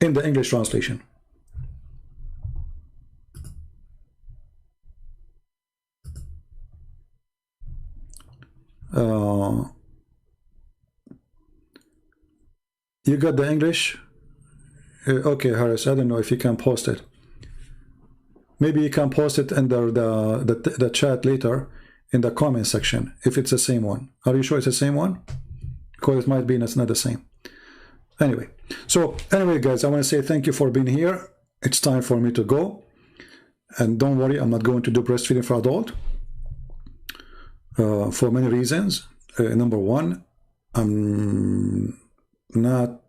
in the English translation. You got the English? Okay, Harris, I don't know if you can post it. Maybe you can post it under the chat later in the comment section if it's the same one. Are you sure it's the same one? Because it might be it's not the same. Anyway, guys, I want to say thank you for being here. It's time for me to go. And don't worry, I'm not going to do breastfeeding for adult for many reasons. Number one, I'm not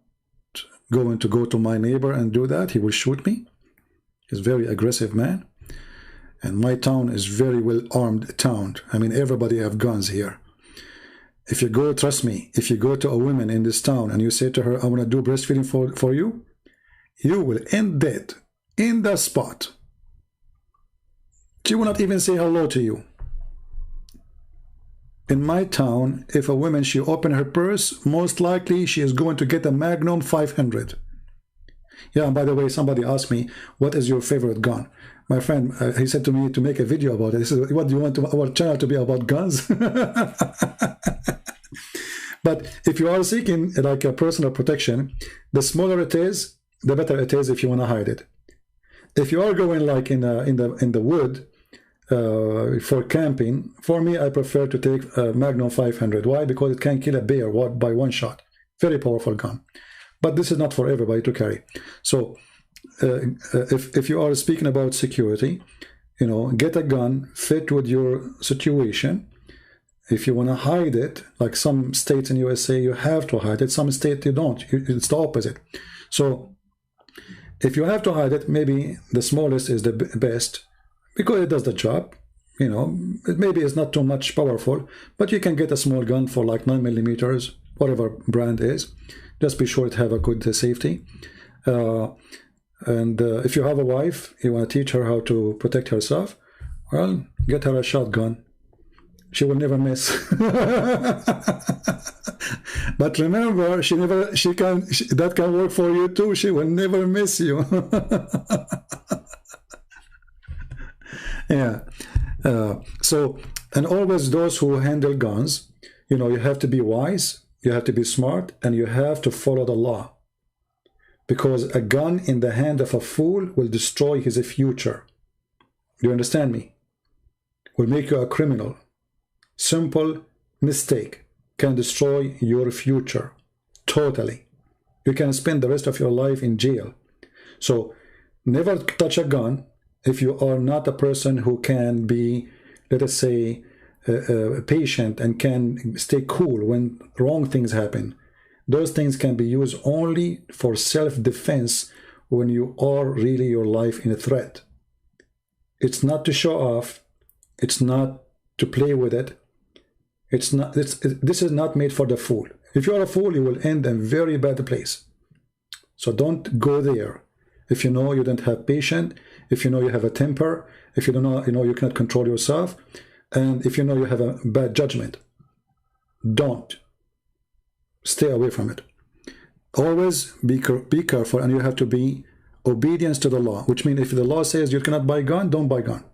going to go to my neighbor and do that. He will shoot me. He's a very aggressive man. And my town is very well armed town. I mean, everybody have guns here. If you go, trust me, if you go to a woman in this town and you say to her, I want to do breastfeeding for you, you will end dead in the spot. She will not even say hello to you. In my town, if a woman, she open her purse, most likely she is going to get a Magnum 500. Yeah, and by the way, somebody asked me, what is your favorite gun? My friend, he said to me to make a video about it. He said, what, do you want our channel to be about guns? But if you are seeking like a personal protection, the smaller it is, the better it is if you want to hide it. If you are going like in the wood, for camping, for me, I prefer to take a Magnum 500. Why? Because it can kill a bear by one shot. Very powerful gun. But this is not for everybody to carry. So if you are speaking about security, you know, get a gun fit with your situation. If you want to hide it, like some states in USA, you have to hide it. Some states you don't. It's the opposite. So if you have to hide it, maybe the smallest is the best, because it does the job. You know, maybe it's not too much powerful, but you can get a small gun for like 9mm, whatever brand is. Just be sure to have a good safety. And if you have a wife, you want to teach her how to protect herself, well, get her a shotgun. she will never miss. But remember, that can work for you too. She will never miss you. Yeah. So, and always those who handle guns, you know, you have to be wise, you have to be smart, and you have to follow the law. Because a gun in the hand of a fool will destroy his future. Do you understand me? Will make you a criminal. Simple mistake can destroy your future totally. You can spend the rest of your life in jail. So never touch a gun if you are not a person who can be, let us say, patient and can stay cool when wrong things happen. Those things can be used only for self-defense when you are really your life in a threat. It's not to show off. It's not to play with it. It's not. This is not made for the fool. If you are a fool, you will end in a very bad place. So don't go there. If you know you don't have patience, if you know you have a temper, if you don't know, you know you cannot control yourself, and if you know you have a bad judgment, don't. Stay away from it. Always be careful, and you have to be obedience to the law, which means if the law says you cannot buy gun, don't buy gun.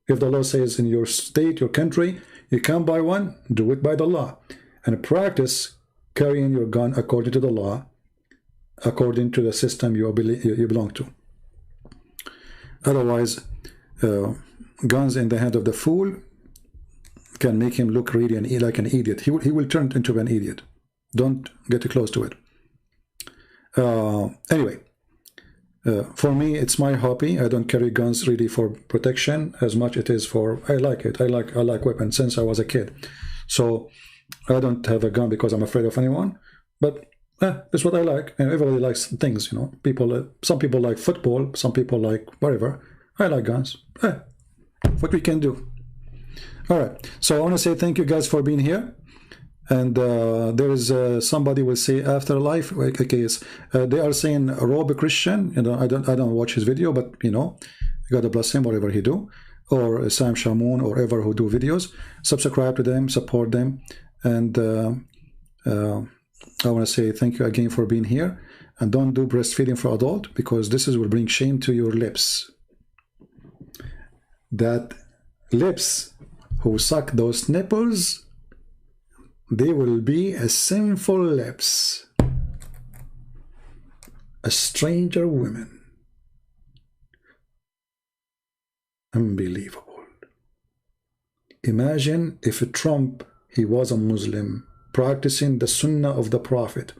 If the law says in your state, your country, you can't buy one, do it by the law. And practice carrying your gun according to the law, according to the system you belong to. Otherwise, guns in the hand of the fool can make him look really like an idiot. He will turn into an idiot. Don't get too close to it. Anyway, for me, it's my hobby. I don't carry guns really for protection as much it is for, I like it. I like weapons since I was a kid. So I don't have a gun because I'm afraid of anyone, but that's what I like. And everybody likes things, you know. Some people like football, some people like whatever. I like guns. What we can do. All right. So I want to say thank you guys for being here. And there is somebody will say afterlife. Okay, they are saying Rob Christian. You know, I don't watch his video, but you know, God bless him, whatever he do, or Sam Shamoun, or ever who do videos. Subscribe to them, support them, and I want to say thank you again for being here. And don't do breastfeeding for adult, because this will bring shame to your lips. That lips who suck those nipples, they will be a sinful lips, a stranger woman. Unbelievable. Imagine if Trump, he was a Muslim, practicing the Sunnah of the Prophet,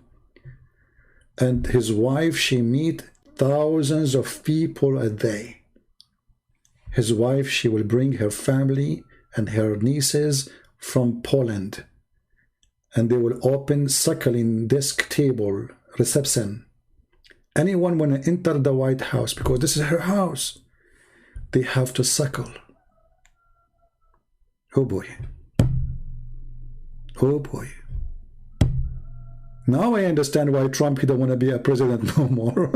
and his wife, she meet thousands of people a day. His wife, she will bring her family and her nieces from Poland, and they will open suckling desk table reception. Anyone when they enter the White House, because this is her house, they have to suckle. Oh boy. Oh boy. Now I understand why Trump, he don't want to be a president no more.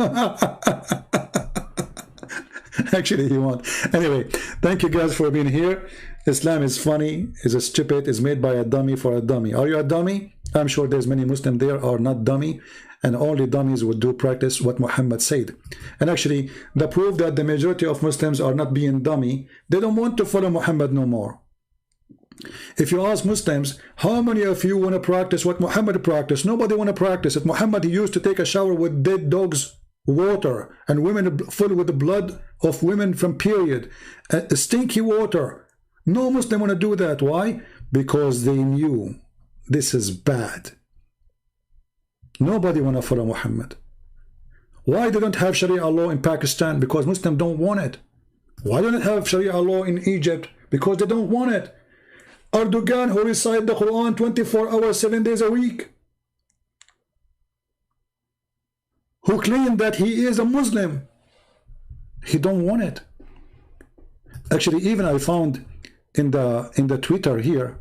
Actually, he won't. Anyway, thank you guys for being here. Islam is funny, is stupid, is made by a dummy for a dummy. Are you a dummy? I'm sure there's many Muslims there are not dummy, and only dummies would do practice what Muhammad said. And actually, the proof that the majority of Muslims are not being dummy, they don't want to follow Muhammad no more. If you ask Muslims, how many of you want to practice what Muhammad practiced? Nobody want to practice it. Muhammad, he used to take a shower with dead dogs' water, and women full with the blood of women from period, stinky water. No Muslim want to do that. Why? Because they knew this is bad. Nobody want to follow Muhammad. Why they don't have Sharia law in Pakistan? Because Muslims don't want it. Why don't they have Sharia law in Egypt? Because they don't want it. Erdogan, who recite the Quran 24 hours, 7 days a week, who claimed that he is a Muslim, he don't want it. Actually, even I found in the Twitter here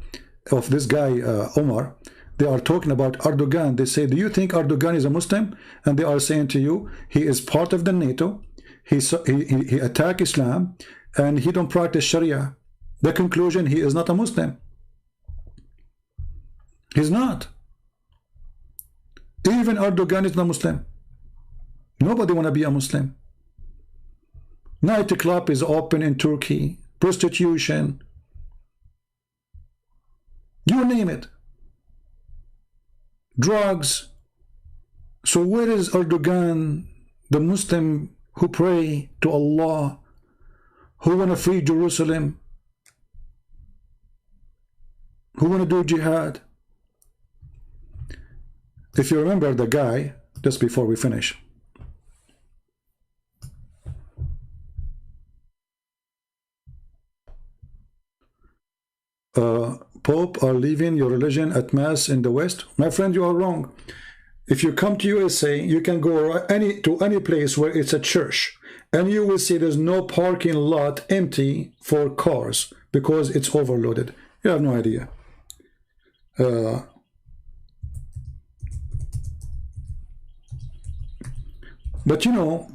of this guy Omar, they are talking about Erdogan. They say, do you think Erdogan is a Muslim? And they are saying to you, he is part of the NATO, he attack Islam, and he don't practice Sharia. The conclusion, he is not a Muslim. He's not. Even Erdogan is not Muslim. Nobody want to be a Muslim. Nightclub is open in Turkey. Prostitution. You name it. Drugs. So where is Erdogan, the Muslim who pray to Allah, who want to free Jerusalem, who want to do jihad? If you remember the guy, just before we finish, Pope are leaving your religion at mass in the West. My friend, you are wrong. If you come to USA, you can go to any place where it's a church, and you will see there's no parking lot empty for cars because it's overloaded. You have no idea. But you know,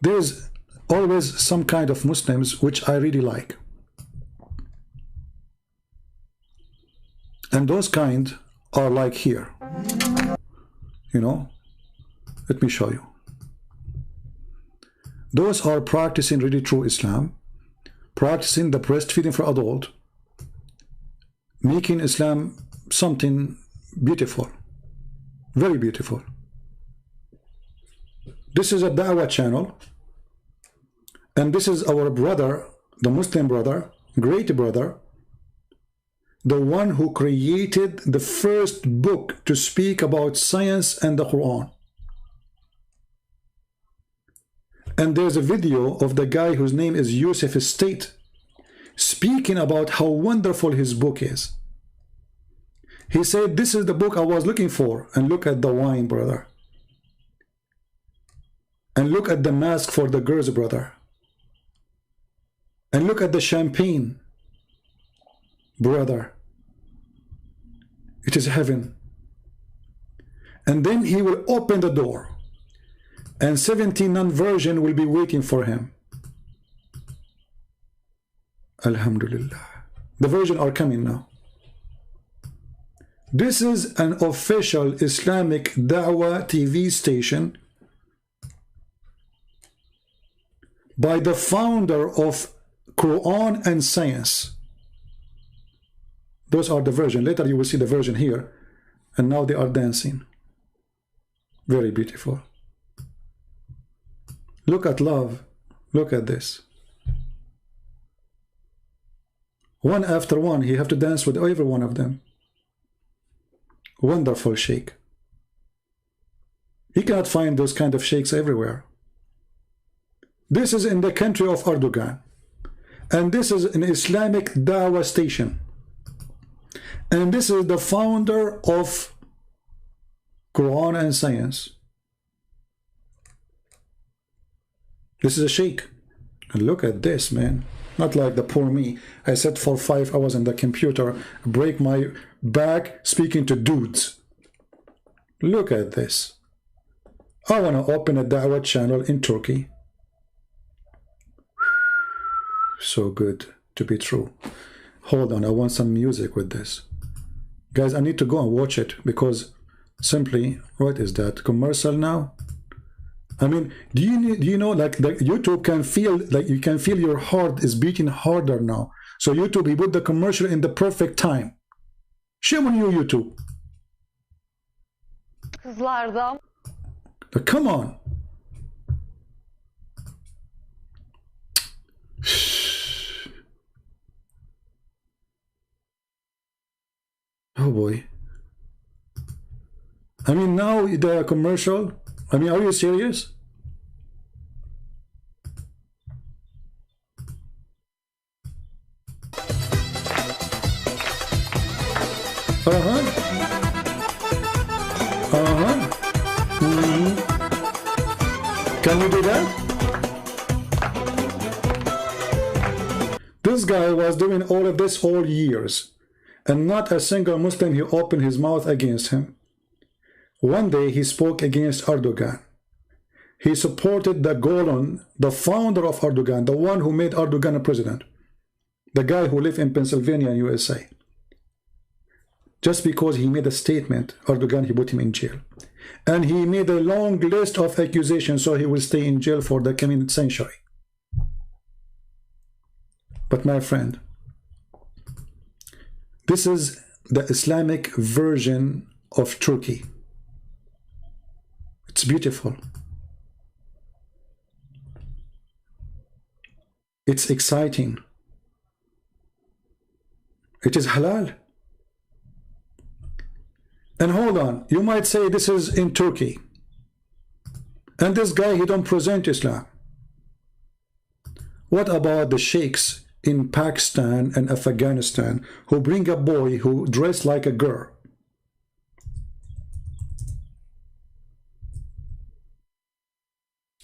there's always some kind of Muslims which I really like. And those kind are like here. You know, let me show you. Those are practicing really true Islam, practicing the breastfeeding for adult, making Islam something beautiful, very beautiful. This is a Dawah channel, and this is our brother, the Muslim brother, great brother, the one who created the first book to speak about science and the Quran. And there's a video of the guy whose name is Yusuf State speaking about how wonderful his book is. He said, this is the book I was looking for. And look at the wine, brother. And look at the mask for the girls, brother. And look at the champagne, brother. It is heaven. And then he will open the door, and 17 non-virgin will be waiting for him. Alhamdulillah. The virgin are coming now. This is an official Islamic Dawah TV station by the founder of Quran and Science. Those are the version. Later you will see the version here. And now they are dancing. Very beautiful. Look at love. Look at this. One after one, you have to dance with every one of them. Wonderful sheikh. You cannot find those kind of sheikhs everywhere. This is in the country of Erdogan. And this is an Islamic Dawah station. And this is the founder of Quran and Science. This is a sheikh. And look at this, man. Not like the poor me. I sat for 5 hours on the computer, break my back speaking to dudes. Look at this. I want to open a Dawah channel in Turkey. So good to be true. Hold on, I want some music with this. Guys, I need to go and watch it because simply, what is that? Commercial now? I mean, do you know, like the YouTube can feel, like you can feel your heart is beating harder now. So YouTube, he put the commercial in the perfect time. Shame on you, YouTube. But come on. Oh boy. I mean, now the commercial. I mean, are you serious? Can you do that? This guy was doing all of this all years, and not a single Muslim he opened his mouth against him. One day he spoke against Erdogan. He supported the Golan, the founder of Erdogan, the one who made Erdogan a president, the guy who lived in Pennsylvania, USA. just because he made a statement. Erdogan, he put him in jail. And he made a long list of accusations, so he will stay in jail for the coming century. But my friend, this is the Islamic version of Turkey. It's beautiful. It's exciting. It is halal. And hold on, you might say this is in Turkey. And this guy, he don't present Islam. What about the sheikhs in Pakistan and Afghanistan who bring a boy who dressed like a girl?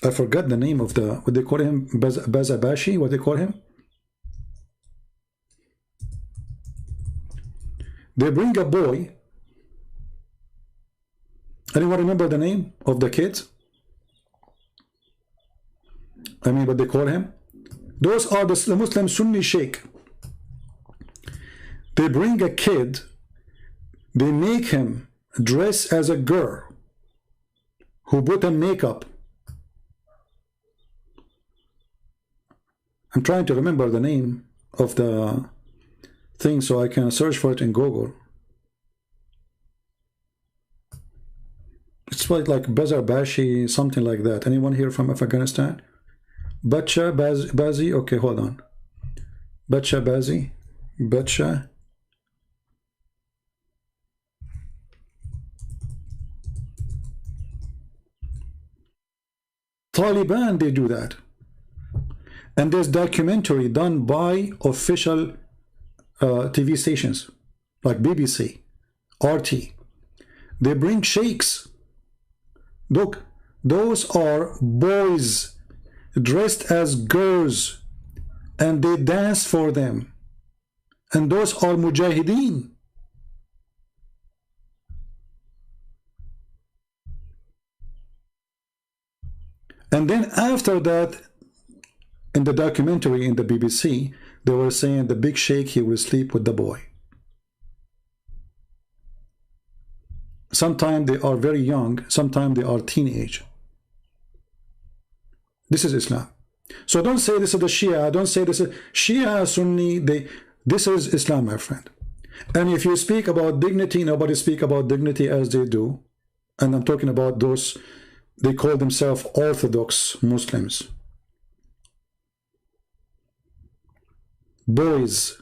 I forgot the name of the, what they call him, Bazabashi, what they call him? They bring a boy. Anyone remember the name of the kids? I mean, what they call him? Those are the Muslim Sunni sheikh. They bring a kid, they make him dress as a girl who put on makeup. I'm trying to remember the name of the thing so I can search for it in Google. It's like Bazarbashi, something like that. Anyone here from Afghanistan? Bacha Bazi? Okay, hold on. Bacha Bazi? Bacha. Taliban, they do that. And there's documentary done by official TV stations like BBC, RT. They bring sheikhs. Look, those are boys dressed as girls and they dance for them. And those are mujahideen. And then after that, in the documentary in the BBC, they were saying the big sheikh, he will sleep with the boy. Sometimes they are very young, sometimes they are teenage. This is Islam. So don't say this is the Shia, don't say this is Shia, Sunni, this is Islam, my friend. And if you speak about dignity, nobody speak about dignity as they do. And I'm talking about those, they call themselves Orthodox Muslims. Boys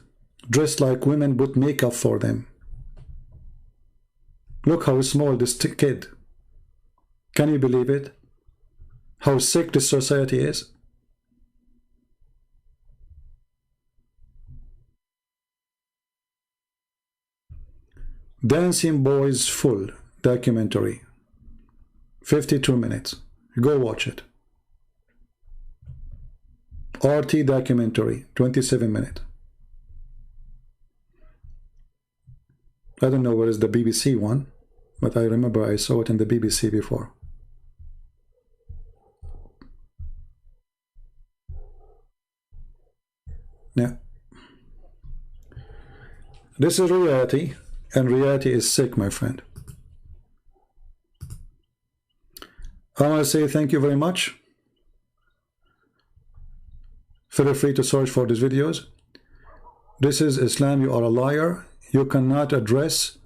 dressed like women put makeup for them. Look how small this kid. Can you believe it? How sick this society is? Dancing Boys Full documentary. 52 minutes. Go watch it. RT documentary, 27 minutes. I don't know what is the BBC one, but I remember I saw it in the BBC before. Yeah. This is reality, and reality is sick, my friend. I want to say thank you very much. Feel free to search for these videos. This is Islam. You are a liar. You cannot address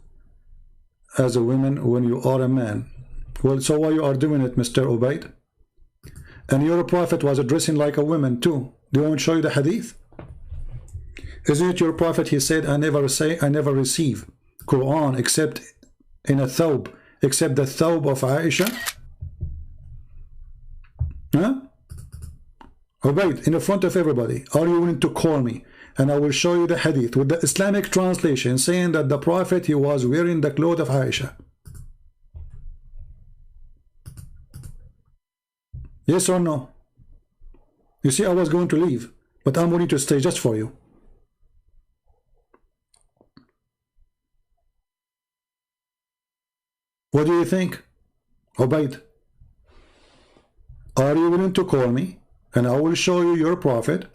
as a woman when you are a man. Well, so why you are doing it, Mr. Ubaid? And your prophet was addressing like a woman too. Do you want to show you the hadith? Isn't it your prophet? He said, I never receive Quran except in a thawb, except the thawb of Aisha. Huh? Ubaid, in the front of everybody, are you willing to call me? And I will show you the hadith with the Islamic translation saying that the prophet, he was wearing the clothes of Aisha. Yes or no? You see, I was going to leave, but I'm willing to stay just for you. What do you think? Ubaid, are you willing to call me? And I will show you your prophet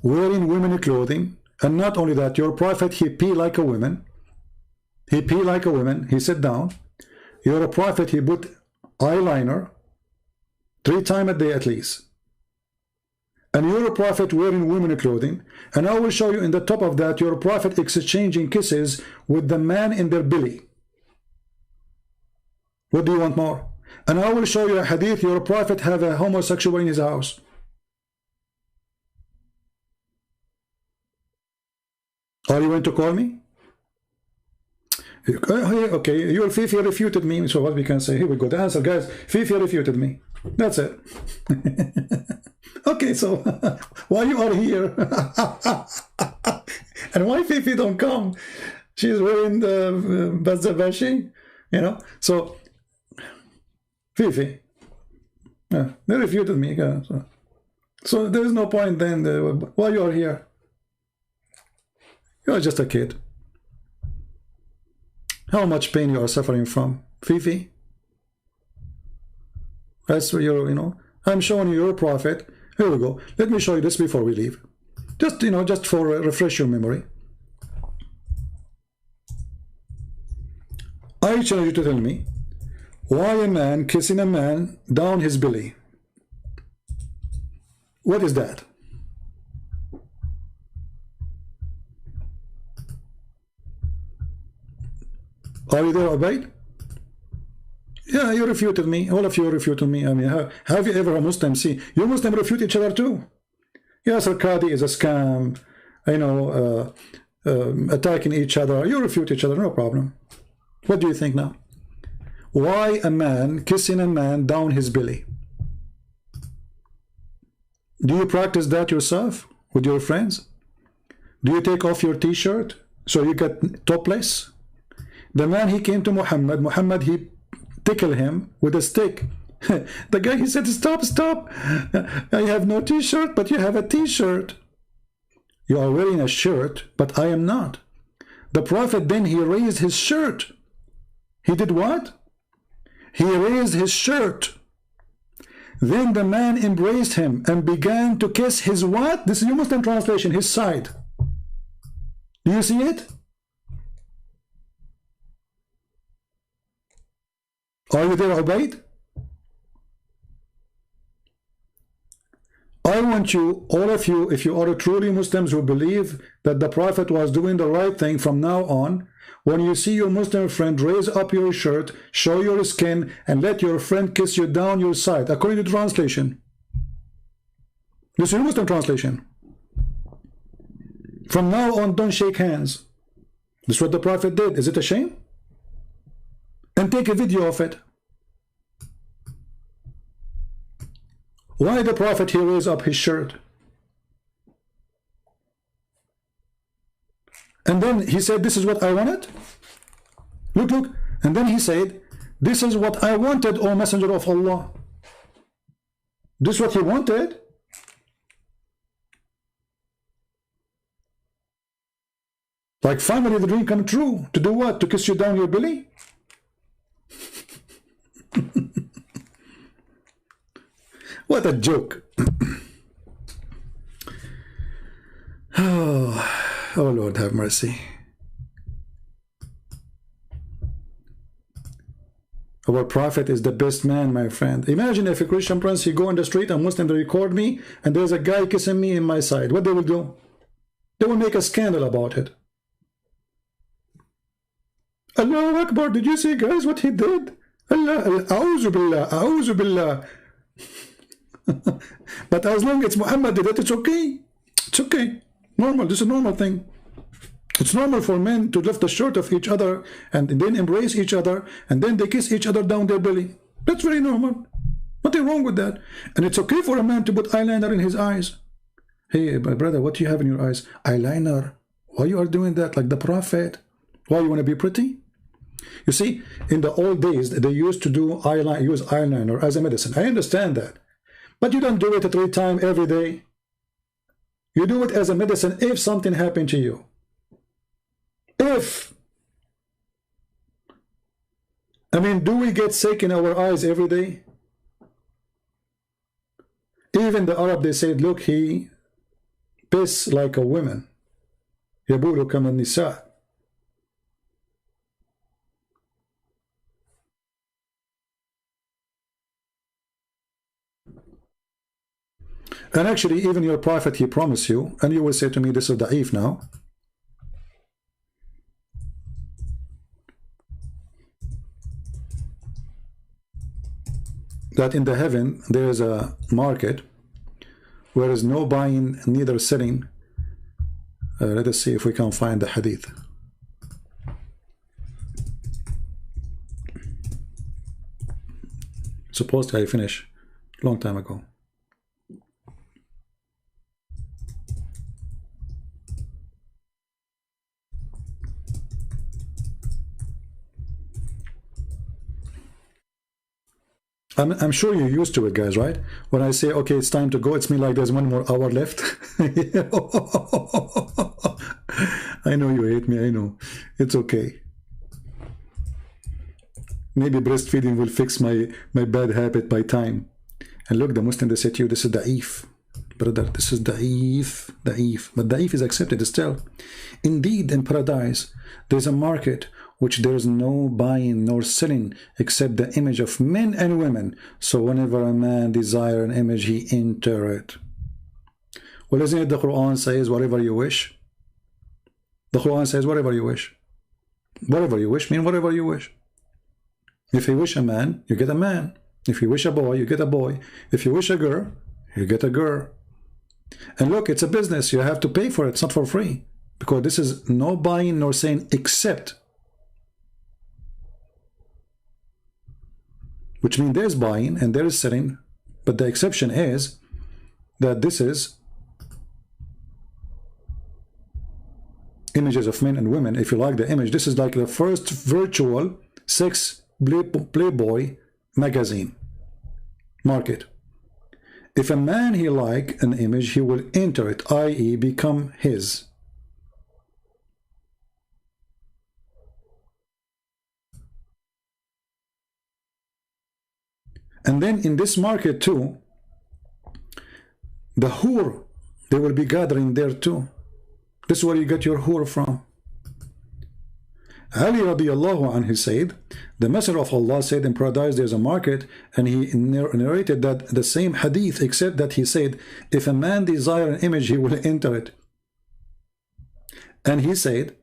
wearing women clothing. And not only that, your prophet, he pee like a woman. he pee like a woman, he sit down. You're a prophet, he put eyeliner 3 times a day at least. And you're a prophet wearing women clothing. And I will show you in the top of that, you're a prophet exchanging kisses with the man in their belly. What do you want more? And I will show you a hadith, you're a prophet have a homosexual in his house. Are you going to call me? Okay, your Fifi refuted me. So what we can say, here we go, the answer, guys. Fifi refuted me. That's it. Okay, so why you are here? And why Fifi don't come? She's wearing the Bazabashi, you know. So Fifi, they refuted me. So there is no point then. Why you are here? You are just a kid. How much pain you are suffering from, Fifi? That's what you're, you know. I'm showing you your prophet. Here we go. Let me show you this before we leave. Just, you know, just for refresh your memory. I challenge you to tell me why a man kissing a man down his belly. What is that? Are you there, Ubayd? Yeah, you refuted me. All of you refuted me. I mean, have you ever a Muslim see? You Muslim refute each other too. Yes, Al-Qadi is a scam. You know, attacking each other. You refute each other, no problem. What do you think now? Why a man kissing a man down his belly? Do you practice that yourself with your friends? Do you take off your t-shirt so you get topless? The man, he came to Muhammad, he tickled him with a stick. The guy, he said, stop, stop. I have no t-shirt, but you have a t-shirt. You are wearing a shirt, but I am not. The Prophet then, he raised his shirt. He did what? He raised his shirt. Then the man embraced him and began to kiss his what? This is your Muslim translation, his side. Do you see it? Are you there, Ubayd? I want you, all of you, if you are truly Muslims who believe that the Prophet was doing the right thing from now on, when you see your Muslim friend, raise up your shirt, show your skin, and let your friend kiss you down your side, according to the translation. This is your Muslim translation. From now on, don't shake hands. This is what the Prophet did. Is it a shame? And take a video of it. Why the Prophet, he raised up his shirt? And then he said, this is what I wanted. Look, look. And then he said, this is what I wanted, O Messenger of Allah. This is what he wanted. Like finally the dream come true. To do what? To kiss you down your belly? What a joke. Oh Lord, have mercy. Our Prophet is the best man, my friend. Imagine if a Christian prince, he go on the street, a Muslim, they record me, and there's a guy kissing me in my side. What they will do? They will make a scandal about it. Allahu Akbar, did you see, guys, what he did? Allah, a'udhu billah, a'udhu billah. But as long as Muhammad did it, it's okay. It's okay. Normal. This is a normal thing. It's normal for men to lift the shirt of each other and then embrace each other and then they kiss each other down their belly. That's very normal. Nothing wrong with that. And it's okay for a man to put eyeliner in his eyes. Hey, my brother, what do you have in your eyes? Eyeliner. Why you are doing that like the Prophet? Why you want to be pretty? You see, in the old days, they used to do use eyeliner as a medicine. I understand that. But you don't do it 3 times every day. You do it as a medicine if something happened to you. If. I mean, do we get sick in our eyes every day? Even the Arab, they said, look, he piss like a woman. يبول كما النساء. And actually, even your prophet, he promised you, and you will say to me, this is da'if now. That in the heaven, there is a market where there is no buying, neither selling. Let us see if we can find the hadith. Supposedly I finished long time ago. I'm sure you're used to it, guys, right? When I say, okay, it's time to go, it's me like there's 1 more hour left. I know you hate me, I know. It's okay. Maybe breastfeeding will fix my bad habit by time. And look, the Muslim, they said to you, this is da'if. Brother, this is da'if, da'if. But da'if is accepted still. Indeed, in paradise, there's a market which there is no buying nor selling except the image of men and women. So whenever a man desires an image, he enter it. Well, isn't it the Quran says whatever you wish? The Quran says whatever you wish. Whatever you wish means whatever you wish. If you wish a man, you get a man. If you wish a boy, you get a boy. If you wish a girl, you get a girl. And look, it's a business. You have to pay for it. It's not for free. Because this is no buying nor selling except, which means there's buying and there is selling, but the exception is that this is images of men and women. If you like the image, this is like the first virtual sex Playboy magazine market. If a man he like an image, he will enter it, i.e. become his. And then in this market too, the hur, they will be gathering there too. This is where you get your hur from. Ali radiallahu anhu said, the Messenger of Allah said in paradise there's a market, and he narrated that the same hadith, except that he said, if a man desire an image, he will enter it. And he said,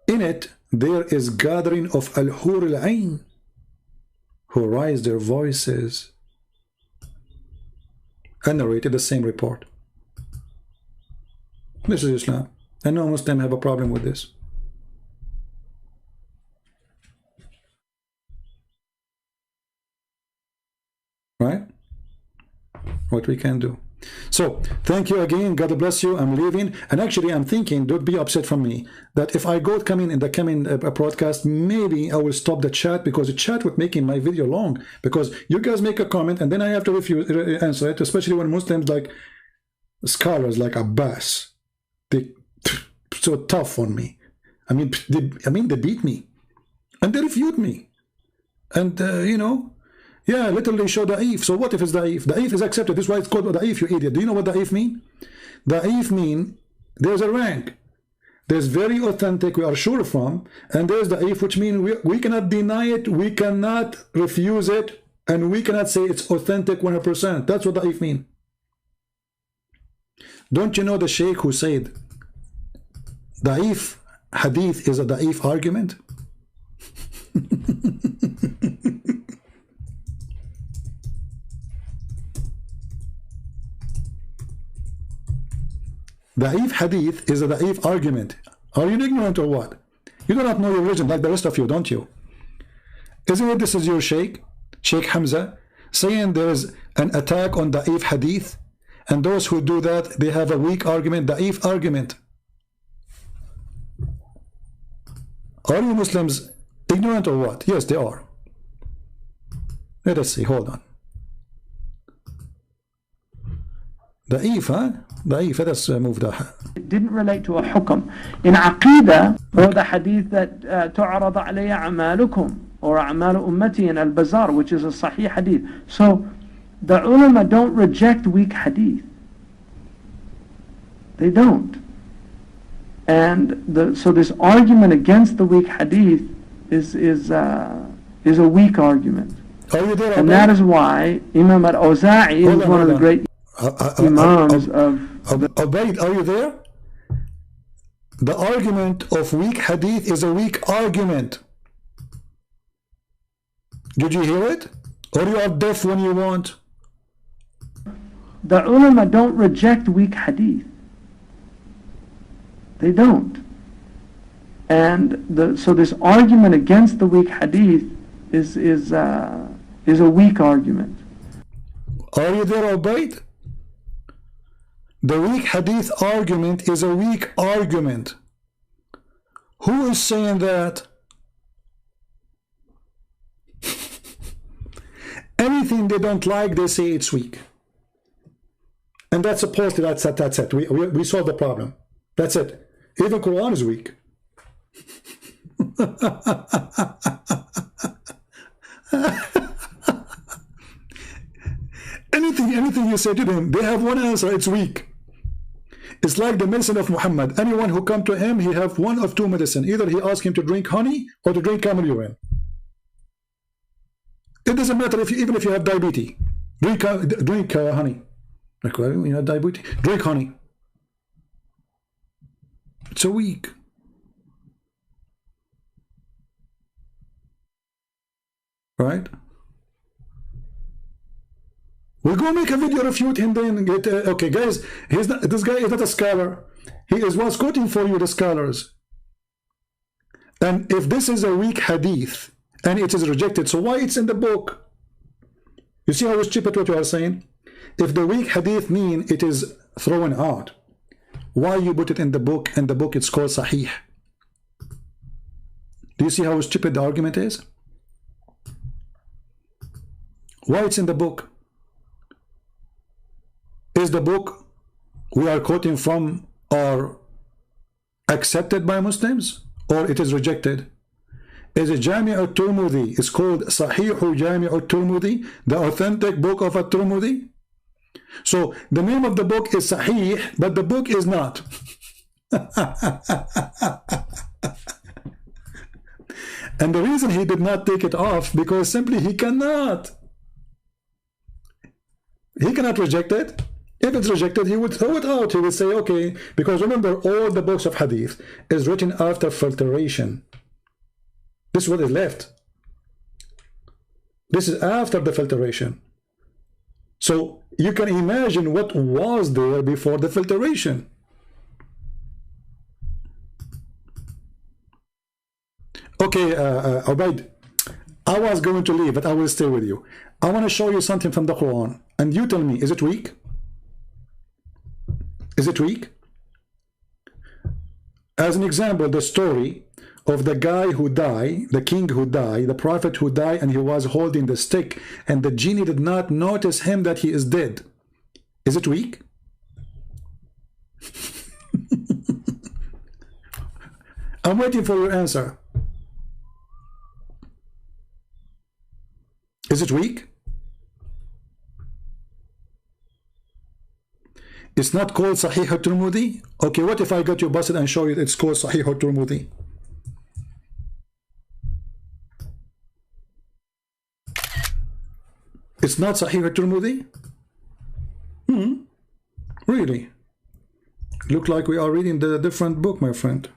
in it there is gathering of al-hur al-ain, who raise their voices, and narrated the same report. This is Islam, and no Muslim have a problem with this. Right? What we can do. So, thank you again. God bless you. I'm leaving. And actually, I'm thinking, don't be upset from me, that if I go coming in the coming broadcast, maybe I will stop the chat, because the chat would making my video long. Because you guys make a comment, and then I have to answer it, especially when Muslims like scholars like Abbas, they so tough on me. I mean, they beat me. And they refute me. And, you know, yeah, literally show da'if. So what if it's da'if? Da'if is accepted. This is why it's called da'if, you idiot. Do you know what da'if mean? Da'if mean there's a rank. There's very authentic, we are sure from, and there's da'if, which means we cannot deny it, we cannot refuse it, and we cannot say it's authentic 100%. That's what da'if mean. Don't you know the sheikh who said da'if hadith is a da'if argument? Da'if hadith is a da'if argument. Are you ignorant or what? You do not know your religion like the rest of you, don't you? Isn't it this is your sheikh, Sheikh Hamza, saying there is an attack on da'if hadith, and those who do that, they have a weak argument, da'if argument. Are you Muslims ignorant or what? Yes, they are. Let us see, hold on. Da'if, huh? Da'if, let us move that. It didn't relate to a hukm. In Aqidah, or the hadith that تُعْرَضَ عَلَيَّ أَعْمَالُكُمْ, or أَعْمَالُ أُمَّتِي in Al-Bazar, which is a sahih hadith. So, the ulama don't reject weak hadith. They don't. And so this argument against the weak hadith is a weak argument. Are you there, and that is why Imam al-Awza'i is one of the great... imams of Ubaid, are you there? The argument of weak hadith is a weak argument. Did you hear it? Or you are deaf when you want? The ulama don't reject weak hadith. They don't. And so this argument against the weak hadith is a weak argument. Are you there, Ubaid? The weak hadith argument is a weak argument. Who is saying that? Anything they don't like, they say it's weak. And that's supposed to, that's it. We solved the problem. That's it. Even Quran is weak. Anything you say to them, they have one answer, it's weak. It's like the medicine of Muhammad. Anyone who come to him, he have one of two medicine. Either he asks him to drink honey or to drink camel urine. It doesn't matter even if you have diabetes. Drink honey. Like, well, you have diabetes. Drink honey. It's a weak. Right? We'll go make a video refute him then get okay guys, this guy is not a scholar. He was quoting for you the scholars. And if this is a weak hadith and it is rejected, so why it's in the book? You see how stupid what you are saying? If the weak hadith mean it is thrown out, why you put it in the book, and the book it's called Sahih? Do you see how stupid the argument is? Why it's in the book? Is the book we are quoting from are accepted by Muslims, or it is rejected? Is it Jami' al-Tirmidhi? It's called Sahih Jami' al-Tirmidhi, the authentic book of al-Tirmidhi. So the name of the book is Sahih, but the book is not. And the reason he did not take it off, because simply he cannot. He cannot reject it. If it's rejected, he would throw it out. He would say, okay, because remember, all the books of hadith is written after filtration. This is what is left. This is after the filtration. So you can imagine what was there before the filtration. Okay, Ubaid, I was going to leave, but I will stay with you. I want to show you something from the Quran, and you tell me, is it weak? Is it weak? As an example, the story of the guy who died, the king who died, the prophet who died, and he was holding the stick, and the genie did not notice him that he is dead. Is it weak? I'm waiting for your answer. Is it weak? It's not called Sahih al-Tirmidhi? Okay, what if I got you busted and show you it's called Sahih al-Tirmidhi? It's not Sahih al-Tirmidhi? Really? Look like we are reading the different book, my friend.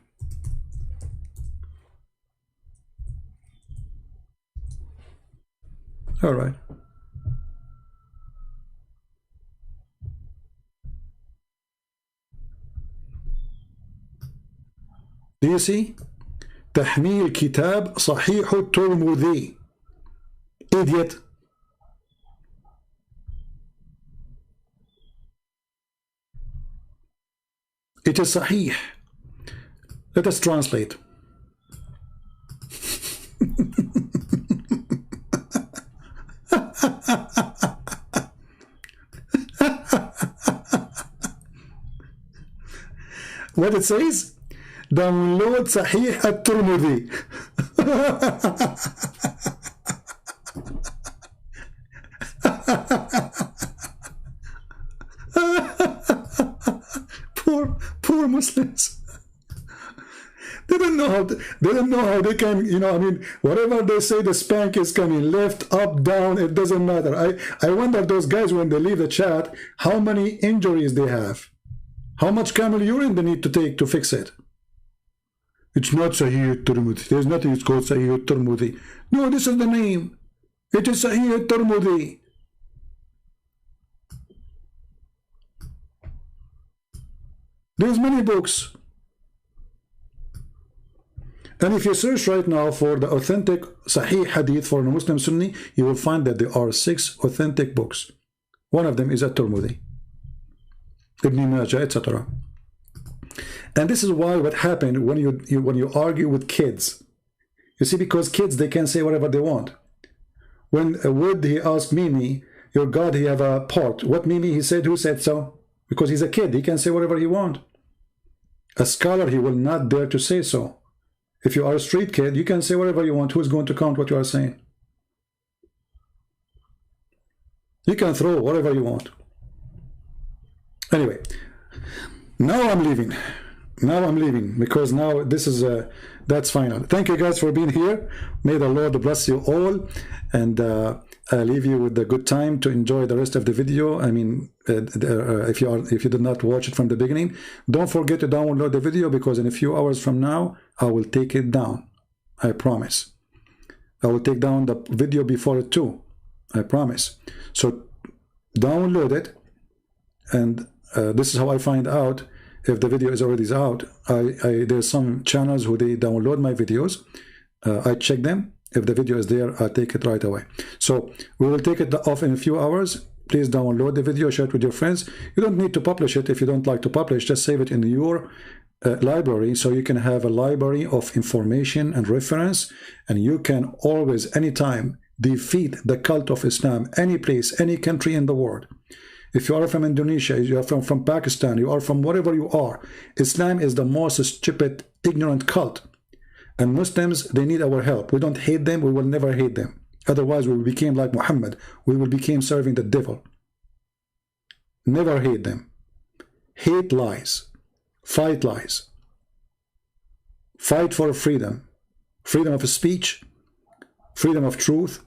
All right. Do you see? تحميل كتاب صحيح الترمذي. Idiot. It is Sahih. Let us translate. What it says? Download Sahih al-Tirmidhi. Poor Muslims. They don't know they don't know how they can, you know, I mean, whatever they say, the spank is coming left, up, down, it doesn't matter. I wonder those guys, when they leave the chat, how many injuries they have, how much camel urine they need to take to fix it. It's not Sahih al-Tirmidhi. There's nothing it's called Sahih al-Tirmidhi. No, this is the name. It is Sahih al-Tirmidhi. There's many books. And if you search right now for the authentic Sahih Hadith for a Muslim Sunni, you will find that there are 6 authentic books. One of them is at-Tirmidhi, Ibn Majah, etc. And this is why what happened when you argue with kids. You see, because kids, they can say whatever they want. When Wood, he asked Mimi, your God, he have a part. What Mimi, he said, who said so? Because he's a kid, he can say whatever he wants. A scholar, he will not dare to say so. If you are a street kid, you can say whatever you want. Who's going to count what you are saying? You can throw whatever you want. Anyway, now I'm leaving. Now I'm leaving because now this is that's final. Thank you guys for being here. May the Lord bless you all, and I leave you with a good time to enjoy the rest of the video. I mean, if you did not watch it from the beginning, don't forget to download the video, because in a few hours from now I will take it down. I promise. I will take down the video before it too. I promise. So download it, and this is how I find out if the video is already out. There's some channels who they download my videos. I check them. If the video is there, I take it right away. So we will take it off in a few hours. Please download the video, share it with your friends. You don't need to publish it if you don't like to publish. Just save it in your library, so you can have a library of information and reference, and you can always, anytime, defeat the cult of Islam, any place, any country in the world. If you are from Indonesia, you are from Pakistan, you are from wherever you are, Islam is the most stupid, ignorant cult. And Muslims, they need our help. We don't hate them, we will never hate them. Otherwise, we will become like Muhammad. We will become serving the devil. Never hate them. Hate lies. Fight lies. Fight for freedom. Freedom of speech, freedom of truth.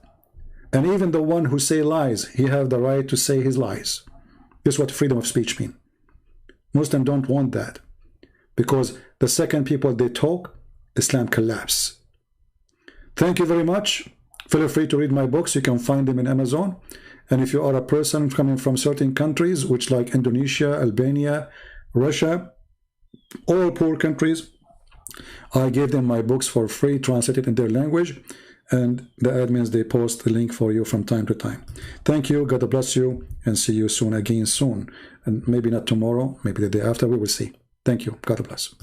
And even the one who say lies, he have the right to say his lies. This is what freedom of speech means. Muslims don't want that, because the second people they talk, Islam collapse. Thank you very much. Feel free to read my books. You can find them in Amazon. And if you are a person coming from certain countries, which like Indonesia, Albania, Russia, all poor countries, I gave them my books for free, translated in their language. And the admins, they post the link for you from time to time. Thank you. God bless you, and see you soon again soon. And maybe not tomorrow, maybe the day after, we will see. Thank you. God bless.